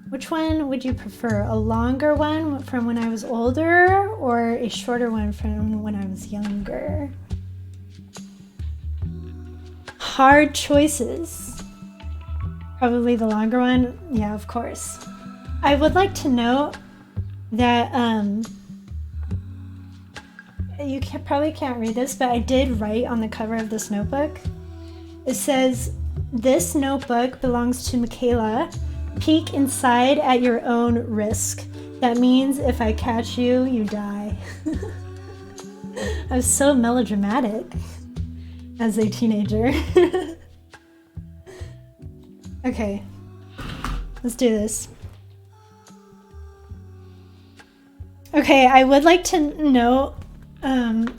Speaker 1: Which one would you prefer? A longer one from when I was older or a shorter one from when I was younger? Hard choices. Probably the longer one. Yeah, of course. I would like to note that you probably can't read this, but I did write on the cover of this notebook. It says, "This notebook belongs to Michaela. Peek inside at your own risk. That means if I catch you, you die." I was so melodramatic as a teenager. Okay, let's do this. Okay, I would like to note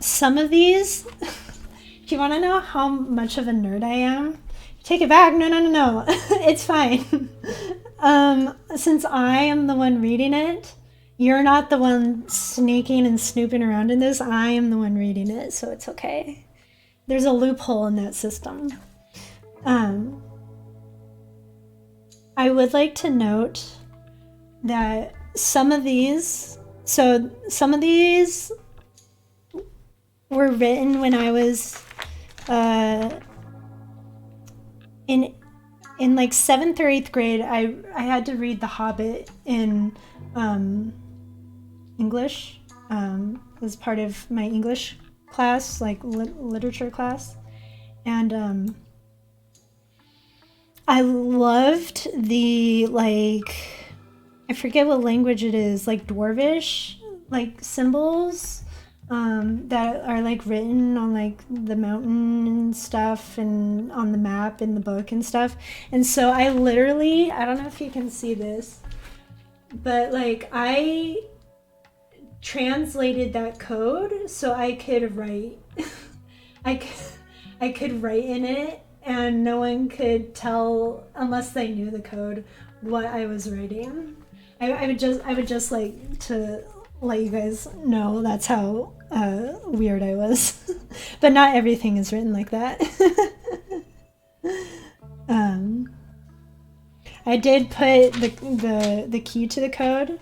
Speaker 1: some of these. If you want to know how much of a nerd I am, take it back. No. It's fine. Since I am the one reading it, you're not the one sneaking and snooping around in this. I am the one reading it, so it's okay. There's a loophole in that system. I would like to note that some of these were written when I was in like 7th or 8th grade. I had to read The Hobbit in English. As part of my English class, like literature class, and I loved the, like, I forget what language it is, like Dwarvish, like symbols that are like written on like the mountain and stuff and on the map in the book and stuff. And so I literally, I don't know if you can see this, but like I translated that code so I could write. I could write in it and no one could tell unless they knew the code what I was writing. I would just like to let you guys know that's how weird I was. But not everything is written like that. I did put the key to the code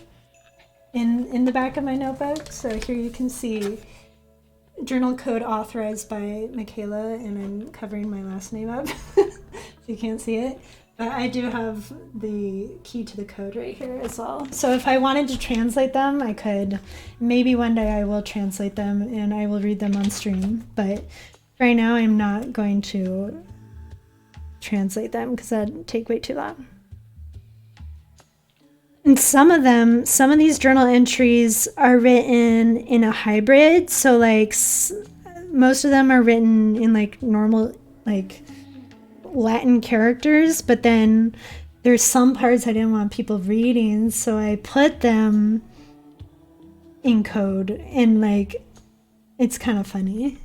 Speaker 1: in the back of my notebook. So here you can see journal code authorized by Michaela, and I'm covering my last name up so you can't see it. But I do have the key to the code right here as well. So if I wanted to translate them, I could. Maybe one day I will translate them and I will read them on stream. But right now I'm not going to translate them because that'd take way too long. And some of these journal entries are written in a hybrid. So like most of them are written in like normal, like Latin characters, but then there's some parts I didn't want people reading, so I put them in code, and like it's kind of funny.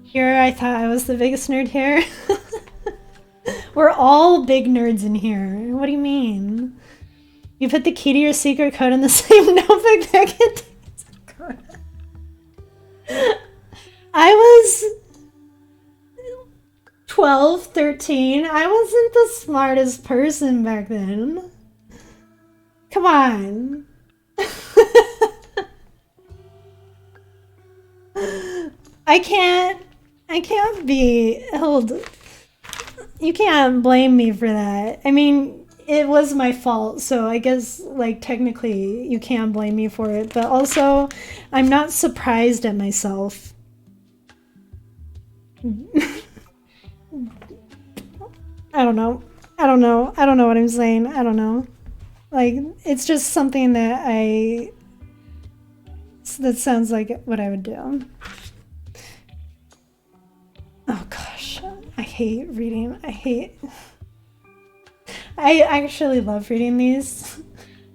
Speaker 1: Here I thought I was the biggest nerd here. We're all big nerds in here. What do you mean? You put the key to your secret code in the same notebook that contains the code. I was 12, 13. I wasn't the smartest person back then. Come on. I can't be held. You can't blame me for that. I mean, it was my fault, so I guess, like, technically you can blame me for it, but also I'm not surprised at myself. I don't know what I'm saying. I don't know. Like, it's just something that that sounds like what I would do. Oh gosh, I hate reading. I actually love reading these.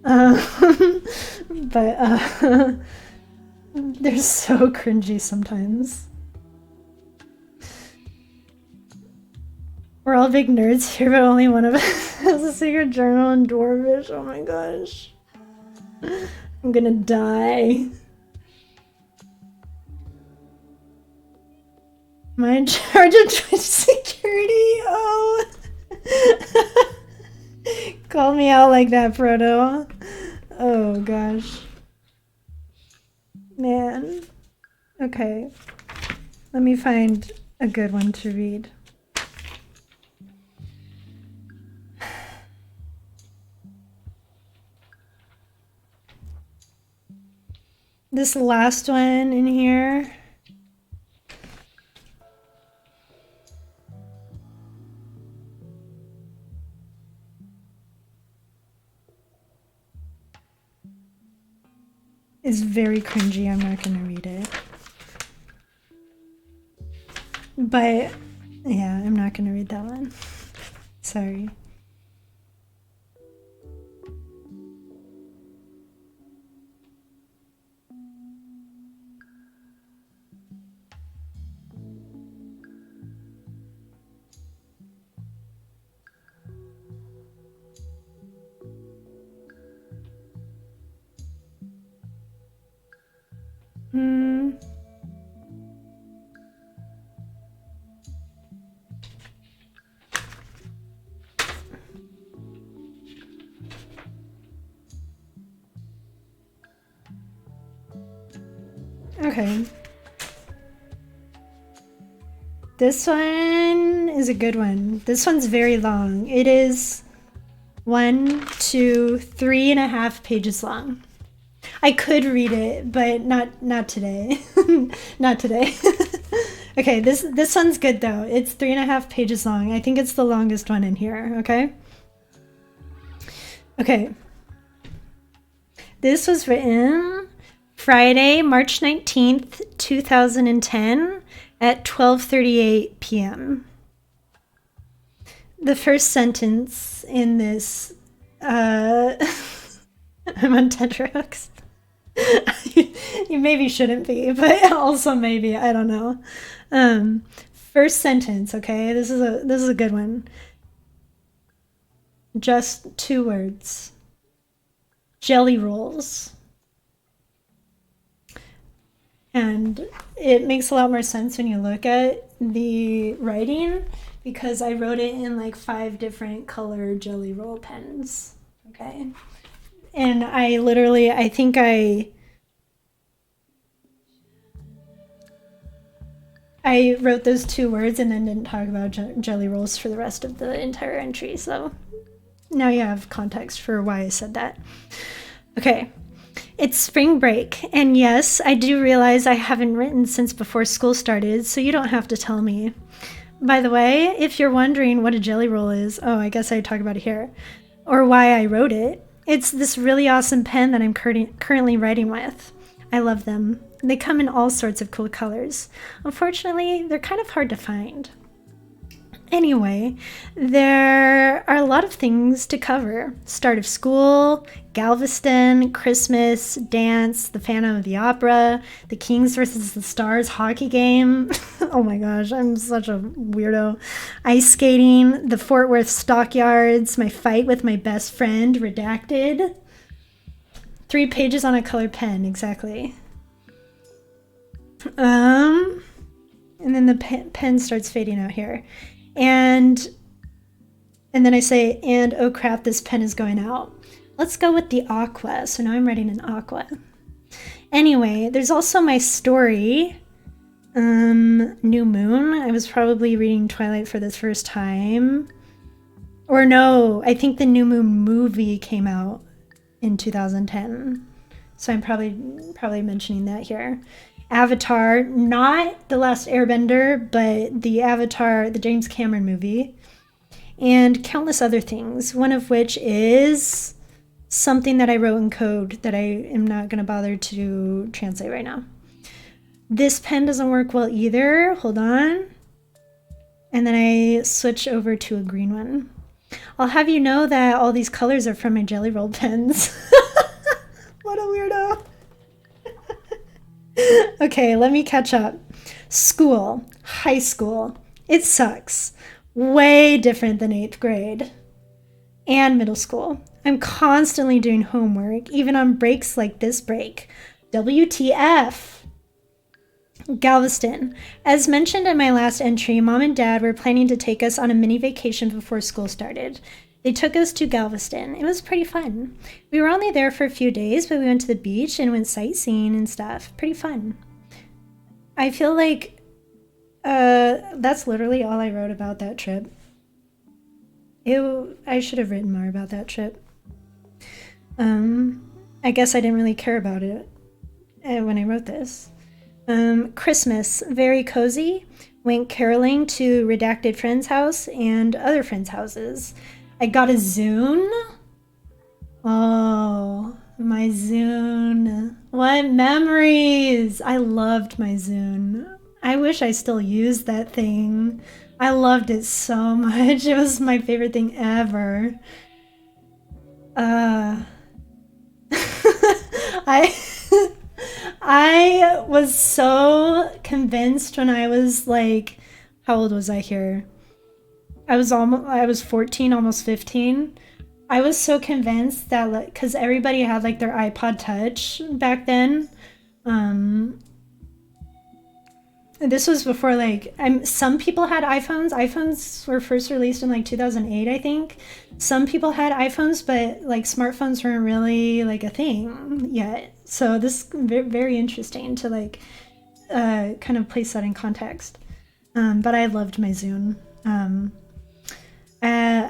Speaker 1: But they're so cringy sometimes. We're all big nerds here, but only one of us has a secret journal in Dwarvish. Oh my gosh. I'm gonna die. Am I in charge of Twitch security? Oh. Call me out like that, Frodo. Oh gosh. Man. Okay. Let me find a good one to read. This last one in here is very cringy. I'm not gonna read it. But yeah, I'm not gonna read that one. Sorry. Okay. This one is a good one. This one's very long. It is 1, 2, 3.5 pages long. I could read it, but not today. Not today. Okay, this one's good though. It's 3.5 pages long. I think it's the longest one in here, okay? Okay. This was written Friday, March 19th, 2010 at 12:38 p.m. The first sentence in this, I'm on tenterhooks. You maybe shouldn't be, but also maybe, I don't know. First sentence, okay? This is a good one. Just 2 words. Jelly rolls. And it makes a lot more sense when you look at the writing, because I wrote it in like 5 different color jelly roll pens. Okay. And I think I wrote those 2 words and then didn't talk about jelly rolls for the rest of the entire entry. So now you have context for why I said that. Okay. It's spring break, and yes, I do realize I haven't written since before school started, so you don't have to tell me. By the way, if you're wondering what a jelly roll is, oh, I guess I'd talk about it here, or why I wrote it, it's this really awesome pen that I'm currently writing with. I love them. They come in all sorts of cool colors. Unfortunately, they're kind of hard to find. Anyway, there are a lot of things to cover. Start of school, Galveston, Christmas, dance, the Phantom of the Opera, the Kings versus the Stars hockey game. Oh my gosh, I'm such a weirdo. Ice skating, the Fort Worth stockyards, my fight with my best friend, redacted. 3 pages on a colored pen, exactly. And then the pen starts fading out here. And then I say, and oh crap, this pen is going out. Let's go with the aqua. So now I'm writing an aqua. Anyway, there's also my story, New Moon. I was probably reading Twilight for the first time. Or no, I think the New Moon movie came out in 2010. So I'm probably mentioning that here. Avatar, not The Last Airbender, but the Avatar, the James Cameron movie, and countless other things, one of which is something that I wrote in code that I am not going to bother to translate right now. This pen doesn't work well either. Hold on. And then I switch over to a green one. I'll have you know that all these colors are from my Jelly Roll pens. What a weirdo. Okay, let me catch up. School, high school, it sucks. Way different than 8th grade. And middle school. I'm constantly doing homework, even on breaks like this break. WTF. Galveston. As mentioned in my last entry, Mom and Dad were planning to take us on a mini vacation before school started. They took us to Galveston. It was pretty fun. We were only there for a few days, but we went to the beach and went sightseeing and stuff. Pretty fun. I feel like that's literally all I wrote about that trip. I should have written more about that trip. I guess I didn't really care about it when I wrote this. Christmas, very cozy. Went caroling to redacted friends' house and other friends' houses. I got a Zune. Oh, my Zune. What memories! I loved my Zune. I wish I still used that thing. I loved it so much. It was my favorite thing ever. I was so convinced when I was like, how old was I here? I was 14, almost 15. I was so convinced that, like, because everybody had like their iPod Touch back then. This was before like some people had iPhones. iPhones were first released in like 2008, I think. Some people had iPhones, but like smartphones weren't really like a thing yet. So this is very interesting to like kind of place that in context. But I loved my Zune.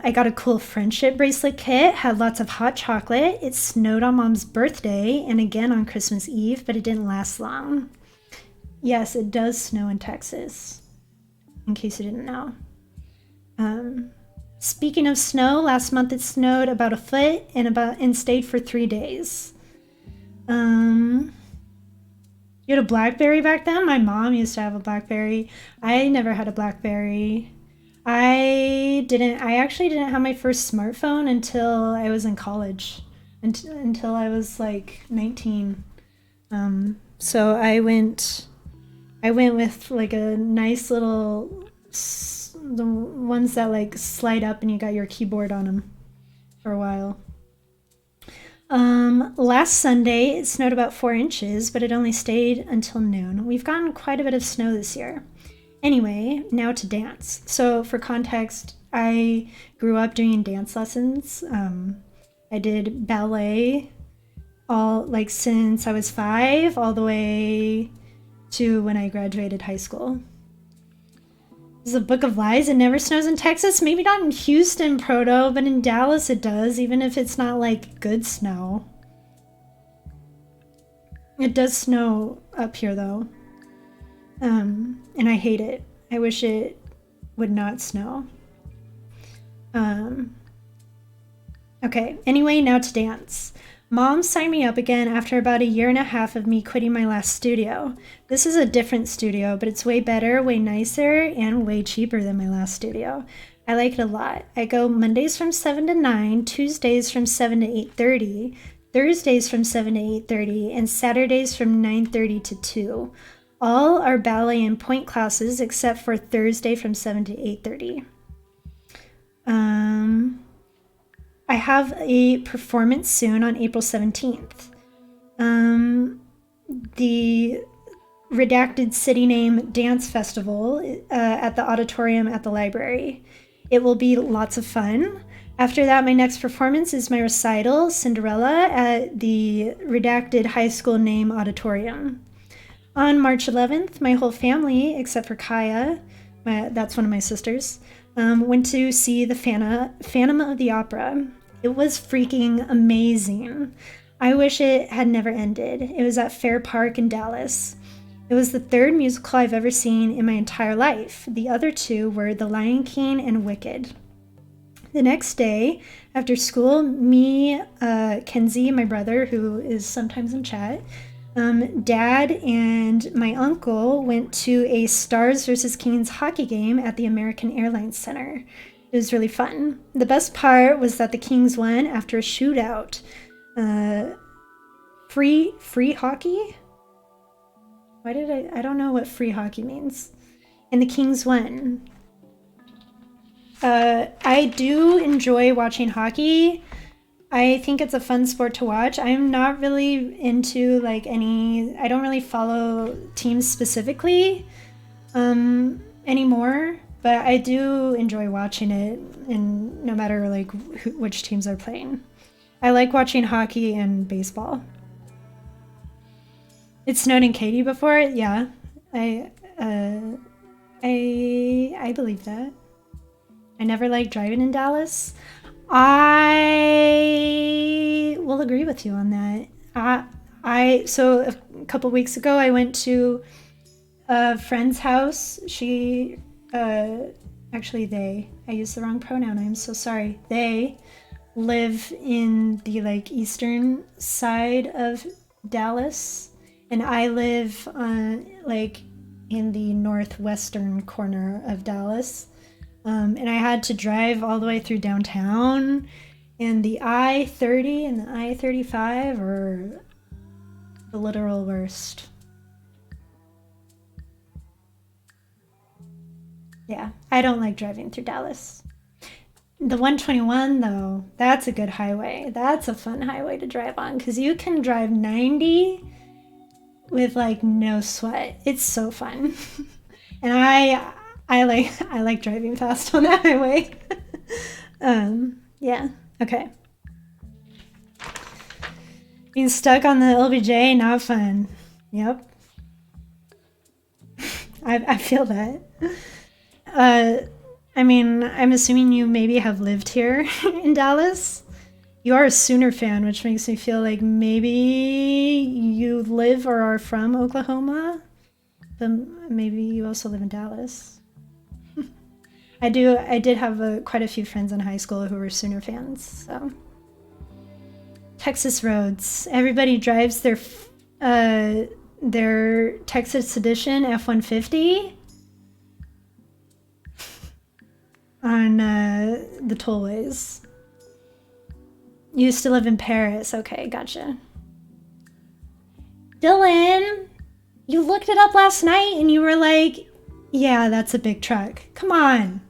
Speaker 1: I got a cool friendship bracelet kit, had lots of hot chocolate. It snowed on Mom's birthday and again on Christmas Eve, but it didn't last long. Yes, it does snow in Texas, in case you didn't know. Speaking of snow, last month it snowed about a foot and stayed for 3 days. You had a BlackBerry back then? My mom used to have a BlackBerry. I never had a BlackBerry. I actually didn't have my first smartphone until I was in college, until I was like 19. So I went with like a nice little, the ones that like slide up and you got your keyboard on them for a while. Last Sunday it snowed about 4 inches, but it only stayed until noon. We've gotten quite a bit of snow this year. Anyway, now to dance. So for context, I grew up doing dance lessons. I did ballet since I was 5 all the way to when I graduated high school. This is a book of lies. It never snows in Texas. Maybe not in Houston, Proto, but in Dallas it does, even if it's not like good snow. It does snow up here though. And I hate it. I wish it would not snow. Okay, anyway, now to dance. Mom signed me up again after about 1.5 years of me quitting my last studio. This is a different studio, but it's way better, way nicer, and way cheaper than my last studio. I like it a lot. I go Mondays from 7 to 9, Tuesdays from 7 to 8:30, Thursdays from 7 to 8:30, and Saturdays from 9:30 to 2. All are ballet and point classes except for Thursday from 7 to 8:30. I have a performance soon on April 17th. The redacted city name dance festival at the auditorium at the library. It will be lots of fun. After that, my next performance is my recital, Cinderella, at the redacted high school name auditorium. On March 11th, my whole family, except for Kaya, that's one of my sisters, went to see the Phantom of the Opera. It was freaking amazing. I wish it had never ended. It was at Fair Park in Dallas. It was the 3rd musical I've ever seen in my entire life. The other 2 were The Lion King and Wicked. The next day, after school, me, Kenzie, my brother, who is sometimes in chat, Dad and my uncle went to a Stars vs. Kings hockey game at the American Airlines Center. It was really fun. The best part was that the Kings won after a shootout. Free hockey? I don't know what free hockey means. And the Kings won. I do enjoy watching hockey. I think it's a fun sport to watch. I'm not really into I don't really follow teams specifically anymore, but I do enjoy watching it, and no matter which teams are playing. I like watching hockey and baseball. It snowed in Katy before? Yeah. I believe that. I never liked driving in Dallas. I will agree with you on that. So a couple weeks ago, I went to a friend's house. I used the wrong pronoun. I'm so sorry. They live in the eastern side of Dallas, and I live in the northwestern corner of Dallas. And I had to drive all the way through downtown, and the I-30 and the I-35 are the literal worst. Yeah, I don't like driving through Dallas. The 121, though, that's a good highway. That's a fun highway to drive on, because you can drive 90 with no sweat. It's so fun. And I like driving fast on that highway. Yeah, okay. Being stuck on the LBJ, not fun. Yep. I feel that. I mean, I'm assuming you maybe have lived here in Dallas. You are a Sooner fan, which makes me feel like maybe you live or are from Oklahoma, but maybe you also live in Dallas. I did have quite a few friends in high school who were Sooner fans, so. Texas roads. Everybody drives their Texas Edition F-150 on the tollways. You used to live in Paris. Okay, gotcha. Dylan, you looked it up last night and you were like, yeah, that's a big truck. Come on.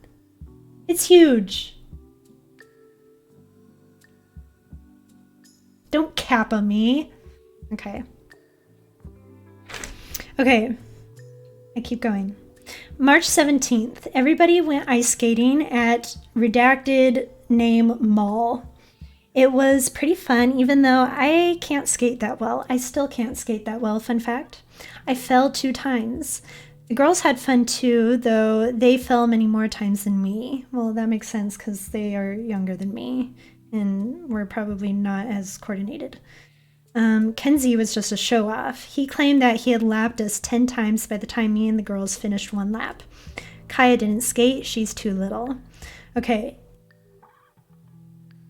Speaker 1: It's huge. Don't cap on me. Okay. Okay. I keep going. March 17th. Everybody went ice skating at redacted name mall. It was pretty fun, even though I can't skate that well. I still can't skate that well, fun fact. I fell 2 times. The girls had fun too, though they fell many more times than me. Well, that makes sense because they are younger than me and we're probably not as coordinated. Kenzie was just a show off. He claimed that he had lapped us 10 times by the time me and the girls finished 1 lap. Kaya didn't skate, she's too little. Okay.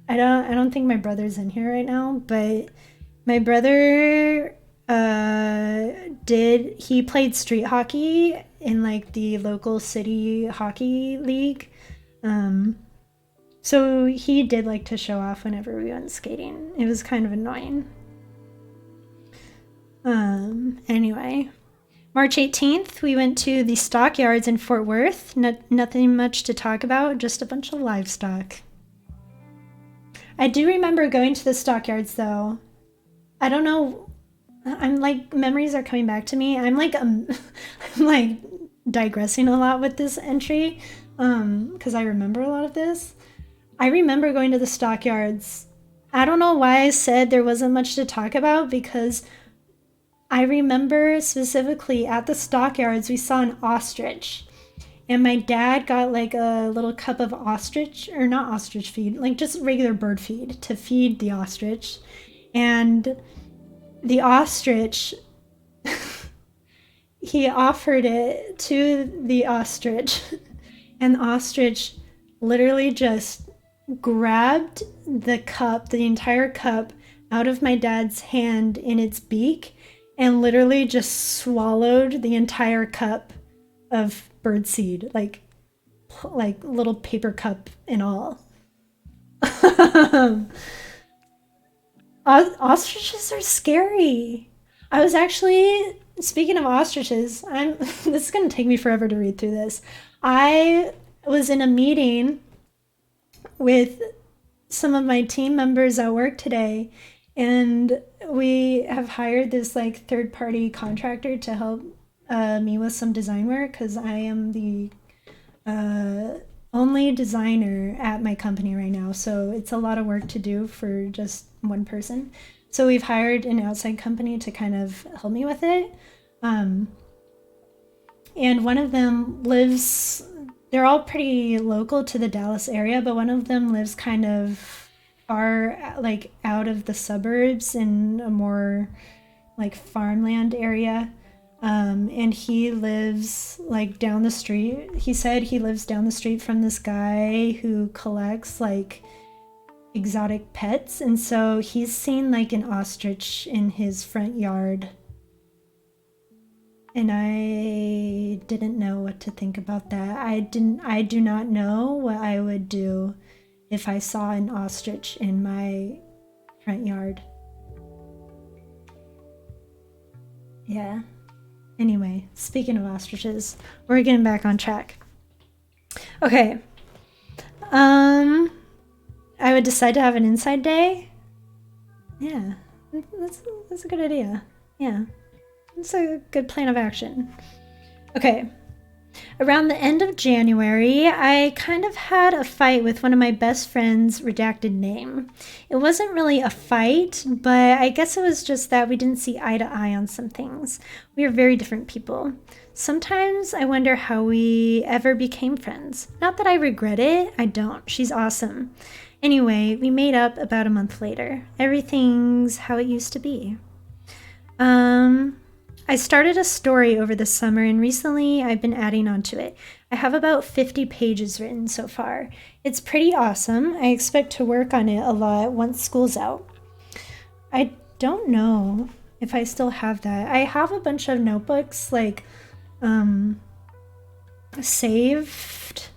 Speaker 1: I don't think my brother's in here right now, but my brother he played street hockey in like the local city hockey league. So he did like to show off whenever we went skating. It was kind of annoying. Anyway, March 18th, we went to the stockyards in Fort Worth. Nothing much to talk about, just a bunch of livestock. I do remember going to the stockyards though. I don't know. I'm like, memories are coming back to me. I'm like digressing a lot with this entry because I remember a lot of this. I remember going to the stockyards. I don't know why I said there wasn't much to talk about, because I remember specifically at the stockyards we saw an ostrich. And my dad got like a little cup of ostrich, or not ostrich feed, like just regular bird feed to feed the ostrich. And the ostrich, he offered it to the ostrich. And the ostrich literally just grabbed the cup, the entire cup, out of my dad's hand in its beak and literally just swallowed the entire cup of birdseed, like little paper cup and all. Ostriches are scary. I was actually, speaking of ostriches, this is going to take me forever to read through this. I was in a meeting with some of my team members at work today, and we have hired this like third-party contractor to help me with some design work, because I am the only designer at my company right now, so it's a lot of work to do for just one person. So we've hired an outside company to kind of help me with it. And one of them lives, they're all pretty local to the Dallas area, but one of them lives kind of far, like out of the suburbs in a more like farmland area. And he lives like down the street. He said he lives down the street from this guy who collects like exotic pets. And so he's seen like an ostrich in his front yard. And I didn't know what to think about that. I do not know what I would do if I saw an ostrich in my front yard. Yeah. Anyway, speaking of ostriches, we're getting back on track. Okay. I would decide to have an inside day. Yeah. That's a good idea. Yeah. It's a good plan of action. Okay. Around the end of January, I kind of had a fight with one of my best friend's redacted name. It wasn't really a fight, but I guess it was just that we didn't see eye to eye on some things. We are very different people. Sometimes I wonder how we ever became friends. Not that I regret it, I don't. She's awesome. Anyway, we made up about a month later. Everything's how it used to be. I started a story over the summer and recently I've been adding onto it. I have about 50 pages written so far. It's pretty awesome. I expect to work on it a lot once school's out. I don't know if I still have that. I have a bunch of notebooks like saved.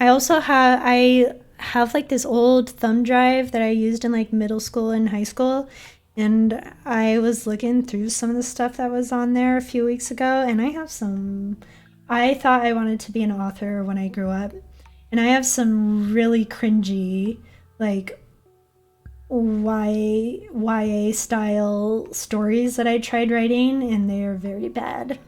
Speaker 1: I have like this old thumb drive that I used in like middle school and high school. And I was looking through some of the stuff that was on there a few weeks ago, and I thought I wanted to be an author when I grew up. And I have some really cringy, like, YA style stories that I tried writing, and they are very bad.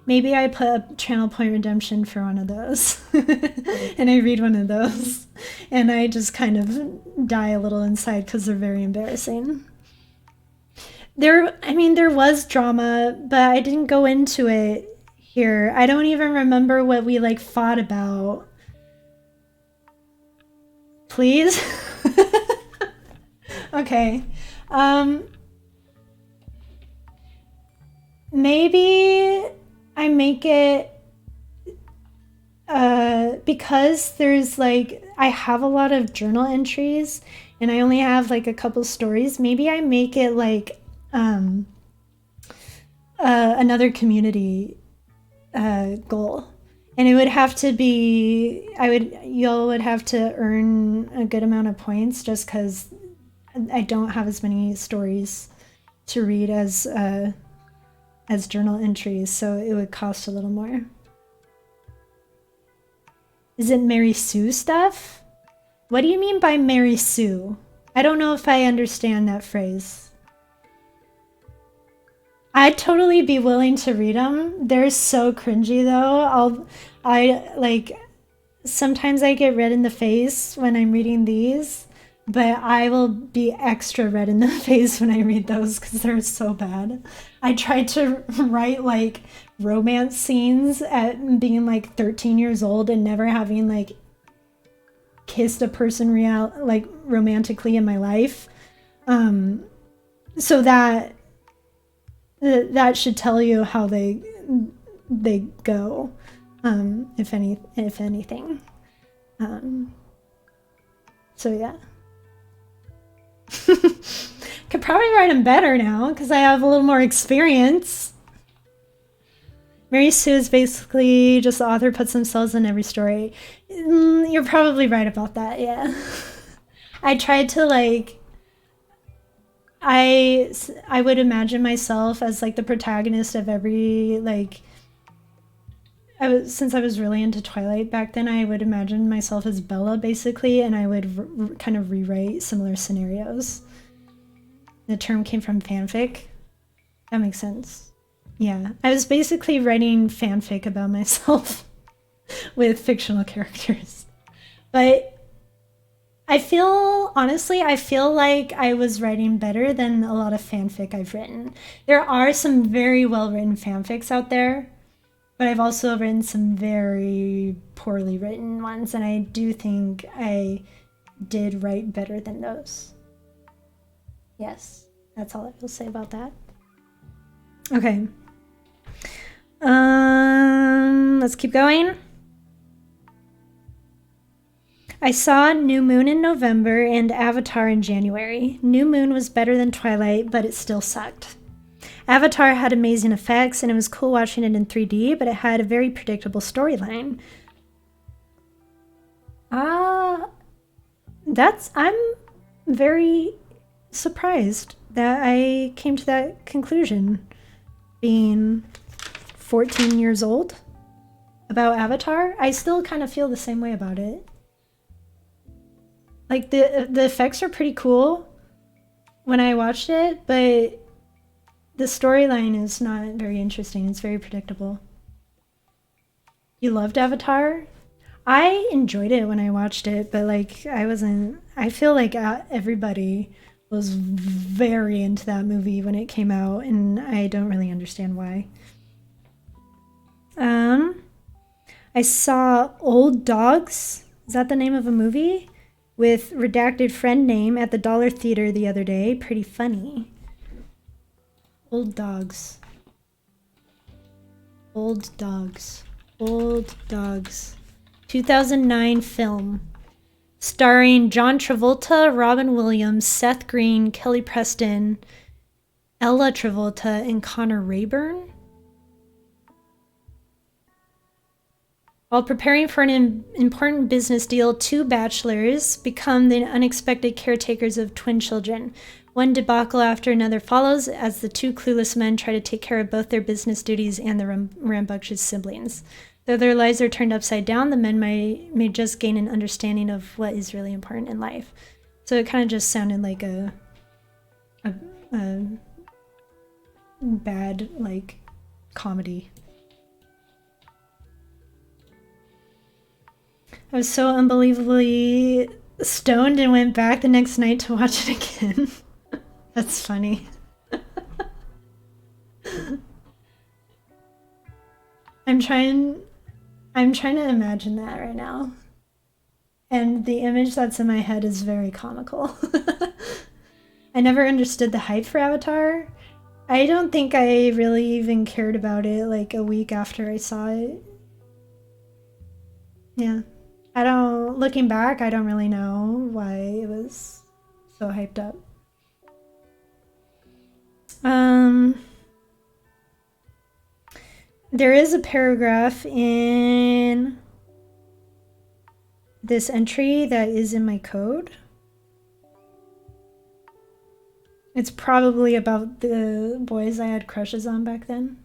Speaker 1: Maybe I put up Channel Point Redemption for one of those, and I read one of those, and I just kind of die a little inside because they're very embarrassing. There was drama, but I didn't go into it here. I don't even remember what we like fought about. Please? Okay. Maybe I make it because there's like I have a lot of journal entries and I only have like a couple stories. Maybe I make it like another community goal, and it would have to be y'all would have to earn a good amount of points just because I don't have as many stories to read as journal entries, so it would cost a little more. Is it Mary Sue stuff? What do you mean by Mary Sue? I don't know if I understand that phrase. I'd totally be willing to read them. They're so cringy though. Sometimes I get red in the face when I'm reading these, but I will be extra red in the face when I read those because they're so bad. I tried to write like romance scenes at being like 13 years old and never having like kissed a person romantically in my life. So that should tell you how they go, if anything. So yeah. Could probably write them better now because I have a little more experience. Mary Sue is basically just the author puts themselves in every story. You're probably right about that, yeah. I tried to I would imagine myself as like the protagonist of every since I was really into Twilight back then, I would imagine myself as Bella basically, and I would kind of rewrite similar scenarios. The term came from fanfic. That makes sense. Yeah, I was basically writing fanfic about myself with fictional characters. But I feel like I was writing better than a lot of fanfic I've written. There are some very well-written fanfics out there, but I've also written some very poorly written ones, and I do think I did write better than those. Yes, that's all I will say about that. Okay. Let's keep going. I saw New Moon in November and Avatar in January. New Moon was better than Twilight, but it still sucked. Avatar had amazing effects, and it was cool watching it in 3D, but it had a very predictable storyline. I'm very surprised that I came to that conclusion, being 14 years old, about Avatar. I still kind of feel the same way about it. Like, the effects are pretty cool when I watched it, but the storyline is not very interesting. It's very predictable. You loved Avatar? I enjoyed it when I watched it, but like I feel like everybody was very into that movie when it came out, and I don't really understand why. I saw Old Dogs. Is that the name of a movie? With redacted friend name at the Dollar Theater the other day. Pretty funny. Old Dogs. Old Dogs. Old Dogs. 2009 film. Starring John Travolta, Robin Williams, Seth Green, Kelly Preston, Ella Travolta, and Connor Rayburn. While preparing for an important business deal, two bachelors become the unexpected caretakers of twin children. One debacle after another follows as the two clueless men try to take care of both their business duties and the rambunctious siblings. Though their lives are turned upside down, the men may just gain an understanding of what is really important in life. So it kind of just sounded like a bad, like, comedy. I was so unbelievably stoned and went back the next night to watch it again. That's funny. I'm trying to imagine that right now. And the image that's in my head is very comical. I never understood the hype for Avatar. I don't think I really even cared about it like a week after I saw it. Yeah. Looking back, I don't really know why it was so hyped up. There is a paragraph in this entry that is in my code. It's probably about the boys I had crushes on back then.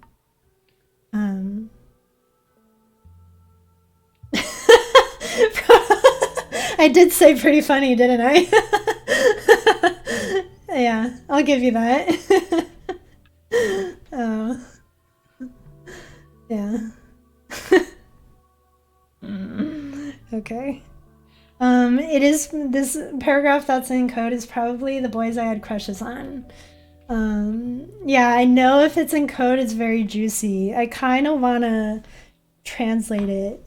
Speaker 1: I did say pretty funny, didn't I? Yeah, I'll give you that. Yeah. Okay. It is, this paragraph that's in code is probably the boys I had crushes on. Yeah, I know if it's in code, it's very juicy. I kind of want to translate it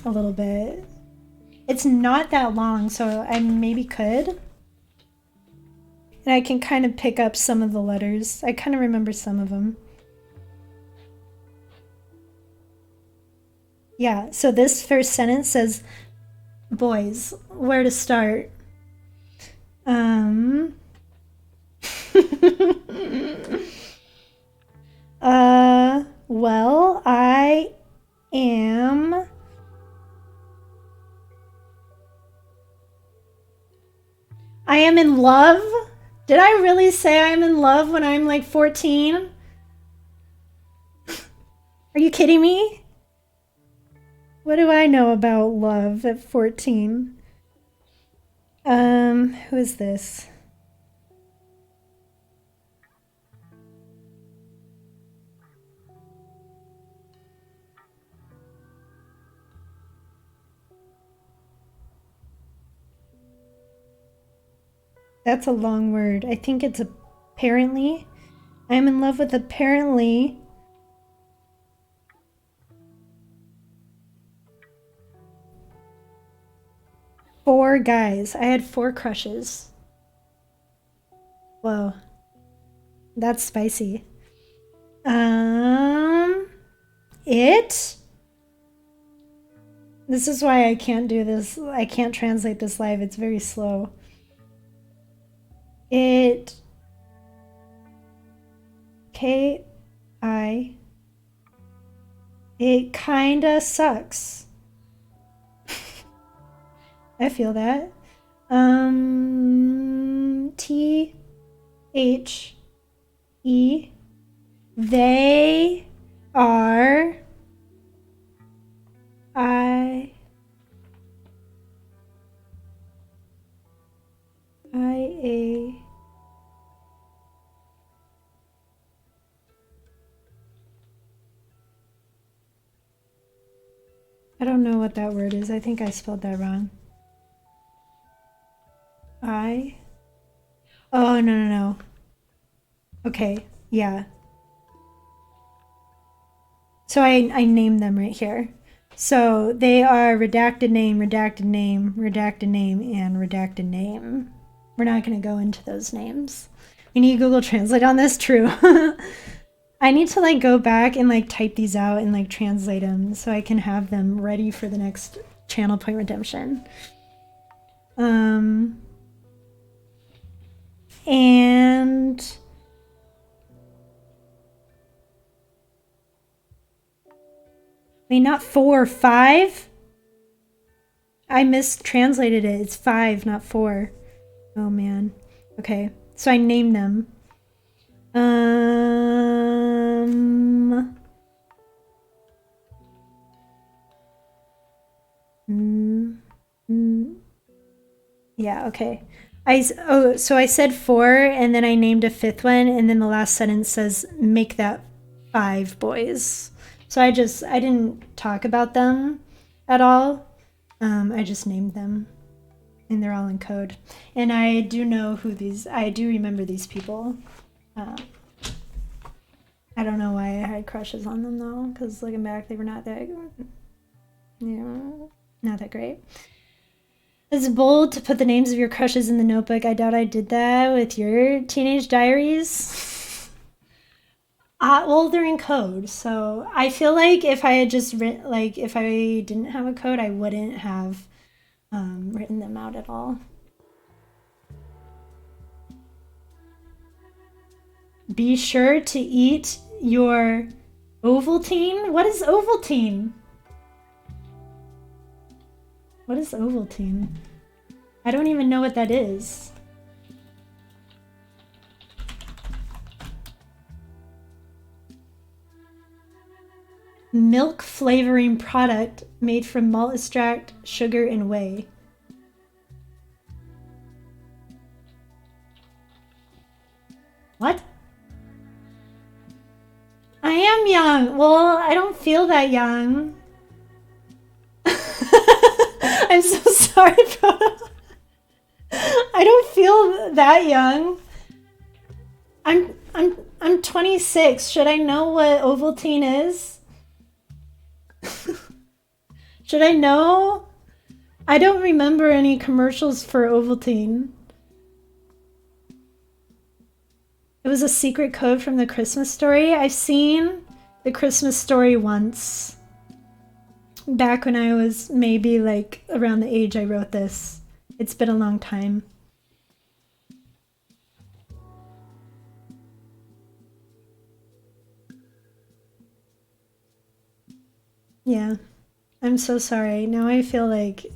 Speaker 1: a little bit. It's not that long, so I maybe could. And I can kind of pick up some of the letters. I kind of remember some of them. Yeah, so this first sentence says, boys, where to start? Well, I am in love. Did I really say I'm in love when I'm like 14? Are you kidding me? What do I know about love at 14? Who is this? That's a long word. I think it's apparently. I'm in love with apparently. Four guys. I had 4 crushes. Whoa. That's spicy. It? This is why I can't do this. I can't translate this live. It's very slow. It. K-I. It kinda sucks. I feel that. T-H-E. They are. I-A. I don't know what that word is. I think I spelled that wrong. I? Oh, no. Okay, yeah. So I named them right here. So they are redacted name, redacted name, redacted name, and redacted name. We're not going to go into those names. We need Google Translate on this, true. I need to like go back and like type these out and like translate them so I can have them ready for the next channel point redemption. And wait, not 4, 5? I mistranslated it. It's 5, not 4. Oh man. Okay, so I named them. Yeah, okay. So I said 4 and then I named a 5th one and then the last sentence says make that 5 boys. So I didn't talk about them at all. I just named them and they're all in code. And I do know I do remember these people. I don't know why I had crushes on them though, because looking back, they were not that, not that great. It's bold to put the names of your crushes in the notebook. I doubt I did that with your teenage diaries. Well, they're in code, so I feel like if I had just written, like, if I didn't have a code, I wouldn't have written them out at all. Be sure to eat your Ovaltine. What is Ovaltine? What is Ovaltine? I don't even know what that is. Milk flavoring product made from malt extract, sugar, and whey. What? I am young. Well, I don't feel that young. I'm so sorry, bro. I don't feel that young. I'm 26. Should I know what Ovaltine is? Should I know? I don't remember any commercials for Ovaltine. It was a secret code from the Christmas Story. I've seen the Christmas Story once. Back when I was maybe like around the age I wrote this. It's been a long time. Yeah. I'm so sorry. Now I feel like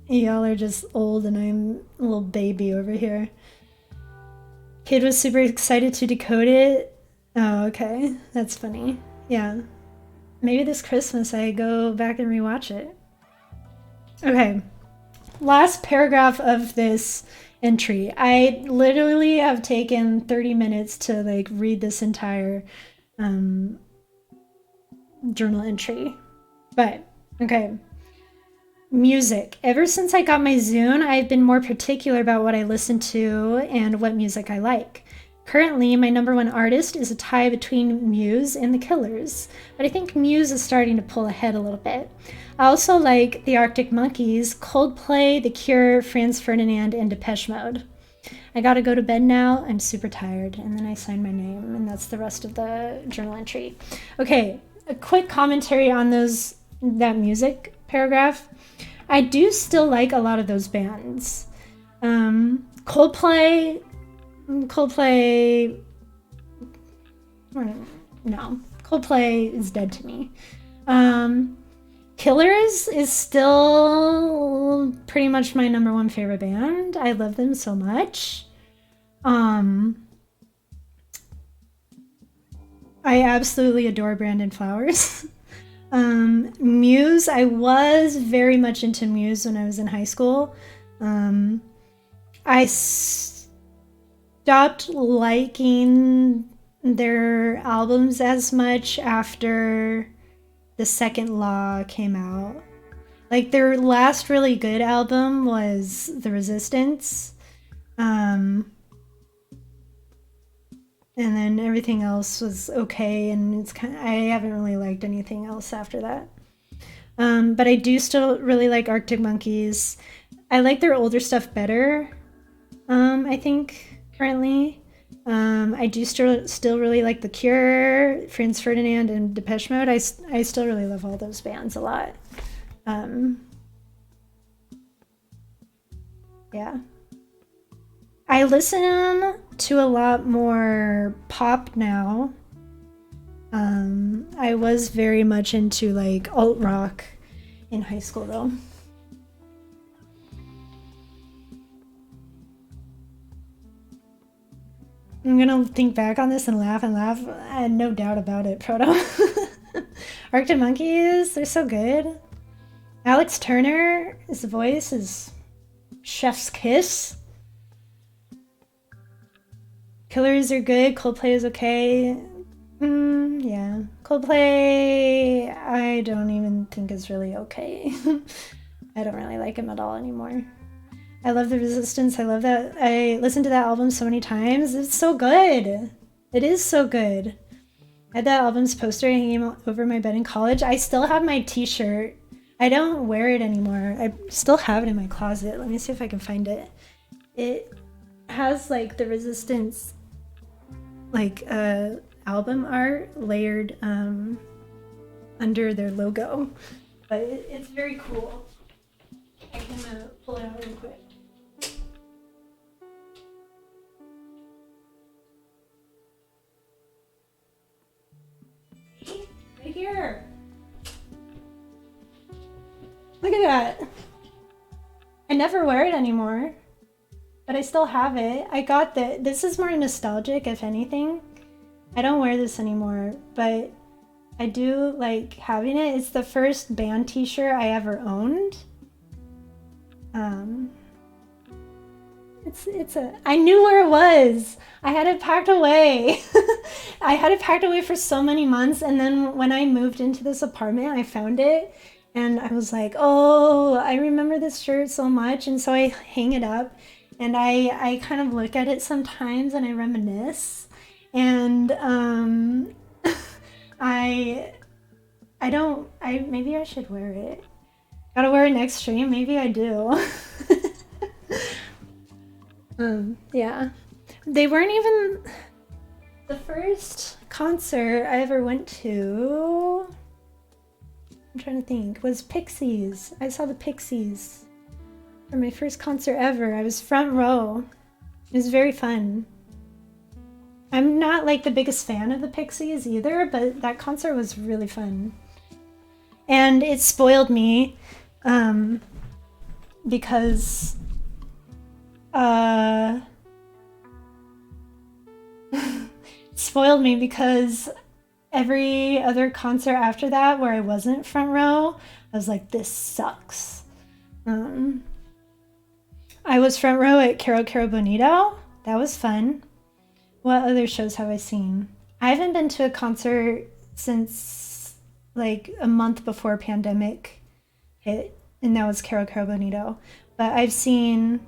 Speaker 1: y'all are just old and I'm a little baby over here. Kid was super excited to decode it. Oh, okay. That's funny. Yeah. Maybe this Christmas I go back and rewatch it. Okay. Last paragraph of this entry. I literally have taken 30 minutes to like read this entire journal entry. But, okay. Music. Ever since I got my Zune, I've been more particular about what I listen to and what music I like. Currently, my #1 artist is a tie between Muse and The Killers, but I think Muse is starting to pull ahead a little bit. I also like the Arctic Monkeys, Coldplay, The Cure, Franz Ferdinand, and Depeche Mode. I gotta go to bed now. I'm super tired. And then I sign my name, and that's the rest of the journal entry. Okay, a quick commentary on that music paragraph. I do still like a lot of those bands. Coldplay, no, Coldplay is dead to me. Killers is still pretty much my #1 favorite band. I love them so much. I absolutely adore Brandon Flowers. Muse, I was very much into Muse when I was in high school. I stopped liking their albums as much after the second Law came out. Like their last really good album was The Resistance. And then everything else was okay, and it's kind of, I haven't really liked anything else after that. But I do still really like Arctic Monkeys. I like their older stuff better, I think, currently. I do still really like The Cure, Franz Ferdinand, and Depeche Mode. I still really love all those bands a lot. Yeah. I listen to a lot more pop now. I was very much into like alt rock in high school though. I'm gonna think back on this and laugh and laugh. I had no doubt about it, Proto. Arctic Monkeys, they're so good. Alex Turner, his voice is chef's kiss. Killers are good. Coldplay is okay. Yeah. Coldplay, I don't even think is really okay. I don't really like him at all anymore. I love The Resistance. I love that. I listened to that album so many times. It's so good. It is so good. I had that album's poster hanging over my bed in college. I still have my t-shirt. I don't wear it anymore. I still have it in my closet. Let me see if I can find it. It has like The Resistance like album art layered under their logo, but it's very cool. I can pull it out real quick. Right here. Look at that. I never wear it anymore, but I still have it. I got this is more nostalgic, if anything. I don't wear this anymore, but I do like having it. It's the first band t-shirt I ever owned. I knew where it was. I had it packed away. I had it packed away for so many months, and then when I moved into this apartment, I found it, and I was like, oh, I remember this shirt so much, and so I hang it up, and I kind of look at it sometimes, and I reminisce, and maybe I should wear it. Gotta wear it next stream. Maybe I do. Yeah. They weren't even the first concert I ever went to. I'm trying to think. Was Pixies. I saw the Pixies for my first concert ever. I was front row. It was very fun. I'm not like the biggest fan of the Pixies either, but that concert was really fun. And it spoiled me because spoiled me because every other concert after that where I wasn't front row, I was like, this sucks. I was front row at Caro Caro Bonito. That was fun. What other shows have I seen? I haven't been to a concert since like a month before pandemic hit, and that was Caro Caro Bonito. But I've seen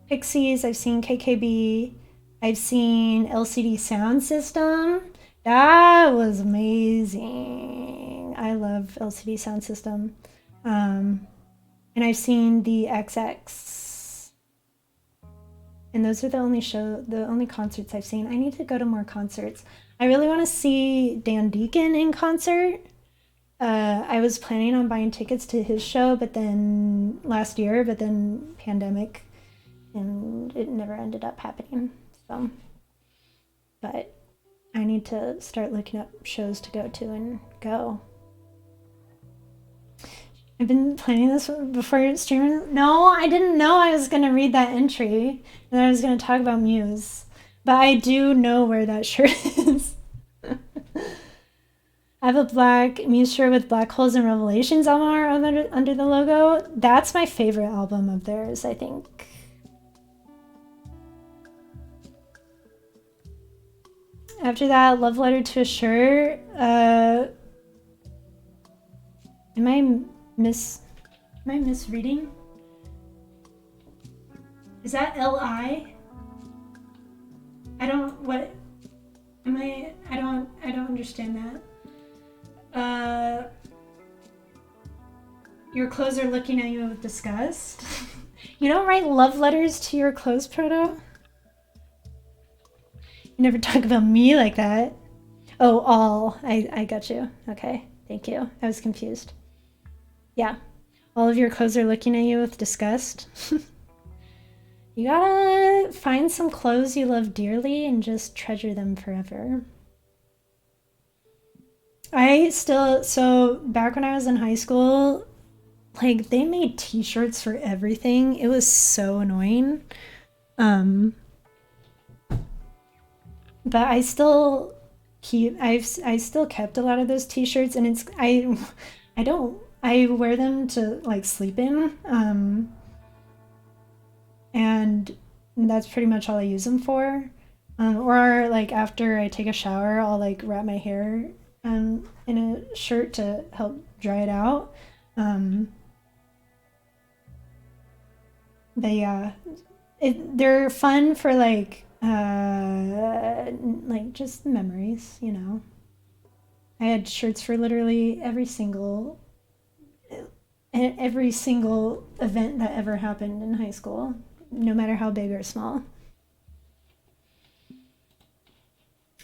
Speaker 1: Pixies, I've seen KKB, I've seen LCD Sound System. That was amazing. I love LCD Sound System. And I've seen the XX. And those are the only concerts I've seen. I need to go to more concerts. I really want to see Dan Deacon in concert. I was planning on buying tickets to his show, but then last year, but then pandemic, and it never ended up happening. So, but I need to start looking up shows to go to and go. I've been planning this before streaming. No, I didn't know I was going to read that entry and I was going to talk about Muse. But I do know where that shirt is. I have a black Muse shirt with Black Holes and Revelations album art under the logo. That's my favorite album of theirs, I think. After that, Love Letter to a Shirt. Am I misreading? Is that L-I? I don't, what, am I don't understand that. Your clothes are looking at you with disgust. You don't write love letters to your clothes, Proto? You never talk about me like that. Oh, all. I got you. Okay, thank you. I was confused. Yeah, all of your clothes are looking at you with disgust. You gotta find some clothes you love dearly and just treasure them forever. So back when I was in high school, like they made t-shirts for everything. It was so annoying. But I still kept a lot of those t-shirts, and I wear them to like sleep in. And that's pretty much all I use them for. Or like after I take a shower, I'll like wrap my hair in a shirt to help dry it out. They're fun for like just memories, you know. I had shirts for literally every single event that ever happened in high school, no matter how big or small.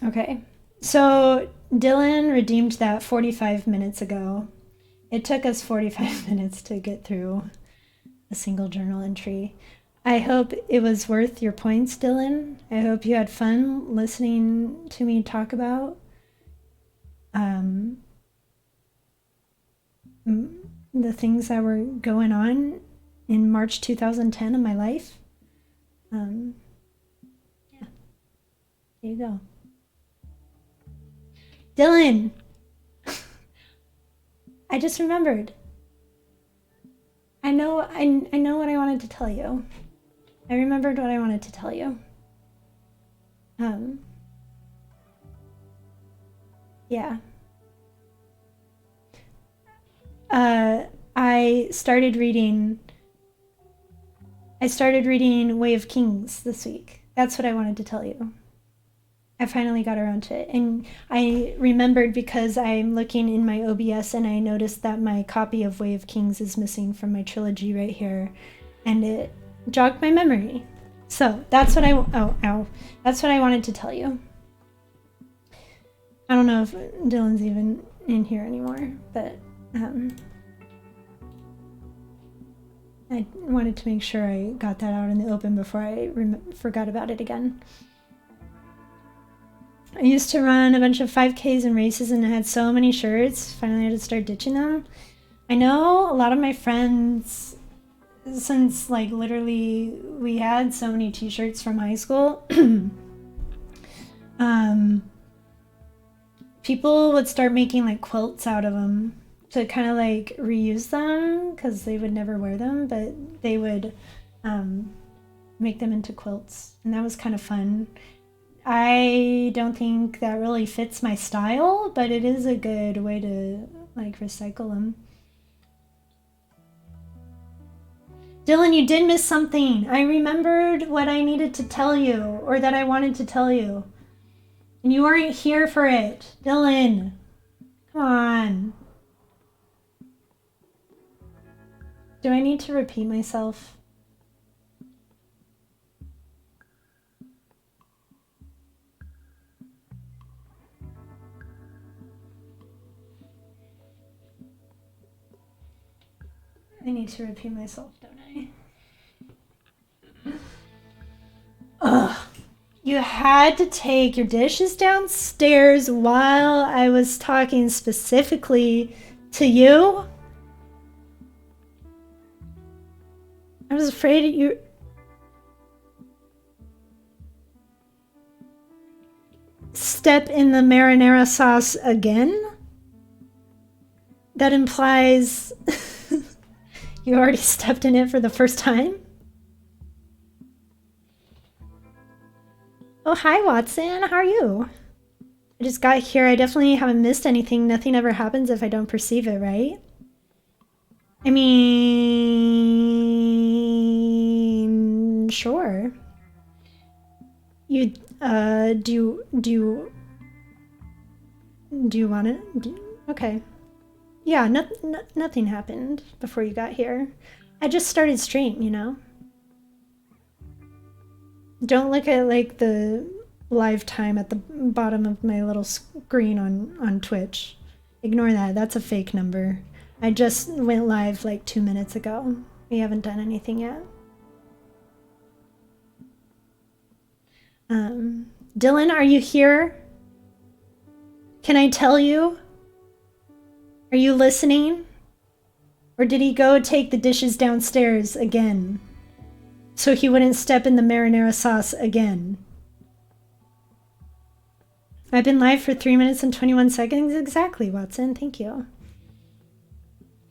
Speaker 1: Okay, so Dylan redeemed that 45 minutes ago. It took us 45 minutes to get through a single journal entry. I hope it was worth your points, Dylan. I hope you had fun listening to me talk about the things that were going on in March 2010 in my life. Yeah, there you go. Dylan, I just remembered. I know what I wanted to tell you. I remembered what I wanted to tell you. Yeah. I started reading Way of Kings this week. That's what I wanted to tell you. I finally got around to it. And I remembered because I'm looking in my OBS and I noticed that my copy of Way of Kings is missing from my trilogy right here. And it jogged my memory. So that's what that's what I wanted to tell you. I don't know if Dylan's even in here anymore, but I wanted to make sure I got that out in the open before I forgot about it again. I used to run a bunch of 5Ks and races and I had so many shirts. Finally, I had to start ditching them. I know a lot of my friends, since like literally we had so many t-shirts from high school, people would start making like quilts out of them to kind of like reuse them because they would never wear them, but they would make them into quilts, and that was kind of fun. I don't think that really fits my style, but it is a good way to like recycle them. Dylan, you did miss something. I remembered what I needed to tell you, or that I wanted to tell you. And you weren't here for it. Dylan, come on. Do I need to repeat myself? I need to repeat myself, don't I? Ugh. You had to take your dishes downstairs while I was talking specifically to you? I was afraid you... Step in the marinara sauce again? That implies you already stepped in it for the first time? Oh, hi, Watson. How are you? I just got here. I definitely haven't missed anything. Nothing ever happens if I don't perceive it, right? I mean, sure. You do you want it? Okay. Yeah, nothing happened before you got here. I just started stream, you know? Don't look at like the live time at the bottom of my little screen on Twitch. Ignore that. That's a fake number. I just went live like 2 minutes ago. We haven't done anything yet. Dylan, are you here? Can I tell you? Are you listening? Or did he go take the dishes downstairs again? So he wouldn't step in the marinara sauce again. I've been live for 3 minutes and 21 seconds. Exactly, Watson. Thank you.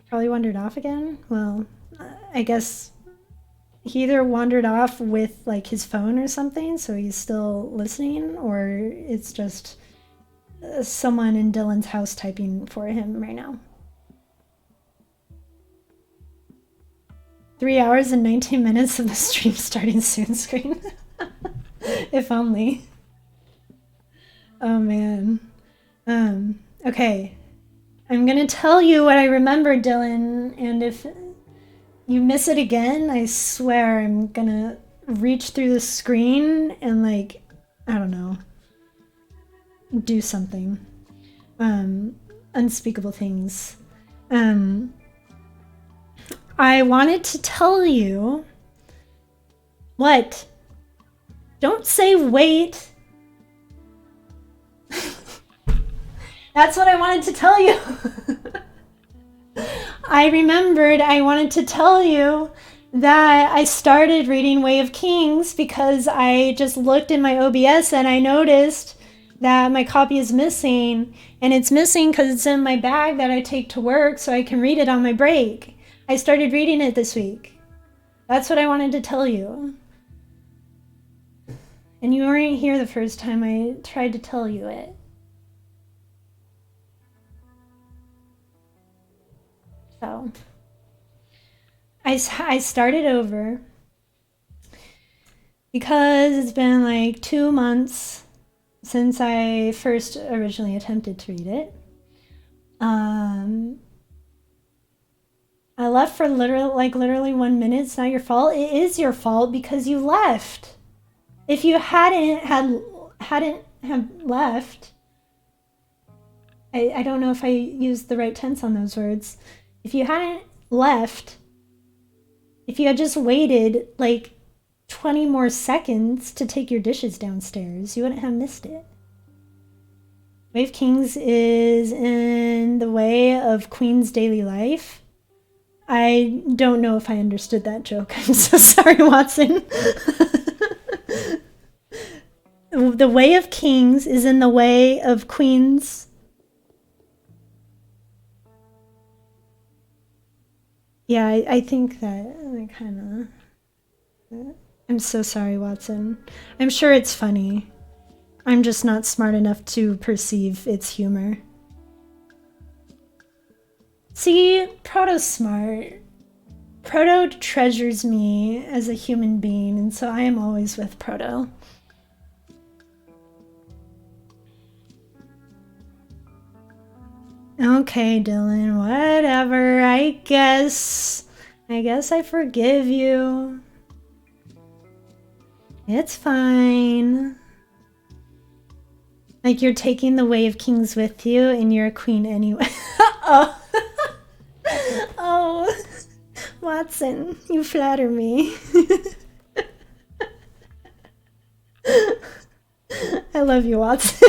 Speaker 1: Probably wandered off again? Well, I guess he either wandered off with like his phone or something, so he's still listening, or it's just someone in Dylan's house typing for him right now. 3 hours and 19 minutes of the stream starting soon screen. If only. Oh man. Okay. I'm gonna tell you what I remember, Dylan, and if you miss it again, I swear I'm gonna reach through the screen and like, I don't know, do something. Unspeakable things. I wanted to tell you. What? Don't say wait. That's what I wanted to tell you. I remembered I wanted to tell you that I started reading Way of Kings because I just looked in my OBS and I noticed that my copy is missing, and it's missing because it's in my bag that I take to work so I can read it on my break. I started reading it this week. That's what I wanted to tell you. And you weren't here the first time I tried to tell you it. So I started over because it's been like 2 months since I first originally attempted to read it. I left for literally 1 minute. It's not your fault. It is your fault because you left. If you hadn't have left, I don't know if I used the right tense on those words. If you hadn't left, if you had just waited like 20 more seconds to take your dishes downstairs, you wouldn't have missed it. Way of Kings is in the way of Queen's daily life. I don't know if I understood that joke. I'm so sorry, Watson. The Way of Kings is in the way of Queen's. Yeah, I think that I kind of... I'm so sorry, Watson. I'm sure it's funny. I'm just not smart enough to perceive its humor. See, Proto's smart. Proto treasures me as a human being, and so I am always with Proto. Okay, Dylan, whatever. I guess I forgive you. It's fine. Like you're taking the Way of Kings with you and you're a queen anyway. Oh. Oh. Watson, you flatter me. I love you, Watson.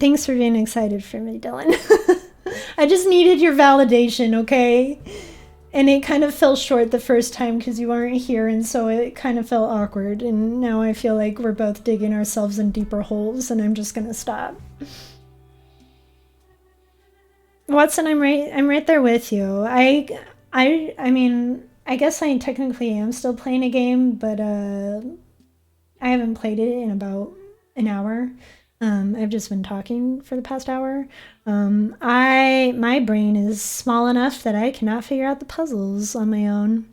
Speaker 1: Thanks for being excited for me, Dylan. I just needed your validation, okay? And it kind of fell short the first time because you weren't here, and so it kind of felt awkward. And now I feel like we're both digging ourselves in deeper holes, and I'm just gonna stop. Watson, I'm right there with you. I mean, I guess I technically am still playing a game, but I haven't played it in about an hour. I've just been talking for the past hour. My brain is small enough that I cannot figure out the puzzles on my own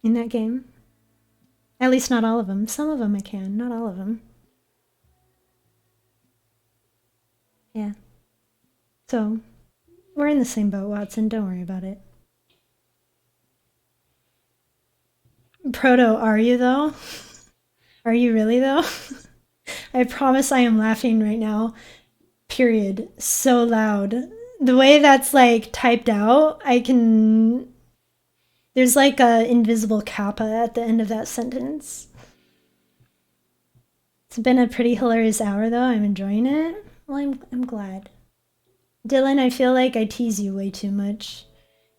Speaker 1: in that game. At least not all of them. Some of them I can, not all of them. Yeah. So, we're in the same boat, Watson. Don't worry about it. Proto, are you though? Are you really though? I promise I am laughing right now. Period. So loud. The way that's like typed out, I can. There's like a invisible kappa at the end of that sentence. It's been a pretty hilarious hour though. I'm enjoying it. Well, I'm glad. Dylan, I feel like I tease you way too much.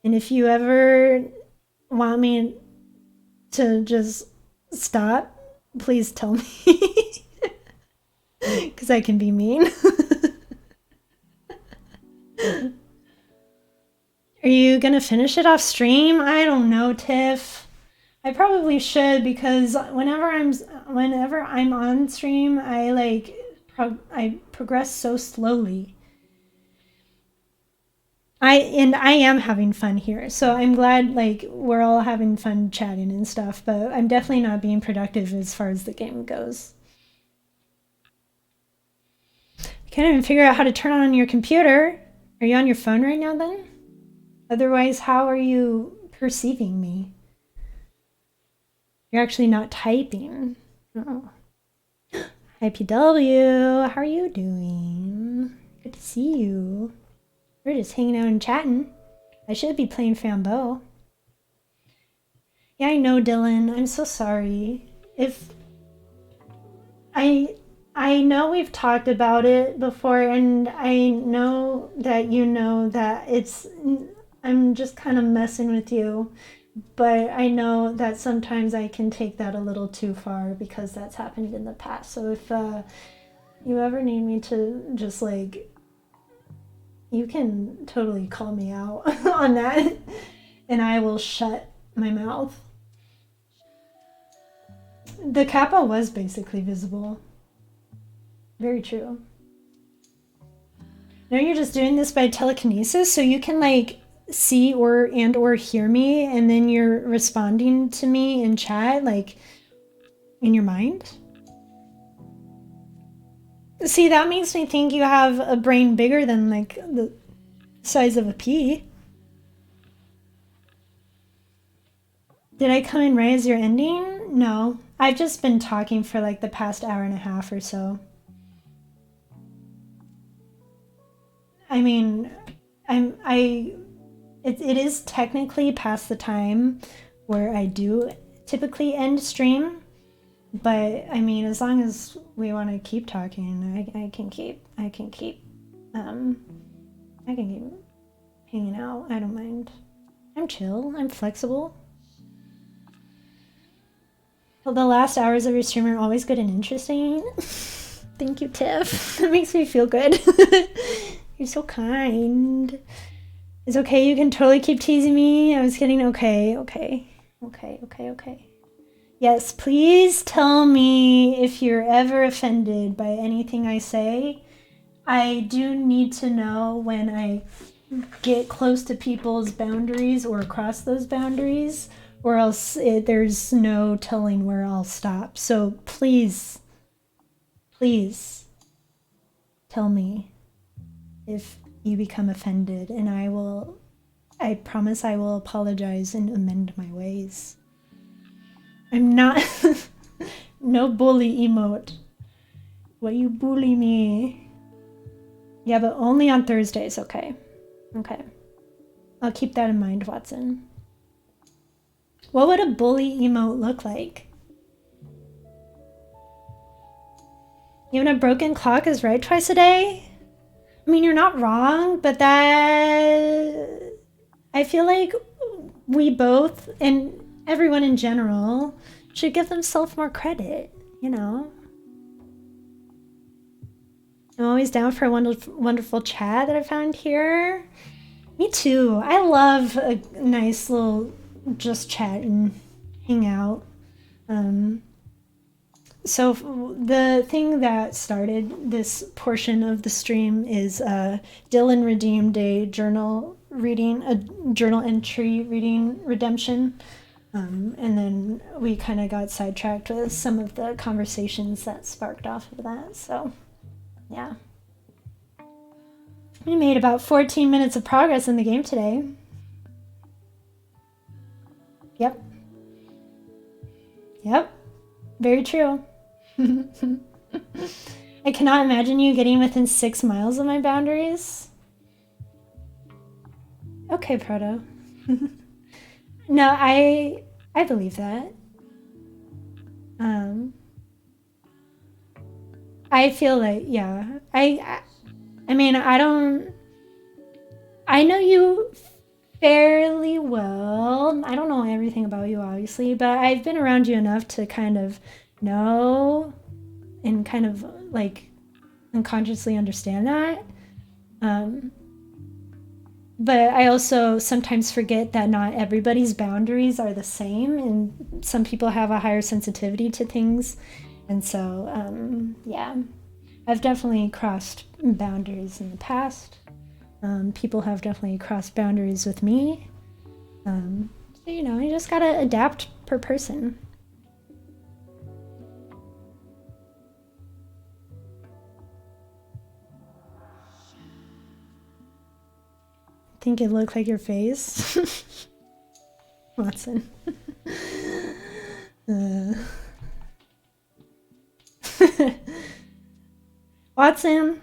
Speaker 1: And if you ever want me to just stop, please tell me. Because I can be mean. Are you gonna finish it off stream? I don't know, Tiff. I probably should because whenever I'm on stream, I progress so slowly. I am having fun here, so I'm glad like we're all having fun chatting and stuff. But I'm definitely not being productive as far as the game goes. I can't even figure out how to turn on your computer. Are you on your phone right now then? Otherwise, how are you perceiving me? You're actually not typing. Oh. Hi, PW. How are you doing? Good to see you. We're just hanging out and chatting. I should be playing Fambo. Yeah, I know, Dylan. I'm so sorry. If I know we've talked about it before, and I know that you know that I'm just kind of messing with you, but I know that sometimes I can take that a little too far because that's happened in the past. So if you ever need me to just like, you can totally call me out on that, and I will shut my mouth. The kappa was basically visible. Very true. Now you're just doing this by telekinesis, so you can like see or hear me, and then you're responding to me in chat, like in your mind. See, that makes me think you have a brain bigger than like the size of a pea. Did I come in right as your ending? No. I've just been talking for like the past hour and a half or so. I mean, it is technically past the time where I do typically end stream, but I mean, as long as we want to keep talking, I can keep hanging out. I don't mind. I'm chill. I'm flexible. Well, the last hours of your stream are always good and interesting. Thank you, Tiff. That makes me feel good. You're so kind. It's okay. You can totally keep teasing me. I was kidding. Okay. Yes, please tell me if you're ever offended by anything I say. I do need to know when I get close to people's boundaries or cross those boundaries, or else there's no telling where I'll stop. So please tell me if you become offended, and I promise I will apologize and amend my ways. I'm not no bully emote. Why you bully me? Yeah, but only on Thursdays, okay. I'll keep that in mind, Watson. What would a bully emote look like? Even a broken clock is right twice a day? I mean, you're not wrong, but that... I feel like we both, and everyone in general, should give themselves more credit, you know? I'm always down for a wonderful chat that I found here. Me too. I love a nice little just chat and hang out. So the thing that started this portion of the stream is Dylan redeemed a journal entry reading redemption. And then we kind of got sidetracked with some of the conversations that sparked off of that. So, yeah. We made about 14 minutes of progress in the game today. Yep. Yep. Very true. I cannot imagine you getting within 6 miles of my boundaries. Okay, Proto. No, I believe that. I feel like, yeah. I mean, I know you fairly well. I don't know everything about you, obviously, but I've been around you enough to kind of know and kind of like unconsciously understand that. But I also sometimes forget that not everybody's boundaries are the same, and some people have a higher sensitivity to things. And so, yeah, I've definitely crossed boundaries in the past. People have definitely crossed boundaries with me. So, you know, you just gotta adapt per person. Think it looked like your face? Watson. Watson,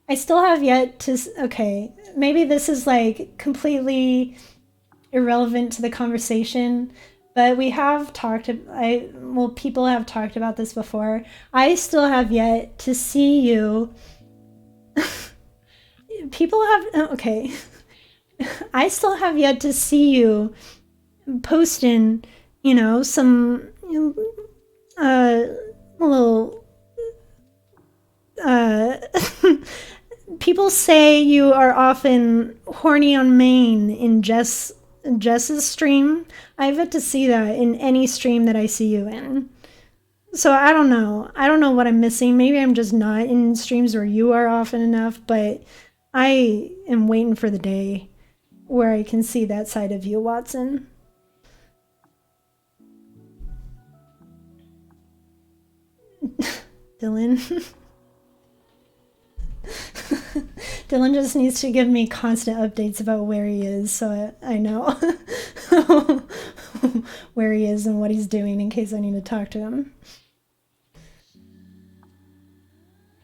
Speaker 1: I still have yet to... Okay, maybe this is like completely irrelevant to the conversation, but we have talked... people have talked about this before. I still have yet to see you... People have... Okay. I still have yet to see you posting, you know, some little people say you are often horny on main in Jess's stream. I've yet to see that in any stream that I see you in. So I don't know. I don't know what I'm missing. Maybe I'm just not in streams where you are often enough, but I am waiting for the day where I can see that side of you, Watson. Dylan. Dylan just needs to give me constant updates about where he is so I know where he is and what he's doing in case I need to talk to him.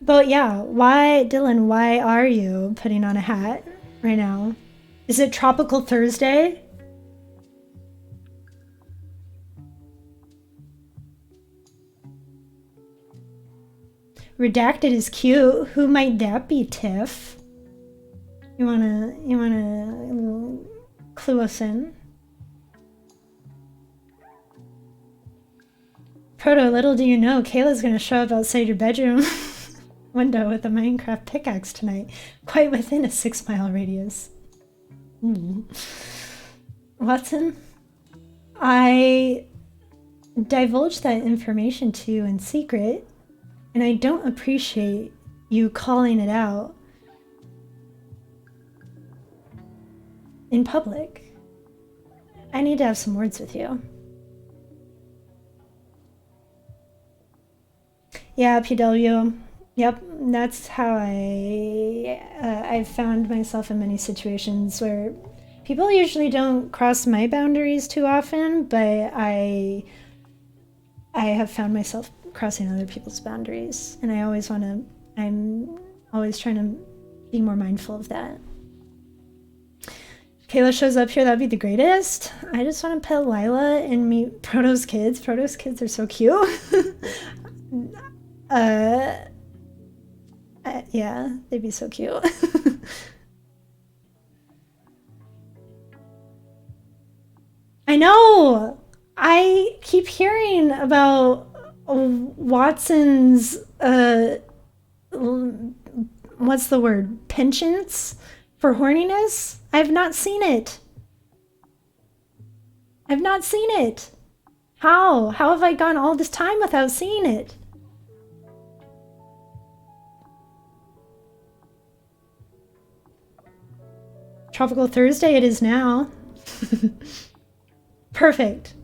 Speaker 1: But yeah, Dylan, why are you putting on a hat right now? Is it Tropical Thursday? Redacted is cute. Who might that be, Tiff? You wanna clue us in? Proto, little do you know, Kayla's gonna show up outside your bedroom window with a Minecraft pickaxe tonight, quite within a 6-mile radius. Watson, I divulged that information to you in secret, and I don't appreciate you calling it out in public. I need to have some words with you. Yeah, PW. Yep, that's how I've found myself in many situations where people usually don't cross my boundaries too often, but I have found myself crossing other people's boundaries, and I'm always trying to be more mindful of that. Kayla shows up here, that'd be the greatest. I just want to pet Lila and meet Proto's kids. Proto's kids are so cute. Yeah, they'd be so cute. I know! I keep hearing about Watson's, what's the word? Penchants for horniness? I've not seen it. I've not seen it. How? How have I gone all this time without seeing it? Tropical Thursday it is now. Perfect.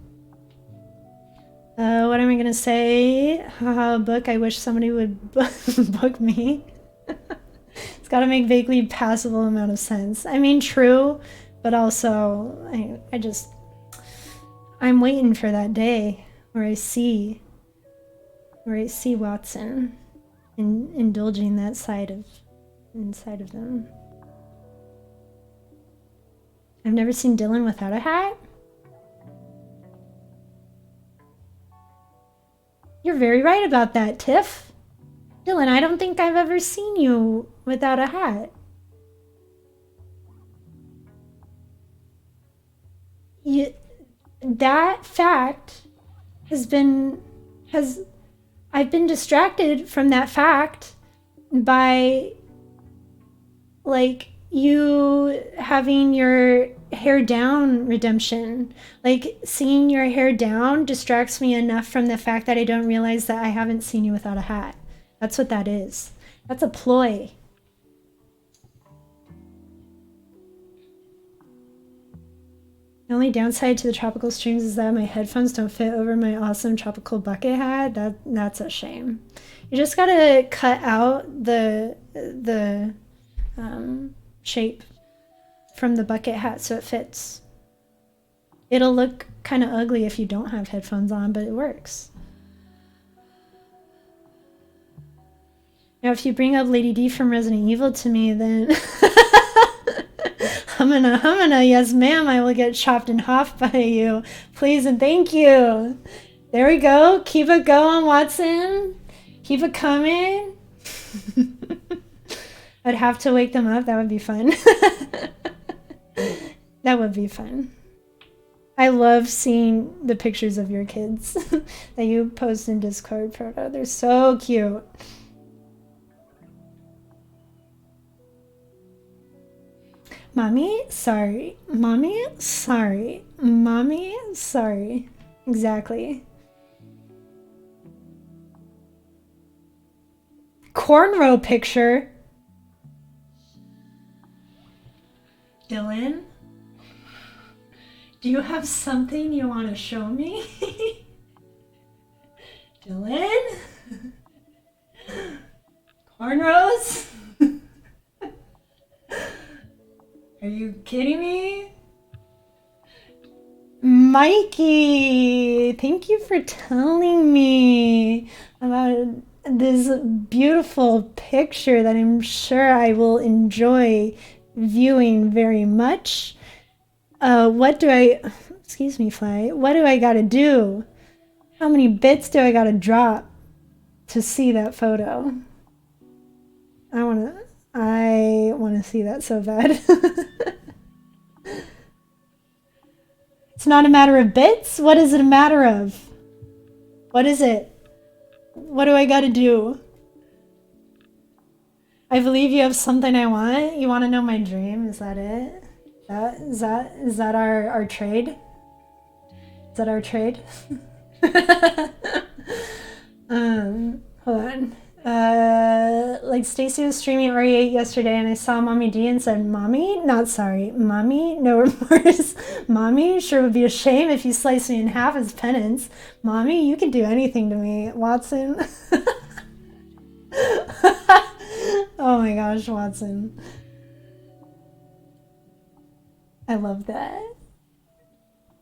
Speaker 1: What am I gonna say? Haha, book. I wish somebody would book me. It's gotta make vaguely passable amount of sense. I mean, true, but also, I'm waiting for that day where I see Watson indulging that inside of them. I've never seen Dylan without a hat. You're very right about that, Tiff. Dylan, I don't think I've ever seen you without a hat. That fact I've been distracted from that fact by, like, you having your hair down redemption. Like, seeing your hair down distracts me enough from the fact that I don't realize that I haven't seen you without a hat. That's what that is. That's a ploy. The only downside to the tropical streams is that my headphones don't fit over my awesome tropical bucket hat. That's a shame. You just gotta cut out the shape from the bucket hat so it fits. It'll look kind of ugly if you don't have headphones on, but it works. Now, if you bring up Lady D from Resident Evil to me, then humana, yes ma'am, I will get chopped in half by you. Please and thank you. There we go. Keep it going, Watson. Keep it coming. I'd have to wake them up. That would be fun. That would be fun. I love seeing the pictures of your kids that you post in Discord, Proto. They're so cute. Mommy, sorry. Mommy, sorry. Mommy, sorry. Exactly. Cornrow picture. Dylan, do you have something you want to show me? Dylan? Cornrows? Are you kidding me? Mikey, thank you for telling me about this beautiful picture that I'm sure I will enjoy viewing very much. Excuse me, Fly, what do I gotta do? How many bits do I gotta drop to see that photo? I wanna see that so bad. It's not a matter of bits? What is it a matter of? What is it? What do I gotta do? I believe you have something I want. You want to know my dream? Is that it? Is that our trade? Is that our trade? Hold on. Like Stacy was streaming RE8 yesterday and I saw Mommy D and said, Mommy? Not sorry. Mommy? No remorse. Mommy? Sure would be a shame if you sliced me in half as penance. Mommy? You can do anything to me. Watson? Oh my gosh, Watson. I love that.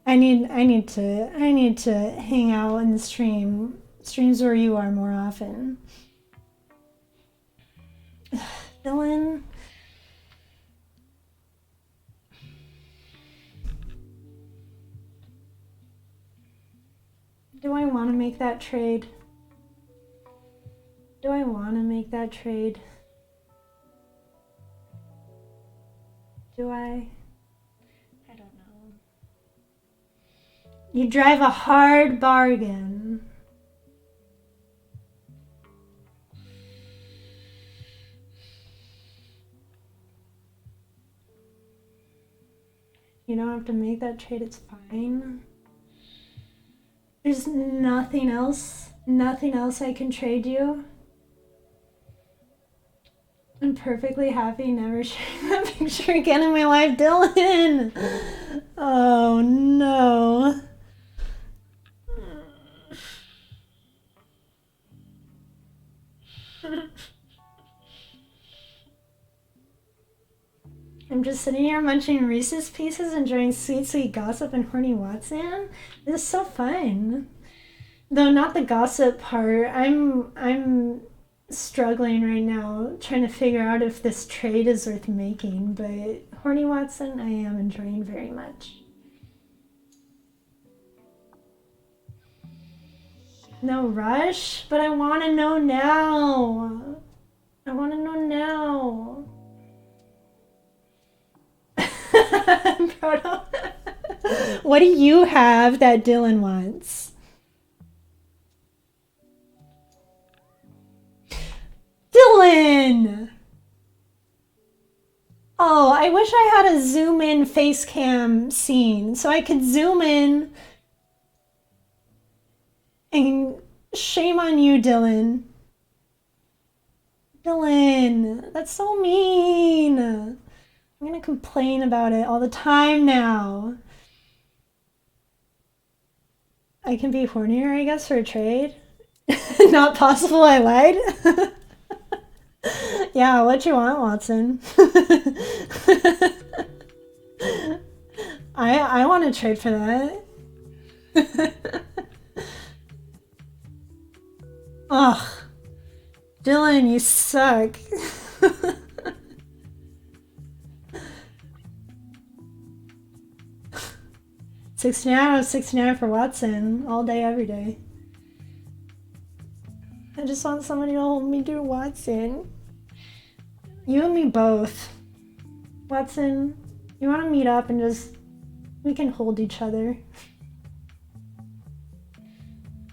Speaker 1: I need to hang out in the streams where you are more often. Dylan. Do I want to make that trade? Do I want to make that trade? Do I? I don't know. You drive a hard bargain. You don't have to make that trade, it's fine. There's nothing else I can trade you. I'm perfectly happy never sharing that picture again in my life, Dylan. Oh no. I'm just sitting here munching Reese's Pieces, enjoying sweet, sweet gossip and horny Watson. This is so fun. Though not the gossip part. I'm struggling right now, trying to figure out if this trade is worth making, but horny Watson I am enjoying very much. No rush, but I want to know now. I want to know now. Proto. What do you have that Dylan wants? Dylan! Oh, I wish I had a zoom in face cam scene so I could zoom in. And shame on you, Dylan. Dylan, that's so mean. I'm gonna complain about it all the time now. I can be hornier, I guess, for a trade. Not possible, I lied. Yeah, what you want, Watson? I want to trade for that. Ugh. Dylan, you suck. 69 out of 69 for Watson. All day, every day. I just want somebody to hold me dear, Watson. You and me both. Watson, you want to meet up and just... we can hold each other.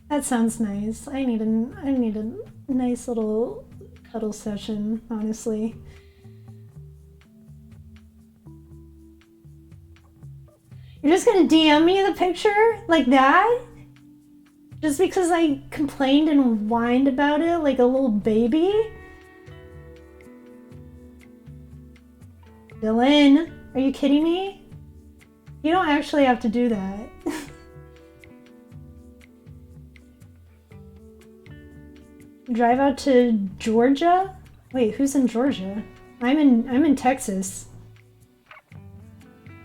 Speaker 1: That sounds nice. I need a nice little cuddle session, honestly. You're just gonna DM me the picture like that? Just because I complained and whined about it like a little baby? Dylan, are you kidding me? You don't actually have to do that. Drive out to Georgia? Wait, who's in Georgia? I'm in Texas.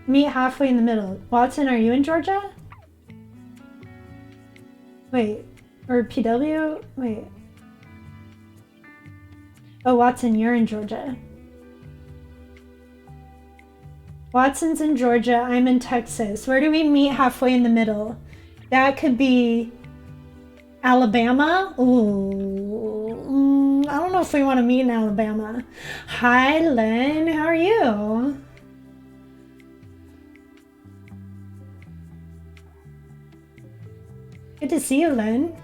Speaker 1: Meet halfway in the middle. Watson, are you in Georgia? Wait, or PW? Wait. Oh, Watson, you're in Georgia. Watson's in Georgia, I'm in Texas. Where do we meet halfway in the middle? That could be Alabama? Ooh, I don't know if we want to meet in Alabama. Hi, Len, how are you? Good to see you, Len.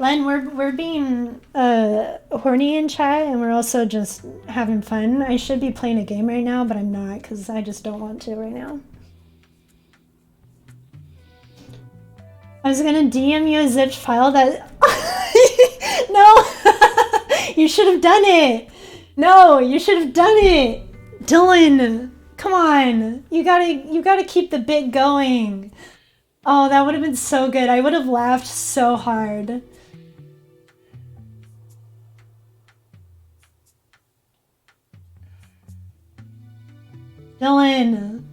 Speaker 1: Len, we're being horny in chat, and we're also just having fun. I should be playing a game right now, but I'm not because I just don't want to right now. I was gonna DM you a zipped file that... No! You should have done it! No, you should have done it! Dylan! Come on! You gotta keep the bit going. Oh, that would have been so good. I would have laughed so hard. Dylan!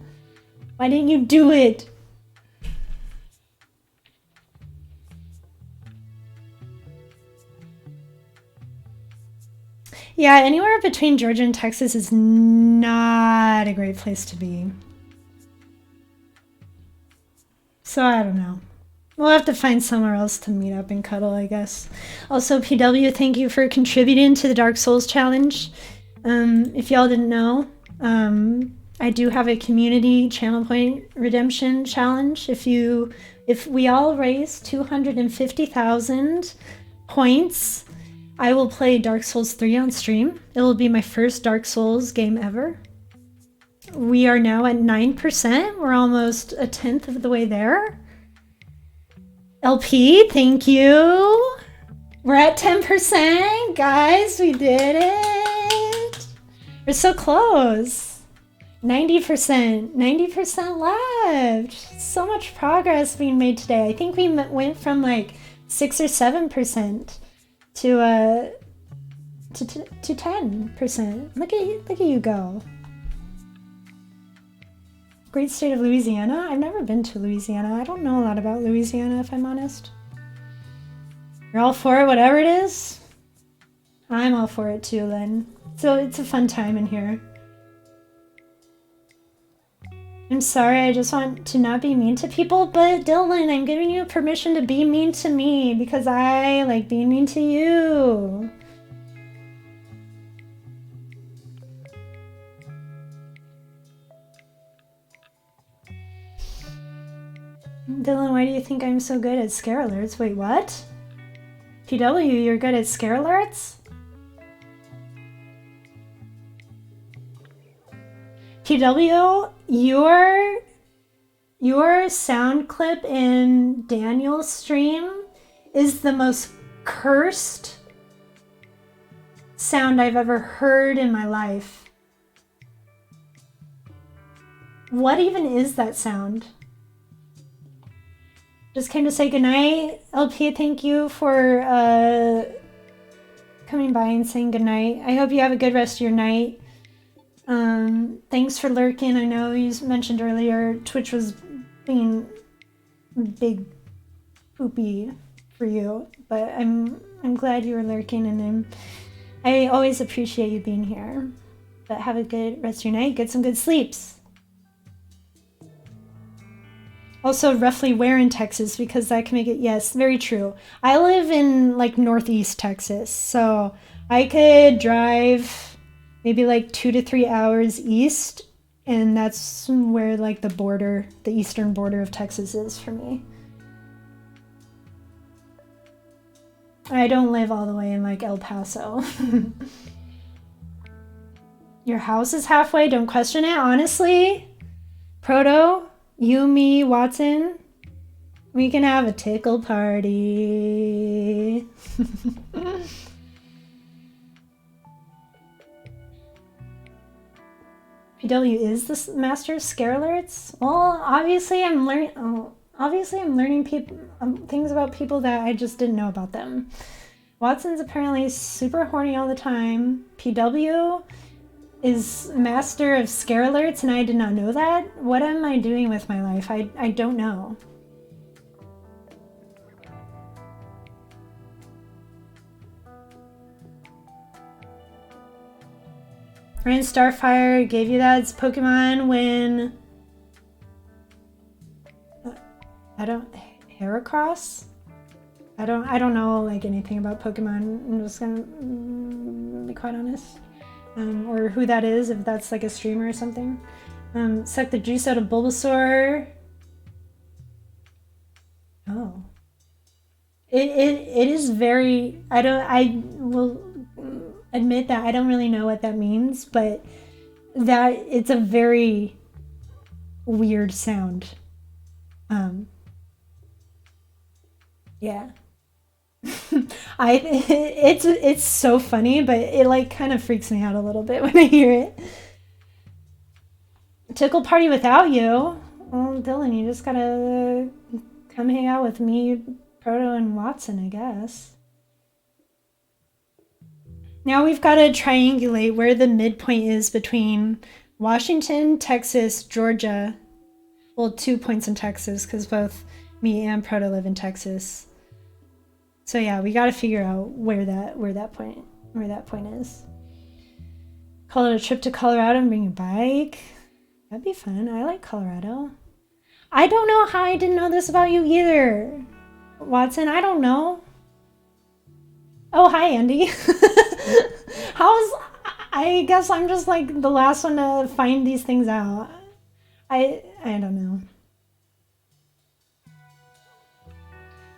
Speaker 1: Why didn't you do it? Yeah, anywhere between Georgia and Texas is not a great place to be. So I don't know. We'll have to find somewhere else to meet up and cuddle, I guess. Also, PW, thank you for contributing to the Dark Souls challenge. If y'all didn't know, I do have a community channel point redemption challenge. If we all raise 250,000 points, I will play Dark Souls 3 on stream. It will be my first Dark Souls game ever. We are now at 9%. We're almost a tenth of the way there. LP, thank you. We're at 10%, guys. We did it. We're so close. 90%. 90% left. So much progress being made today. I think we went from like 6 or 7% to 10%. Look at you go. Great state of Louisiana. I've never been to Louisiana. I don't know a lot about Louisiana, if I'm honest. You're all for it, whatever it is? I'm all for it too, Lynn. So it's a fun time in here. I'm sorry, I just want to not be mean to people, but Dylan, I'm giving you permission to be mean to me because I like being mean to you. Dylan, why do you think I'm so good at scare alerts? Wait, what? PW, you're good at scare alerts? PW, your sound clip in Daniel's stream is the most cursed sound I've ever heard in my life. What even is that sound? Just came to say goodnight. LP, thank you for coming by and saying goodnight. I hope you have a good rest of your night. Thanks for lurking. I know you mentioned earlier Twitch was being big poopy for you, but I'm glad you were lurking, and I always appreciate you being here. But have a good rest of your night. Get some good sleeps. Also, roughly where in Texas, because that can make it, yes, very true. I live in like Northeast Texas, so I could drive maybe like 2 to 3 hours east, and that's where like the eastern border of Texas is for me. I don't live all the way in like El Paso. Your house is halfway, don't question it, honestly. Proto, you, me, Watson, we can have a tickle party. PW is the master of scare alerts? Well, obviously I'm learning things about people that I just didn't know about them. Watson's apparently super horny all the time. PW is master of scare alerts, and I did not know that. What am I doing with my life? I don't know. Ryan Starfire gave you that. It's Pokemon when Heracross? I don't know like anything about Pokemon. I'm just gonna be quite honest. Or who that is, if that's like a streamer or something. Suck the juice out of Bulbasaur. Oh. It is very, I will admit that I don't really know what that means, but that it's a very weird sound. Yeah. It's so funny, but it like kind of freaks me out a little bit when I hear it. Tickle party without you? Well, Dylan, you just gotta come hang out with me, Proto, and Watson, I guess. Now we've got to triangulate where the midpoint is between Washington, Texas, Georgia. Well, 2 points in Texas, because both me and Proto live in Texas. So yeah, we got to figure out where that point is. Call it a trip to Colorado and bring a bike. That'd be fun. I like Colorado. I don't know how I didn't know this about you either, Watson. I don't know. Oh, hi, Andy. I guess I'm just like the last one to find these things out. I don't know.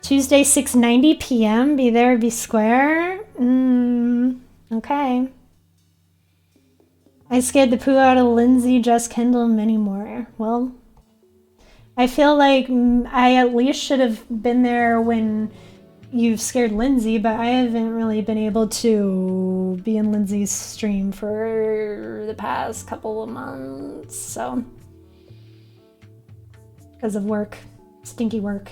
Speaker 1: Tuesday, 6:90 p.m. Be there, be square. Okay. I scared the poo out of Lindsay, Jess Kendall, and many more. Well, I feel like I at least should have been there when you've scared Lindsay, but I haven't really been able to be in Lindsay's stream for the past couple of months, so. Because of work. Stinky work.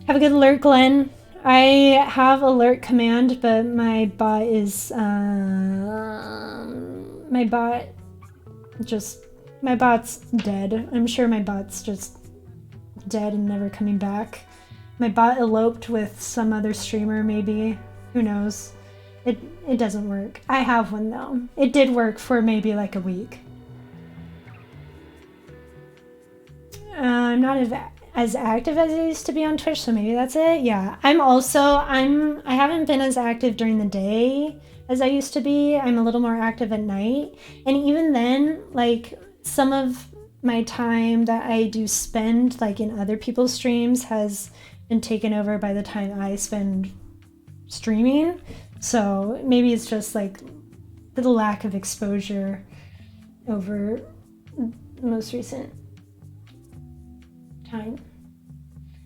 Speaker 1: Have a good alert, Glenn. I have alert command, but my bot is, my bot's dead. I'm sure my bot's just dead and never coming back. My bot eloped with some other streamer, maybe. Who knows? It doesn't work. I have one though. It did work for maybe like a week. I'm not as active as I used to be on Twitch, so maybe that's it. Yeah, I haven't been as active during the day as I used to be. I'm a little more active at night. And even then, like, some of my time that I do spend like in other people's streams has been taken over by the time I spend streaming. So maybe it's just like the lack of exposure over the most recent time.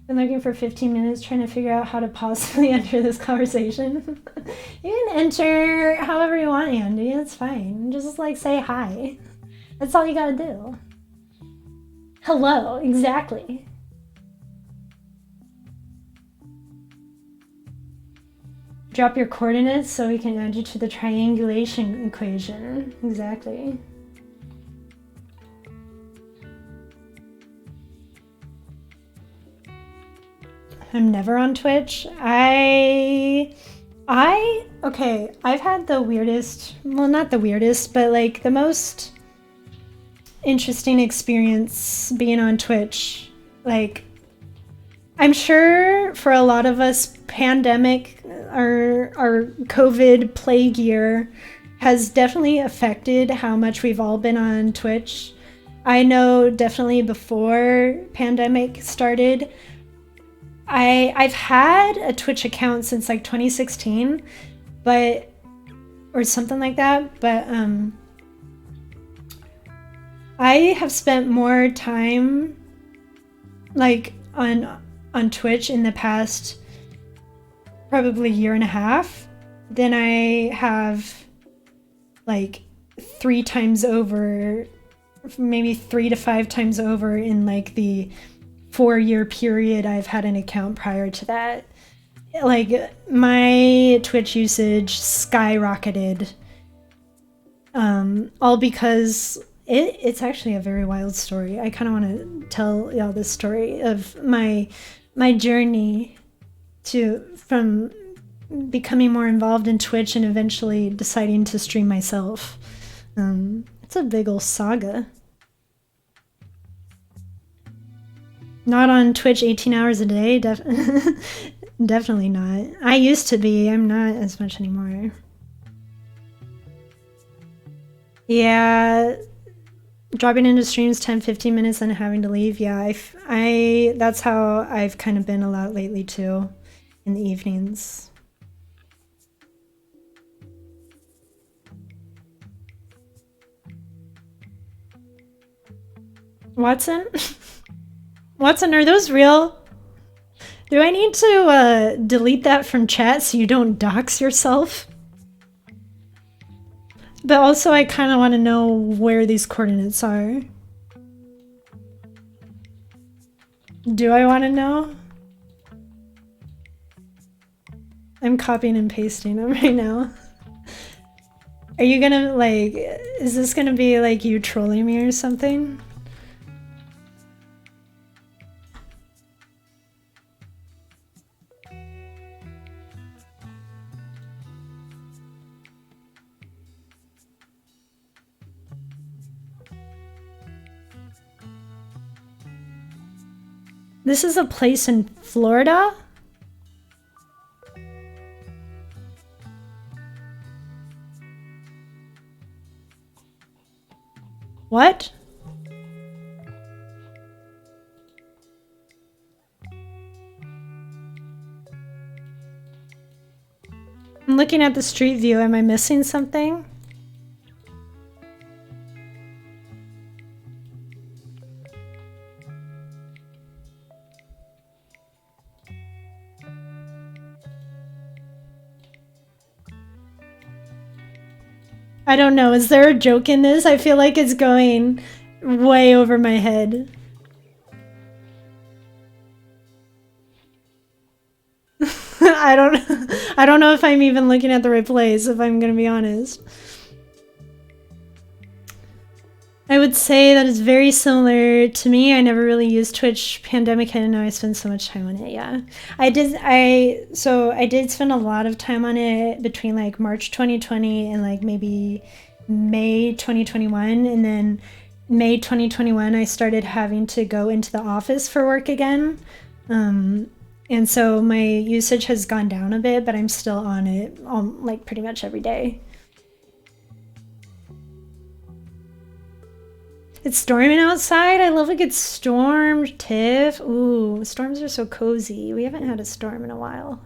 Speaker 1: Been looking for 15 minutes trying to figure out how to possibly enter this conversation. You can enter however you want, Andy. It's fine. Just like say hi. That's all you gotta do. Hello, exactly. Drop your coordinates so we can add you to the triangulation equation. Exactly. I'm never on Twitch. Okay, I've had the weirdest, well, not the weirdest, but like the most interesting experience being on Twitch. Like, I'm sure for a lot of us, pandemic, our COVID plague year has definitely affected how much we've all been on Twitch. I know definitely before pandemic started, I've had a Twitch account since like 2016, or something like that, but I have spent more time like on Twitch in the past probably year and a half than I have like 3 times over, maybe 3 to 5 times over in like the 4-year period I've had an account prior to that. Like, my Twitch usage skyrocketed, all because it's actually a very wild story. I kind of want to tell y'all this story of my journey from becoming more involved in Twitch and eventually deciding to stream myself. It's a big ol' saga. Not on Twitch 18 hours a day, definitely not. I used to be, I'm not as much anymore. Yeah, dropping into streams 10-15 minutes and having to leave. Yeah, that's how I've kind of been a lot lately too, in the evenings. Watson? Watson, are those real? Do I need to delete that from chat so you don't dox yourself? But also I kind of want to know where these coordinates are. Do I want to know? I'm copying and pasting them right now. Are you gonna like, is this gonna be like you trolling me or something? This is a place in Florida? What? I'm looking at the street view. Am I missing something? I don't know. Is there a joke in this? I feel like it's going way over my head. I don't know if I'm even looking at the right place, if I'm gonna be honest. I would say that it's very similar to me. I never really used Twitch. Pandemic hit and now I spend so much time on it. Yeah. I did spend a lot of time on it between like March 2020 and like maybe May 2021, and then May 2021 I started having to go into the office for work again. And so my usage has gone down a bit, but I'm still on it like pretty much every day. It's storming outside. I love a good storm, Tiff. Ooh, storms are so cozy. We haven't had a storm in a while.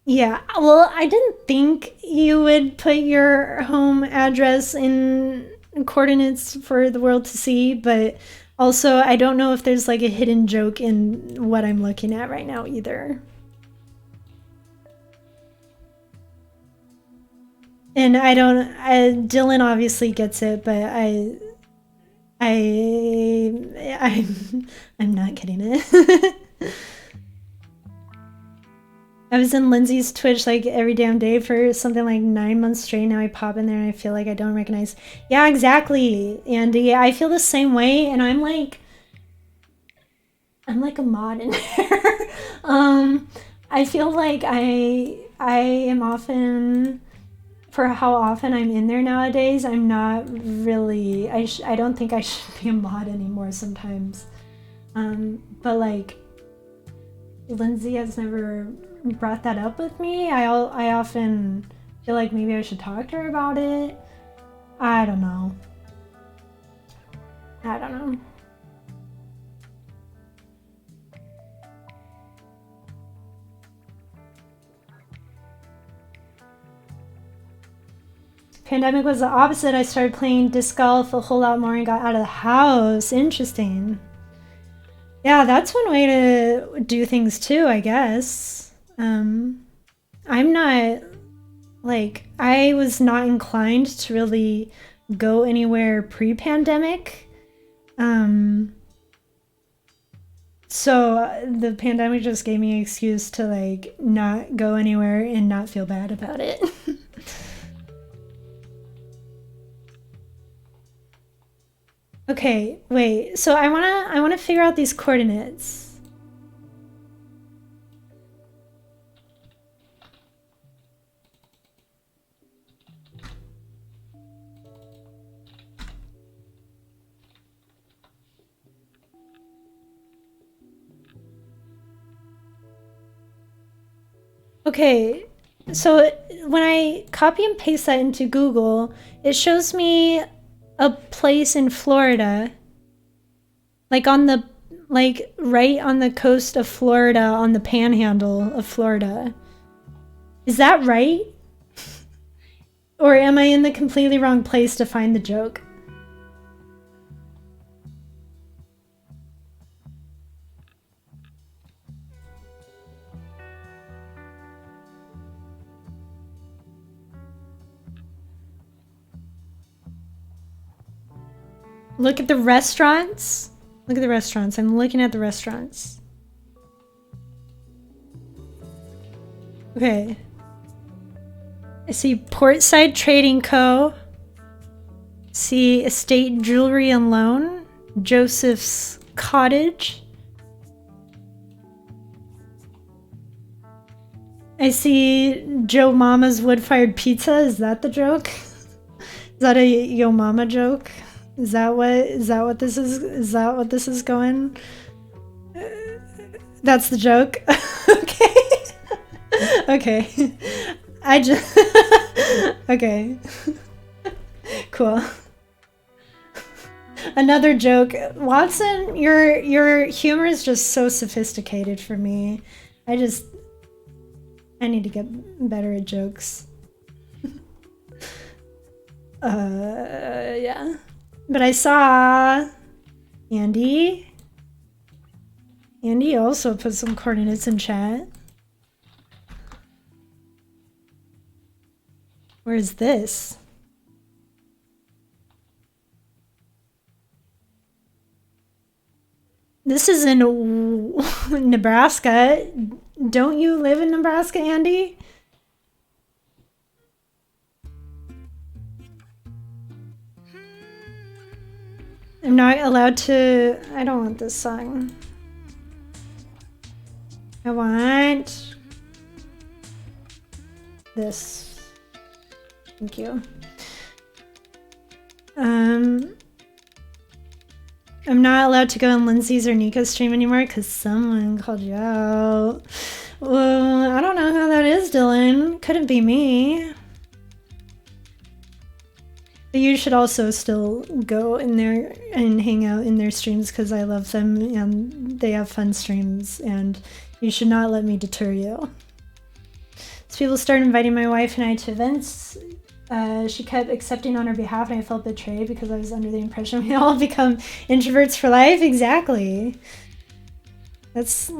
Speaker 1: Yeah, well, I didn't think you would put your home address in coordinates for the world to see, but also I don't know if there's like a hidden joke in what I'm looking at right now either. And Dylan obviously gets it, but I'm not getting it. I was in Lindsay's Twitch like every damn day for something like 9 months straight. Now I pop in there and I feel like I don't recognize. Yeah, exactly, Andy. I feel the same way, and I'm like a mod in there. I feel like I am often, for how often I'm in there nowadays, I'm not really, I don't think I should be a mod anymore sometimes. But like, Lindsay has never brought that up with me. I often feel like maybe I should talk to her about it. I don't know. Pandemic was the opposite. I started playing disc golf a whole lot more and got out of the house. Interesting. Yeah, that's one way to do things too, I guess. I'm not, like, I was not inclined to really go anywhere pre-pandemic. So the pandemic just gave me an excuse to like not go anywhere and not feel bad about it. Okay, wait. So I wanna figure out these coordinates. Okay, so when I copy and paste that into Google, it shows me a place in Florida, like on the, like right on the coast of Florida, on the panhandle of Florida. Is that right? Or am I in the completely wrong place to find the joke? Look at the restaurants. Look at the restaurants. I'm looking at the restaurants. Okay. I see Portside Trading Co. See Estate Jewelry and Loan. Joseph's Cottage. I see Joe Mama's Wood-Fired Pizza. Is that the joke? Is that a Yo Mama joke? Is that what this is? Is that what this is going? That's the joke. Okay. Okay. I just okay. Cool. Another joke. Watson, your humor is just so sophisticated for me. I need to get better at jokes. Yeah. But I saw Andy. Andy also put some coordinates in chat. Where's this? This is in Nebraska. Don't you live in Nebraska, Andy? I'm not allowed to... I don't want this song. I want... this. Thank you. I'm not allowed to go on Lindsay's or Nico's stream anymore because someone called you out. Well, I don't know who that is, Dylan. Couldn't be me. But you should also still go in there and hang out in their streams because I love them and they have fun streams and you should not let me deter you. So people started inviting my wife and I to events. She kept accepting on her behalf and I felt betrayed because I was under the impression we all become introverts for life. Exactly. That's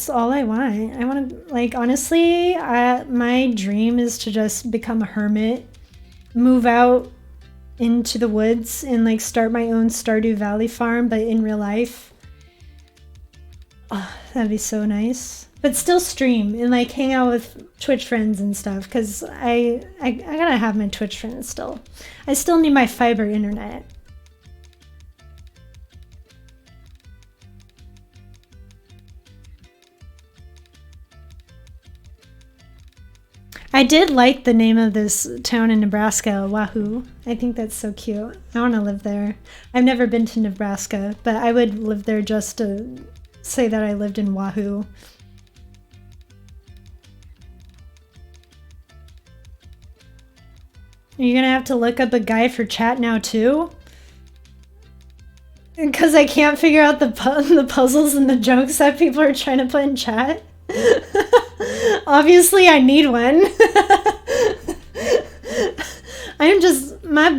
Speaker 1: all I want. I want to, like, honestly, my dream is to just become a hermit, move out into the woods and like start my own Stardew Valley farm, but in real life. Oh, that'd be so nice. But still stream and like hang out with Twitch friends and stuff because I gotta have my Twitch friends still. I still need my fiber internet. I did like the name of this town in Nebraska, Wahoo. I think that's so cute. I want to live there. I've never been to Nebraska, but I would live there just to say that I lived in Wahoo. Are you gonna have to look up a guy for chat now too? Because I can't figure out the puzzles and the jokes that people are trying to put in chat. Obviously, I need one. I'm just, my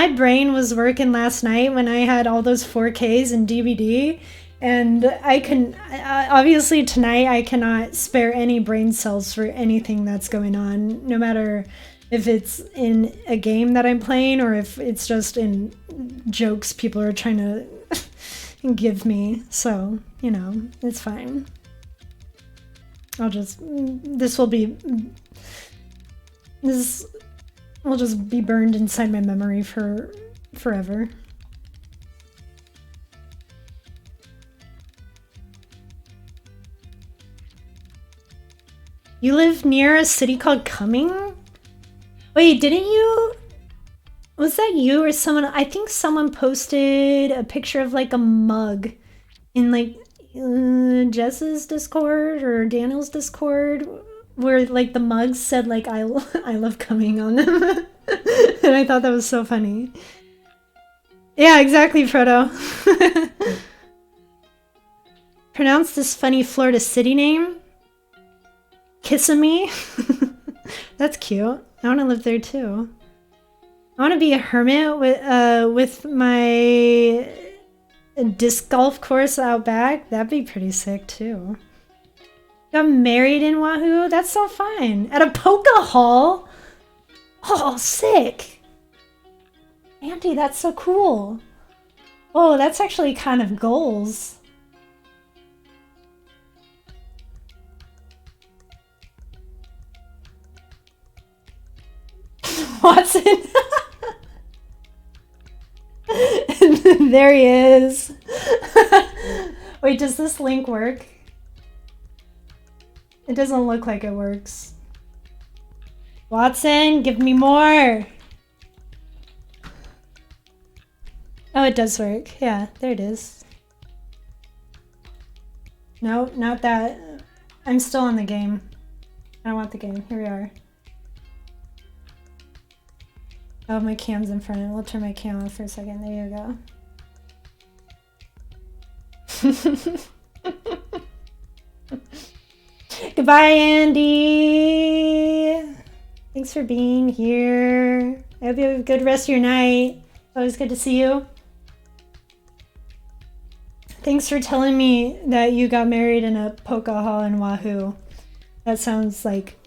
Speaker 1: brain was working last night when I had all those 4Ks and DVD. And obviously tonight I cannot spare any brain cells for anything that's going on, no matter if it's in a game that I'm playing or if it's just in jokes people are trying to give me. So, it's fine. This will just be burned inside my memory for forever. You live near a city called Cumming? Wait, didn't you? Was that you or someone? I think someone posted a picture of like a mug in like Jess's Discord or Daniel's Discord where like the mugs said like I love Cumming on them. And I thought that was so funny. Yeah, exactly, Frodo. Pronounce this funny Florida city name. Kissimmee. That's cute. I want to live there too. I want to be a hermit with my disc golf course out back. That'd be pretty sick too. Got married in Wahoo? That's so fun. At a polka hall? Oh, sick. Auntie, that's so cool. Oh, that's actually kind of goals. Watson. There he is. Wait, does this link work? It doesn't look like it works. Watson, give me more. Oh, it does work. Yeah, there it is. No, not that. I'm still in the game. I don't want the game. Here we are. Oh, my cam's in front of it. We'll turn my cam on for a second. There you go. Goodbye, Andy. Thanks for being here. I hope you have a good rest of your night. Always good to see you. Thanks for telling me that you got married in a polka hall in Wahoo. That sounds like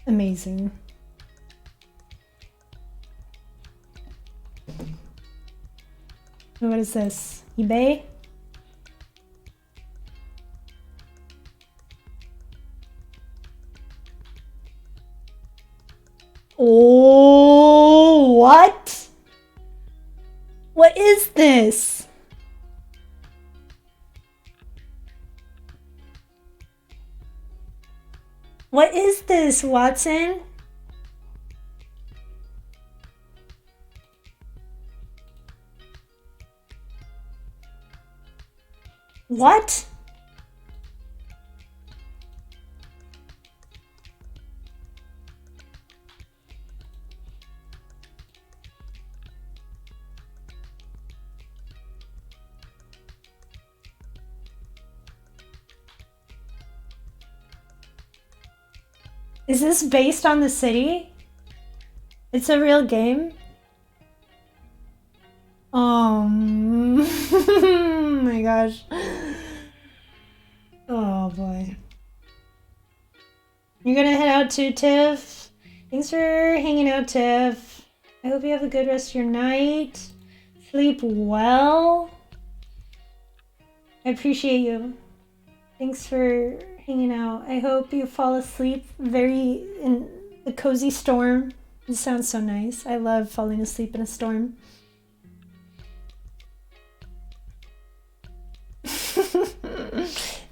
Speaker 1: amazing. What is this? eBay? Oh, what? What is this? What is this, Watson? What? Is this based on the city? It's a real game? Oh my gosh. Oh boy. You're gonna head out too, Tiff? Thanks for hanging out, Tiff. I hope you have a good rest of your night. Sleep well. I appreciate you. Thanks for hanging out. I hope you fall asleep very in the cozy storm. It sounds so nice. I love falling asleep in a storm.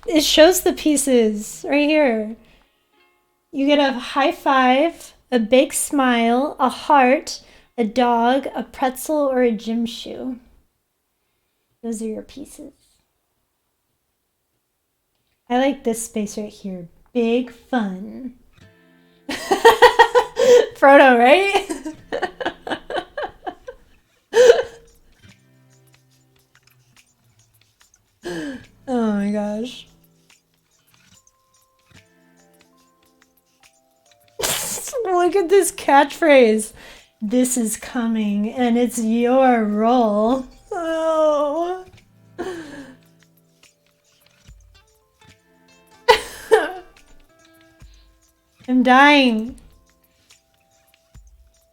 Speaker 1: It shows the pieces right here. You get a high five, a big smile, a heart, a dog, a pretzel, or a gym shoe. Those are your pieces. I like this space right here. Big fun. Frodo, right? Oh my gosh. Look at this catchphrase. This is coming and it's your role. Oh. I'm dying.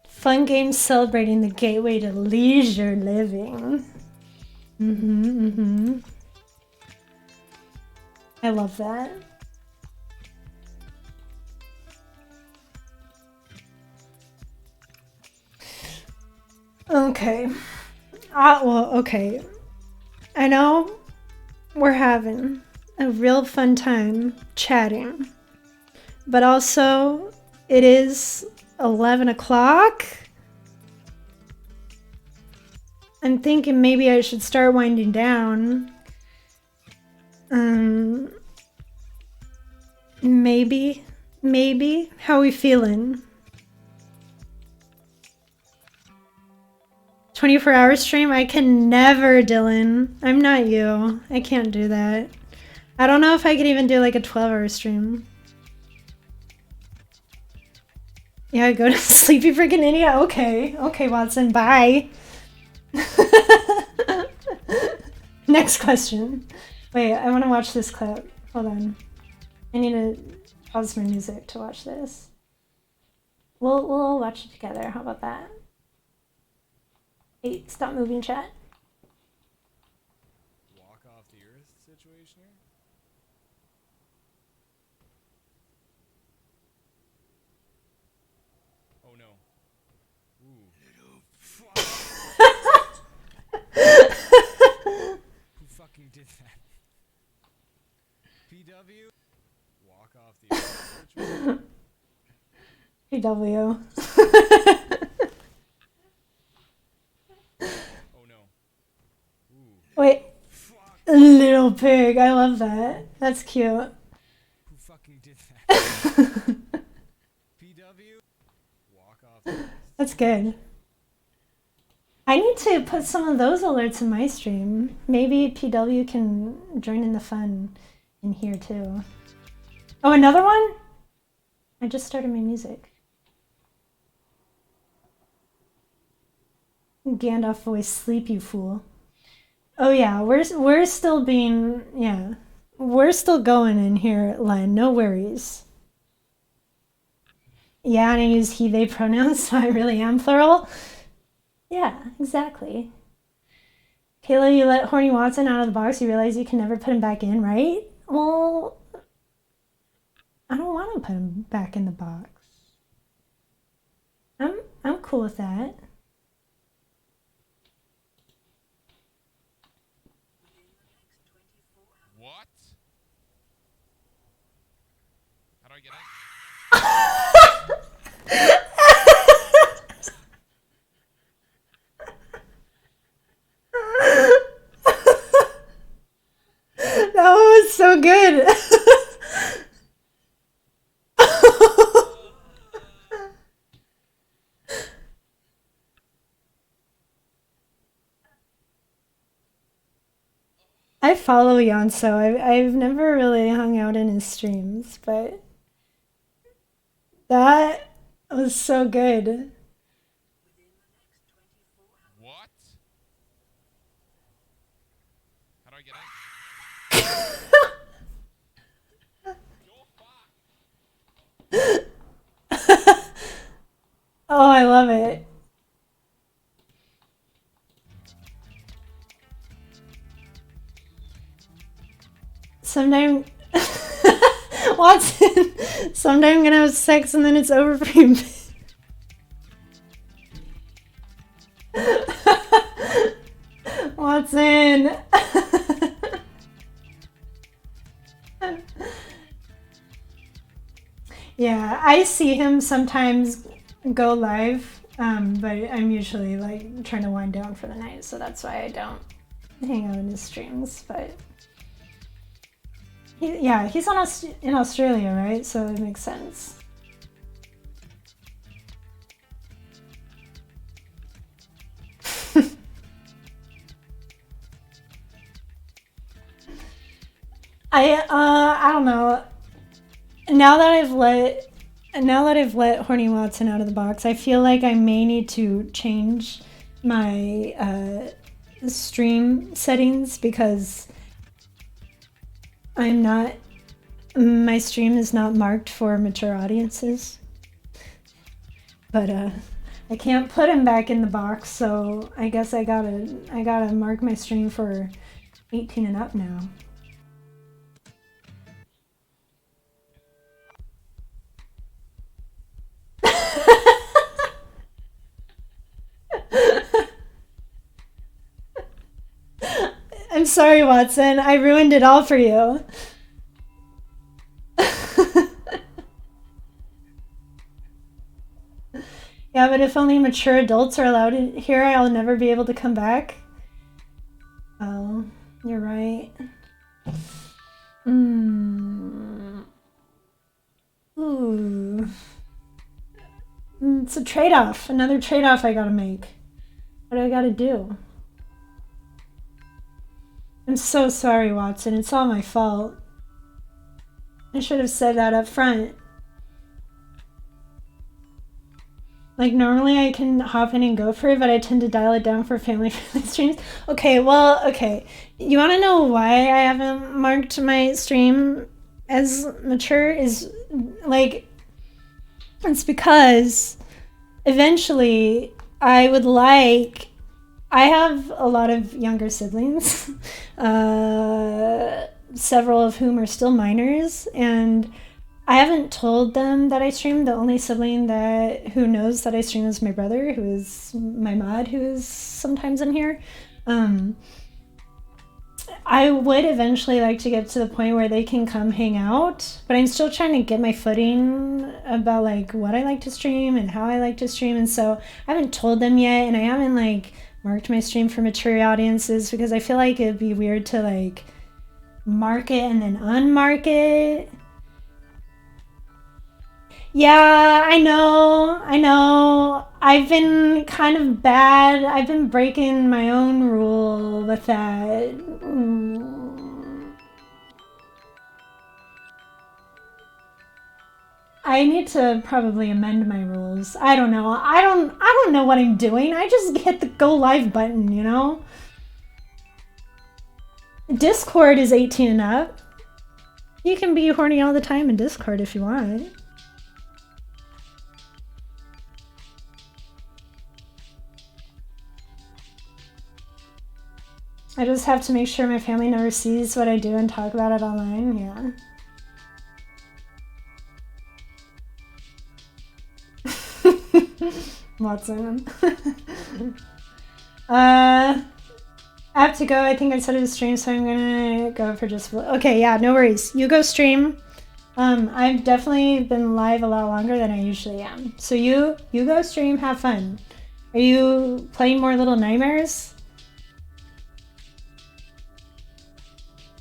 Speaker 1: Fun games celebrating the gateway to leisure living. I love that. Okay. Well, okay. I know we're having a real fun time chatting, but also it is 11 o'clock. I'm thinking maybe I should start winding down. Maybe. How are we feeling? 24-hour stream? I can never, Dylan. I'm not you. I can't do that. I don't know if I could even do like a 12-hour stream. Yeah, go to sleep, you freaking idiot. Okay, Watson, bye. Next question. Wait, I want to watch this clip. Hold on. I need to pause my music to watch this. We'll all watch it together. How about that? Hey, stop moving, chat.
Speaker 2: Walk off the earth situation here? Oh no. Ooh. Who fucking did that? PW? Walk off the earth situation?
Speaker 1: PW.
Speaker 2: Oh no. Ooh.
Speaker 1: Wait. Little pig. I love that. That's cute.
Speaker 2: Who fucking did that? PW? Walk off the earth.
Speaker 1: That's good. I need to put some of those alerts in my stream. Maybe PW can join in the fun in here too. Oh, another one? I just started my music. Gandalf voice, sleep you fool. Oh yeah, we're still being, yeah. We're still going in here, Len, no worries. Yeah, and I use he, they pronouns, so I really am plural. Yeah, exactly. Kayla, you let Horny Watson out of the box, you realize you can never put him back in, right? Well, I don't want to put him back in the box. I'm cool with that.
Speaker 2: What? How do I get in?
Speaker 1: That was so good. I follow Yonso. I've never really hung out in his streams, but that was so good.
Speaker 2: What? How do I get in? You're fucked.
Speaker 1: Oh, I love it. Sometime, Watson. Sometime I'm gonna have sex and then it's over for you. Watson. Yeah, I see him sometimes go live, but I'm usually like trying to wind down for the night, so that's why I don't hang out in his streams. But yeah, he's in Australia, right? So it makes sense. I don't know. Now that I've let Horny Watson out of the box, I feel like I may need to change my stream settings because my stream is not marked for mature audiences. But I can't put him back in the box, so I guess I gotta mark my stream for 18 and up now. I'm sorry, Watson. I ruined it all for you. Yeah, but if only mature adults are allowed here, I'll never be able to come back. Oh, you're right. Ooh. It's a trade-off. Another trade-off I gotta make. What do I gotta do? I'm so sorry, Watson. It's all my fault. I should have said that up front. Like, normally I can hop in and go for it, but I tend to dial it down for family-friendly streams. Okay, well, okay. You want to know why I haven't marked my stream as mature? Is, like, it's because eventually I would like... I have a lot of younger siblings, several of whom are still minors, and I haven't told them that I stream. The only sibling who knows that I stream is my brother, who is my mod, who is sometimes in here. I would eventually like to get to the point where they can come hang out, but I'm still trying to get my footing about like what I like to stream and how I like to stream, and so I haven't told them yet, and I haven't like marked my stream for mature audiences because I feel like it'd be weird to like mark it and then unmark it. Yeah, I know. I've been kind of bad. I've been breaking my own rule with that. I need to probably amend my rules. I don't know. I don't know what I'm doing. I just hit the go live button, you know? Discord is 18 and up. You can be horny all the time in Discord if you want. I just have to make sure my family never sees what I do and talk about it online. Yeah. Watson. I have to go. I think I started a stream, so I'm gonna go for just... Okay, yeah, no worries. You go stream. I've definitely been live a lot longer than I usually am. So you go stream, have fun. Are you playing more Little Nightmares?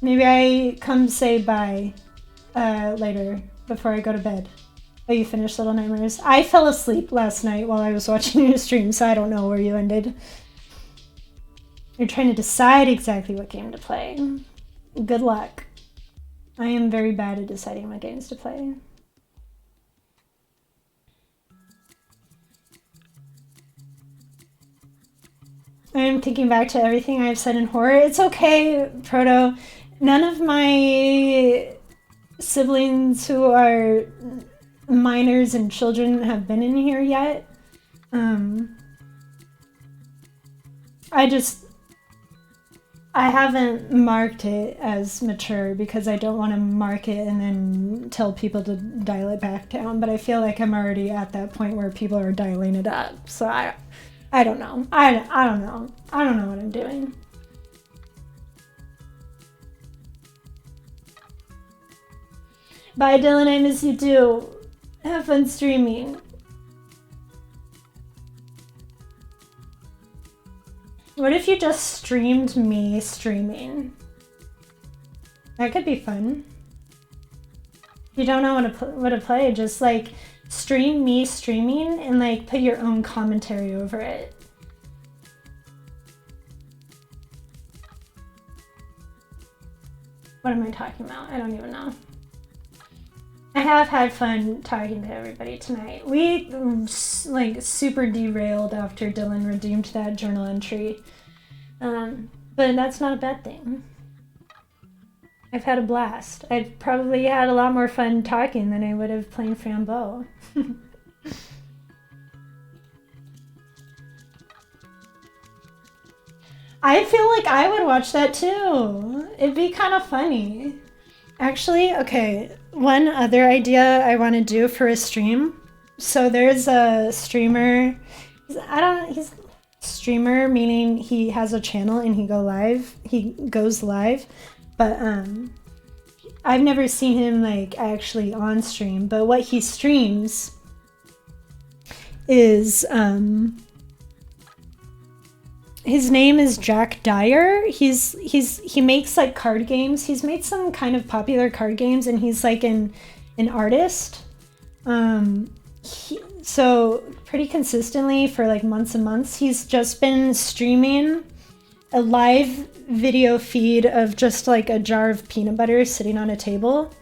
Speaker 1: Maybe I come say bye later before I go to bed. Oh, you finished Little Nightmares? I fell asleep last night while I was watching your stream, so I don't know where you ended. You're trying to decide exactly what game to play. Good luck. I am very bad at deciding what games to play. I'm thinking back to everything I've said in horror. It's okay, Proto. None of my siblings who are minors and children have been in here yet. I haven't marked it as mature because I don't want to mark it and then tell people to dial it back down. But I feel like I'm already at that point where people are dialing it up. So I don't know. I don't know. I don't know what I'm doing. Bye, Dylan. I miss you too. Have fun streaming. What if you just streamed me streaming? That could be fun. If you don't know what to play, just like stream me streaming and like put your own commentary over it. What am I talking about? I don't even know. I have had fun talking to everybody tonight. We like super derailed after Dylan redeemed that journal entry. But that's not a bad thing. I've had a blast. I've probably had a lot more fun talking than I would have playing Frambeau. I feel like I would watch that too. It'd be kind of funny. Actually, okay, one other idea I want to do for a stream. So there's a streamer, he's streamer meaning he has a channel and he goes live, but I've never seen him like actually on stream, but what he streams is his name is Jack Dyer. He makes like card games. He's made some kind of popular card games, and he's like an artist. So pretty consistently for like months and months, he's just been streaming a live video feed of just like a jar of peanut butter sitting on a table.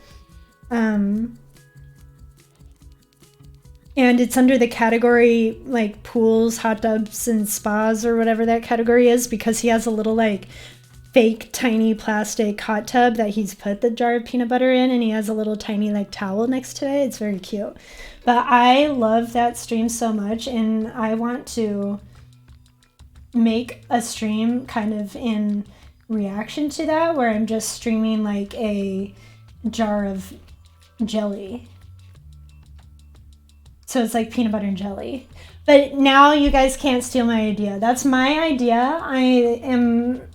Speaker 1: And it's under the category like pools, hot tubs, and spas, or whatever that category is, because he has a little like fake tiny plastic hot tub that he's put the jar of peanut butter in, and he has a little tiny like towel next to it. It's very cute. But I love that stream so much, and I want to make a stream kind of in reaction to that, where I'm just streaming like a jar of jelly. So it's like peanut butter and jelly. But now you guys can't steal my idea. That's my idea. I am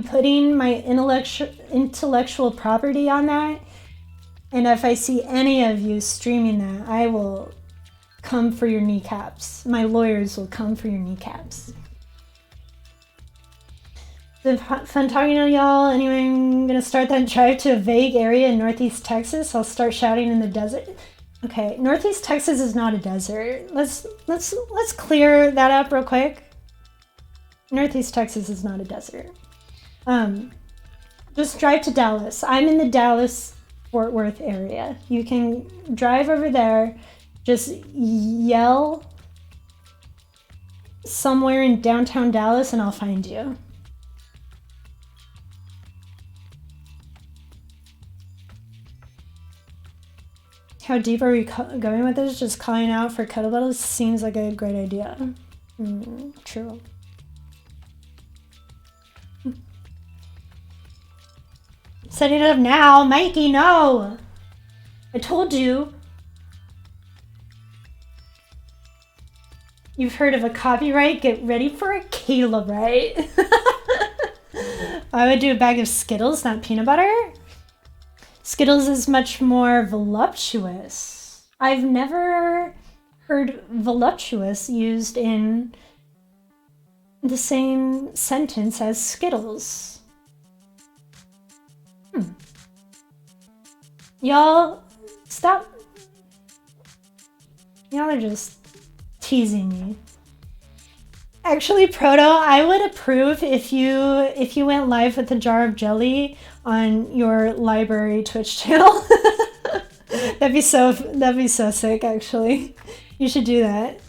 Speaker 1: putting my intellectual property on that. And if I see any of you streaming that, I will come for your kneecaps. My lawyers will come for your kneecaps. It's been fun talking to y'all. Anyway, I'm gonna start that drive to a vague area in Northeast Texas. I'll start shouting in the desert. Okay, Northeast Texas is not a desert. Let's clear that up real quick. Northeast Texas is not a desert. Just drive to Dallas. I'm in the Dallas-Fort Worth area. You can drive over there. Just yell somewhere in downtown Dallas and I'll find you. How deep are we going with this? Just calling out for kettlebells seems like a great idea. True. Set it up now. Mikey, no. I told you. You've heard of a copyright? Get ready for a kilobyte. I would do a bag of Skittles, not peanut butter. Skittles is much more voluptuous. I've never heard voluptuous used in the same sentence as Skittles. Y'all, stop. Y'all are just teasing me. Actually, Proto, I would approve if you went live with a jar of jelly on your library Twitch channel. That'd be so sick, actually. You should do that.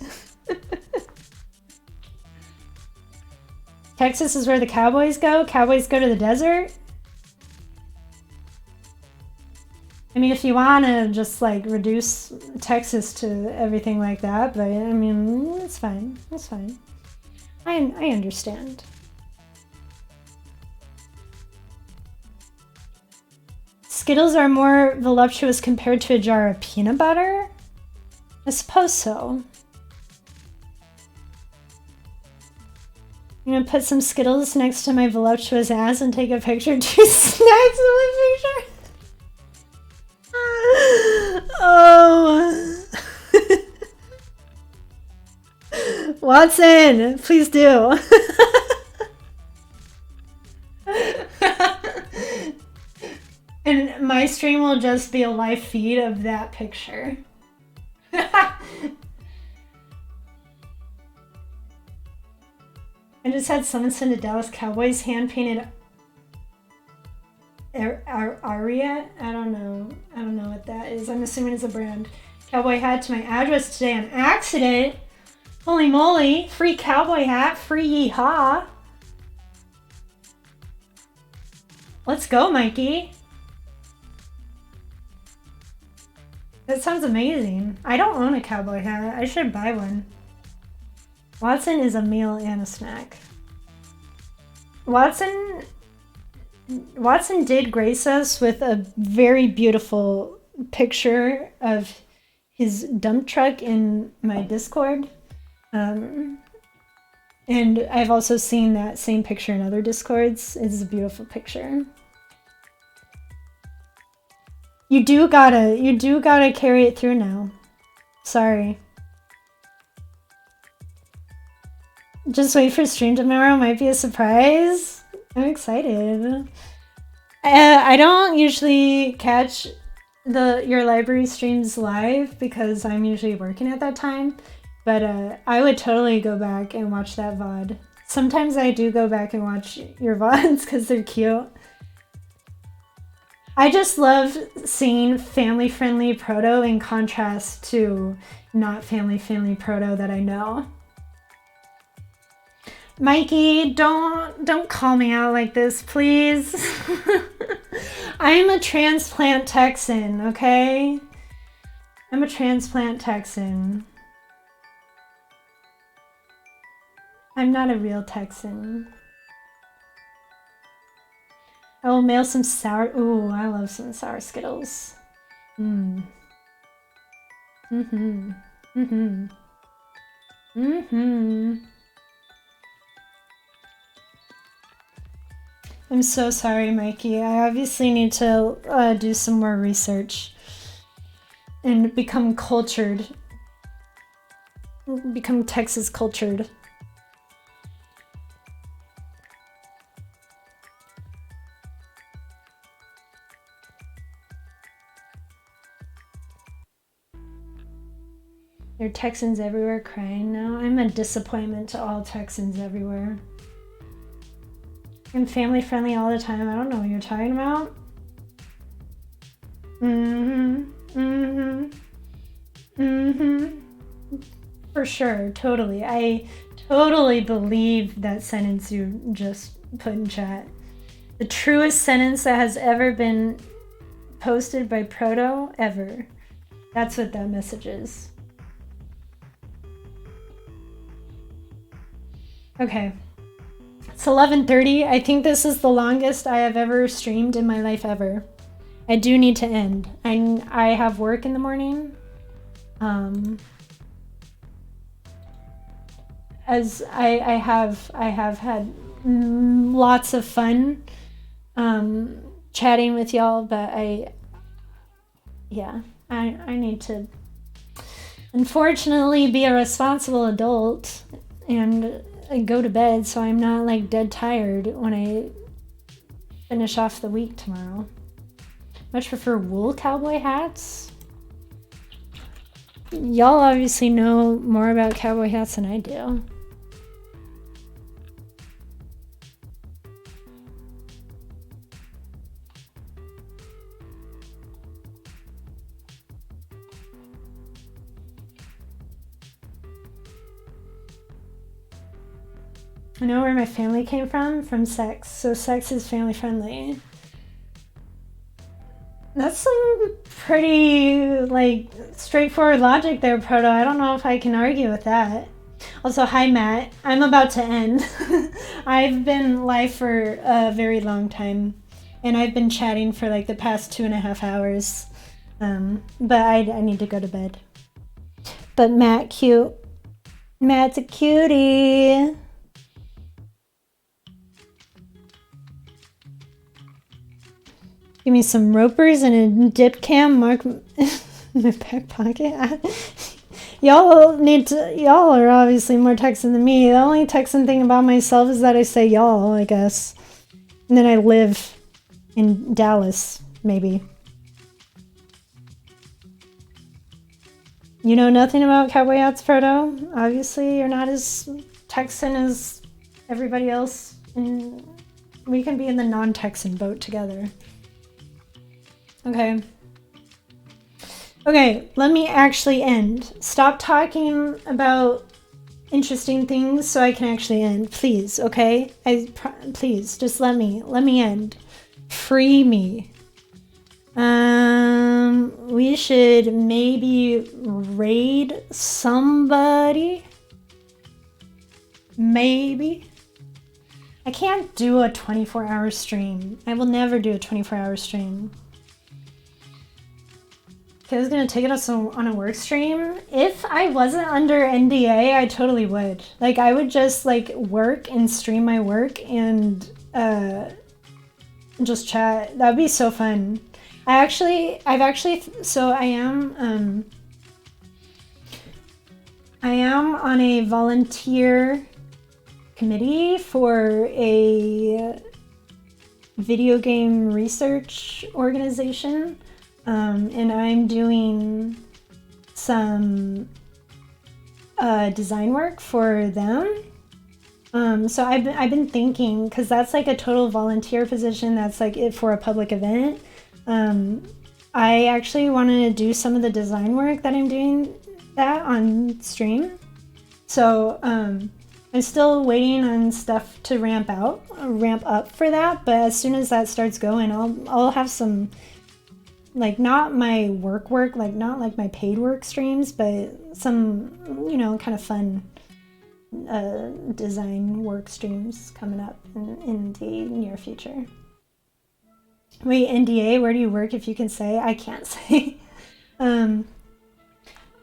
Speaker 1: Texas is where the cowboys go? Cowboys go to the desert? I mean, if you want to just like reduce Texas to everything like that, but I mean, it's fine. It's fine. I understand. Skittles are more voluptuous compared to a jar of peanut butter? I suppose so. I'm gonna put some Skittles next to my voluptuous ass and take a picture. 2 snacks in my picture. Oh. Watson, please do. And my stream will just be a live feed of that picture. I just had someone send a Dallas Cowboys hand-painted Aria. I don't know what that is. I'm assuming it's a brand. Cowboy hat to my address today on accident. Holy moly! Free cowboy hat, free yeehaw. Let's go, Mikey. That sounds amazing. I don't own a cowboy hat. I should buy one. Watson is a meal and a snack. Watson did grace us with a very beautiful picture of his dump truck in my Discord. And I've also seen that same picture in other Discords. It's a beautiful picture. You do gotta carry it through now. Sorry. Just wait for stream tomorrow. Might be a surprise. I'm excited. I don't usually catch your library streams live because I'm usually working at that time. But I would totally go back and watch that VOD. Sometimes I do go back and watch your VODs because they're cute. I just love seeing family-friendly Proto in contrast to not family-friendly Proto that I know. Mikey, don't call me out like this, please. I'm a transplant Texan, okay? I'm a transplant Texan. I'm not a real Texan. I will mail some sour... Ooh, I love some sour Skittles. I'm so sorry, Mikey. I obviously need to do some more research and become cultured. Become Texas cultured. There are Texans everywhere crying now. I'm a disappointment to all Texans everywhere. I'm family friendly all the time. I don't know what you're talking about. For sure, totally. I totally believe that sentence you just put in chat. The truest sentence that has ever been posted by Proto ever. That's what that message is. Okay. It's 11:30. I think this is the longest I have ever streamed in my life ever. I do need to end. I have work in the morning. As I have had lots of fun chatting with y'all, but I need to unfortunately be a responsible adult and go to bed so I'm not like dead tired when I finish off the week tomorrow. Much prefer wool cowboy hats. Y'all obviously know more about cowboy hats than I do. I know where my family came from sex. So sex is family friendly. That's some pretty like straightforward logic there, Proto. I don't know if I can argue with that. Also, hi Matt. I'm about to end. I've been live for a very long time, and I've been chatting for like the past 2.5 hours. But I need to go to bed. But Matt, cute. Matt's a cutie. Give me some ropers and a dip cam, mark in my back pocket. Y'all are obviously more Texan than me. The only Texan thing about myself is that I say y'all, I guess. And then I live in Dallas, maybe. You know nothing about cowboy hats, Proto? Obviously, you're not as Texan as everybody else. And we can be in the non-Texan boat together. Okay, let me actually end. Stop talking about interesting things so I can actually end, please, okay? Please, just let me end. Free me. We should maybe raid somebody. Maybe. I can't do a 24-hour stream. I will never do a 24-hour stream. I was gonna take it on a work stream. If I wasn't under NDA, I totally would. Like, I would just like work and stream my work and just chat. That'd be so fun. I am on a volunteer committee for a video game research organization. And I'm doing some design work for them. So I've been thinking, because that's like a total volunteer position, that's like it for a public event. I actually want to do some of the design work that I'm doing that on stream. So I'm still waiting on stuff to ramp up for that. But as soon as that starts going, I'll have some, like, not my work, like not like my paid work streams, but some, you know, kind of fun design work streams coming up in the near future. Wait, NDA, where do you work, if you can say? I can't say. All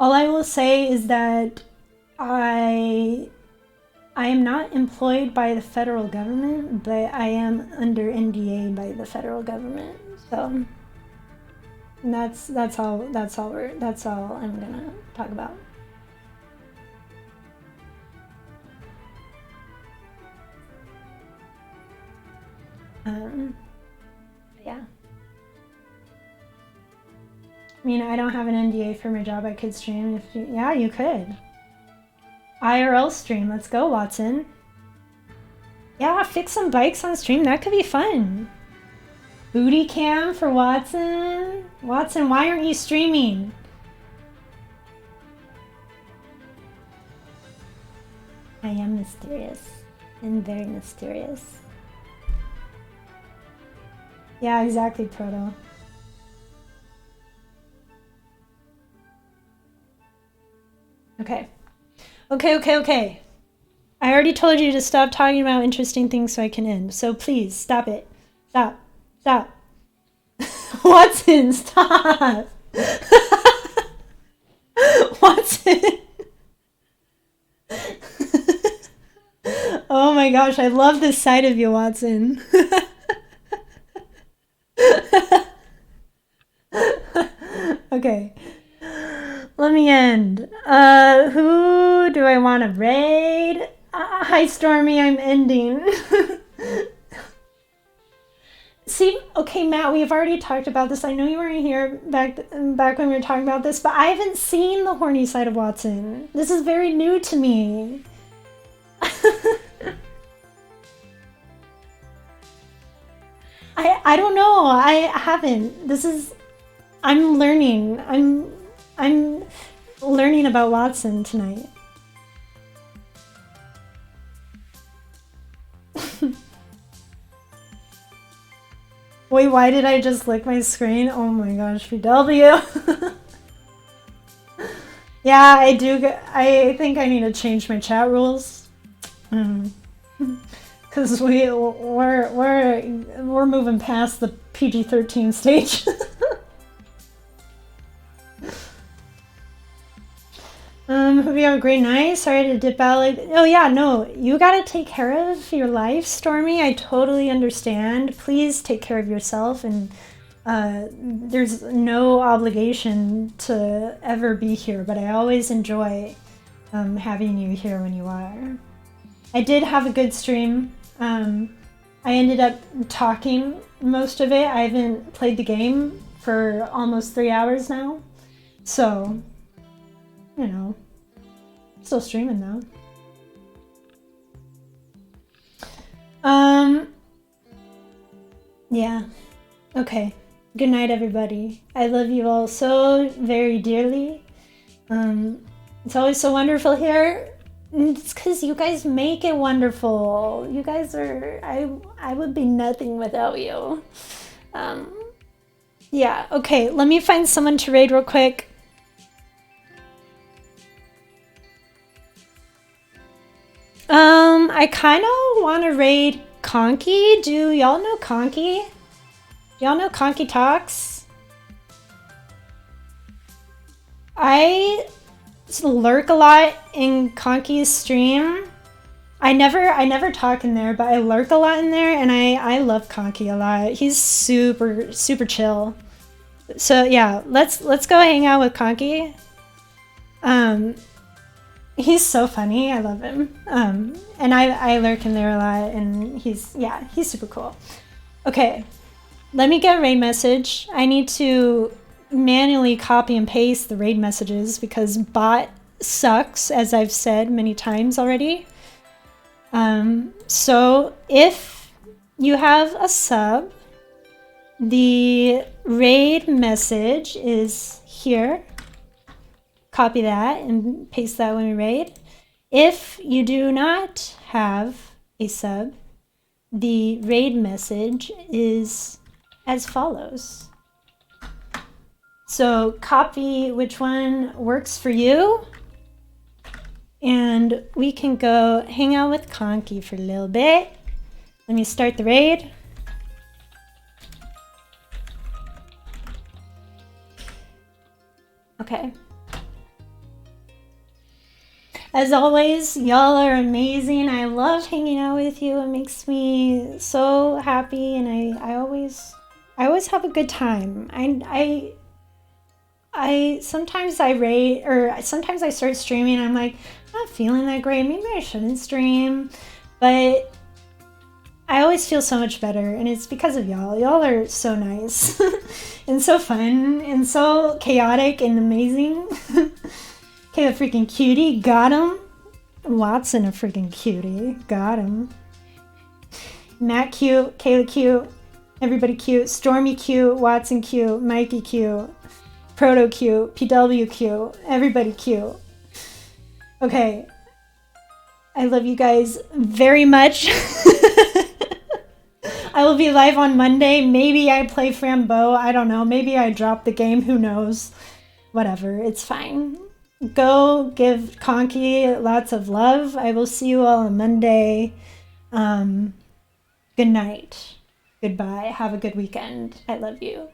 Speaker 1: I will say is that I am not employed by the federal government, but I am under NDA by the federal government. So that's all I'm gonna talk about. Yeah. I mean, I don't have an NDA for my job. I could stream yeah, you could. IRL stream. Let's go, Watson. Yeah, fix some bikes on stream. That could be fun. Booty cam for Watson. Watson, why aren't you streaming? I am mysterious and very mysterious. Yeah, exactly, Proto. Okay. I I already told you to stop talking about interesting things so I can end. So please, stop it. Stop. Stop. Watson, stop. Watson. Oh my gosh, I love this side of you, Watson. Okay. Let me end. Who do I want to raid? Hi, Stormy, I'm ending. See, okay, Matt, we've already talked about this. I know you weren't here back when we were talking about this, but I haven't seen the horny side of Watson. This is very new to me. I don't know. I haven't. I'm learning. I'm learning about Watson tonight. Wait, why did I just lick my screen? Oh my gosh, VW. Yeah, I do. I think I need to change my chat rules. Because we're moving past the PG-13 stage. Hope you have a great night. Sorry to dip out. Oh yeah, no, you gotta take care of your life, Stormy. I totally understand. Please take care of yourself, and there's no obligation to ever be here, but I always enjoy having you here when you are. I did have a good stream. I ended up talking most of it. I haven't played the game for almost 3 hours now, so you know, still streaming though. Yeah. Okay. Good night, everybody. I love you all so very dearly. It's always so wonderful here. It's because you guys make it wonderful. You guys are... I would be nothing without you. Yeah, okay. Let me find someone to raid real quick. I kind of want to raid Conky. Do y'all know Conky? Do y'all know Conky Talks? I lurk a lot in Conky's stream. I never talk in there, but I lurk a lot in there, and I love Conky a lot. He's super chill. So yeah, let's go hang out with Conky. He's so funny. I love him. And I lurk in there a lot, and he's super cool. Okay, let me get a raid message. I need to manually copy and paste the raid messages because bot sucks, as I've said many times already. So if you have a sub, the raid message is here. Copy that and paste that when we raid. If you do not have a sub, the raid message is as follows. So copy which one works for you, and we can go hang out with Conky for a little bit. Let me start the raid. Okay. As always, y'all are amazing. I love hanging out with you. It makes me so happy, and I always have a good time. I sometimes I rate, or sometimes I start streaming and I'm like, I'm not feeling that great. Maybe I shouldn't stream, but I always feel so much better, and it's because of y'all. Y'all are so nice and so fun and so chaotic and amazing. Okay, a freaking cutie. Got him. Watson, a freaking cutie. Got him. Matt cute. Kayla cute. Everybody cute. Stormy cute. Watson cute. Mikey cute. Proto cute. PW cute. Everybody cute. Okay. I love you guys very much. I will be live on Monday. Maybe I play Frambeau. I don't know. Maybe I drop the game. Who knows? Whatever. It's fine. Go give Conky lots of love. I will see you all on Monday. Good night. Goodbye. Have a good weekend. I love you.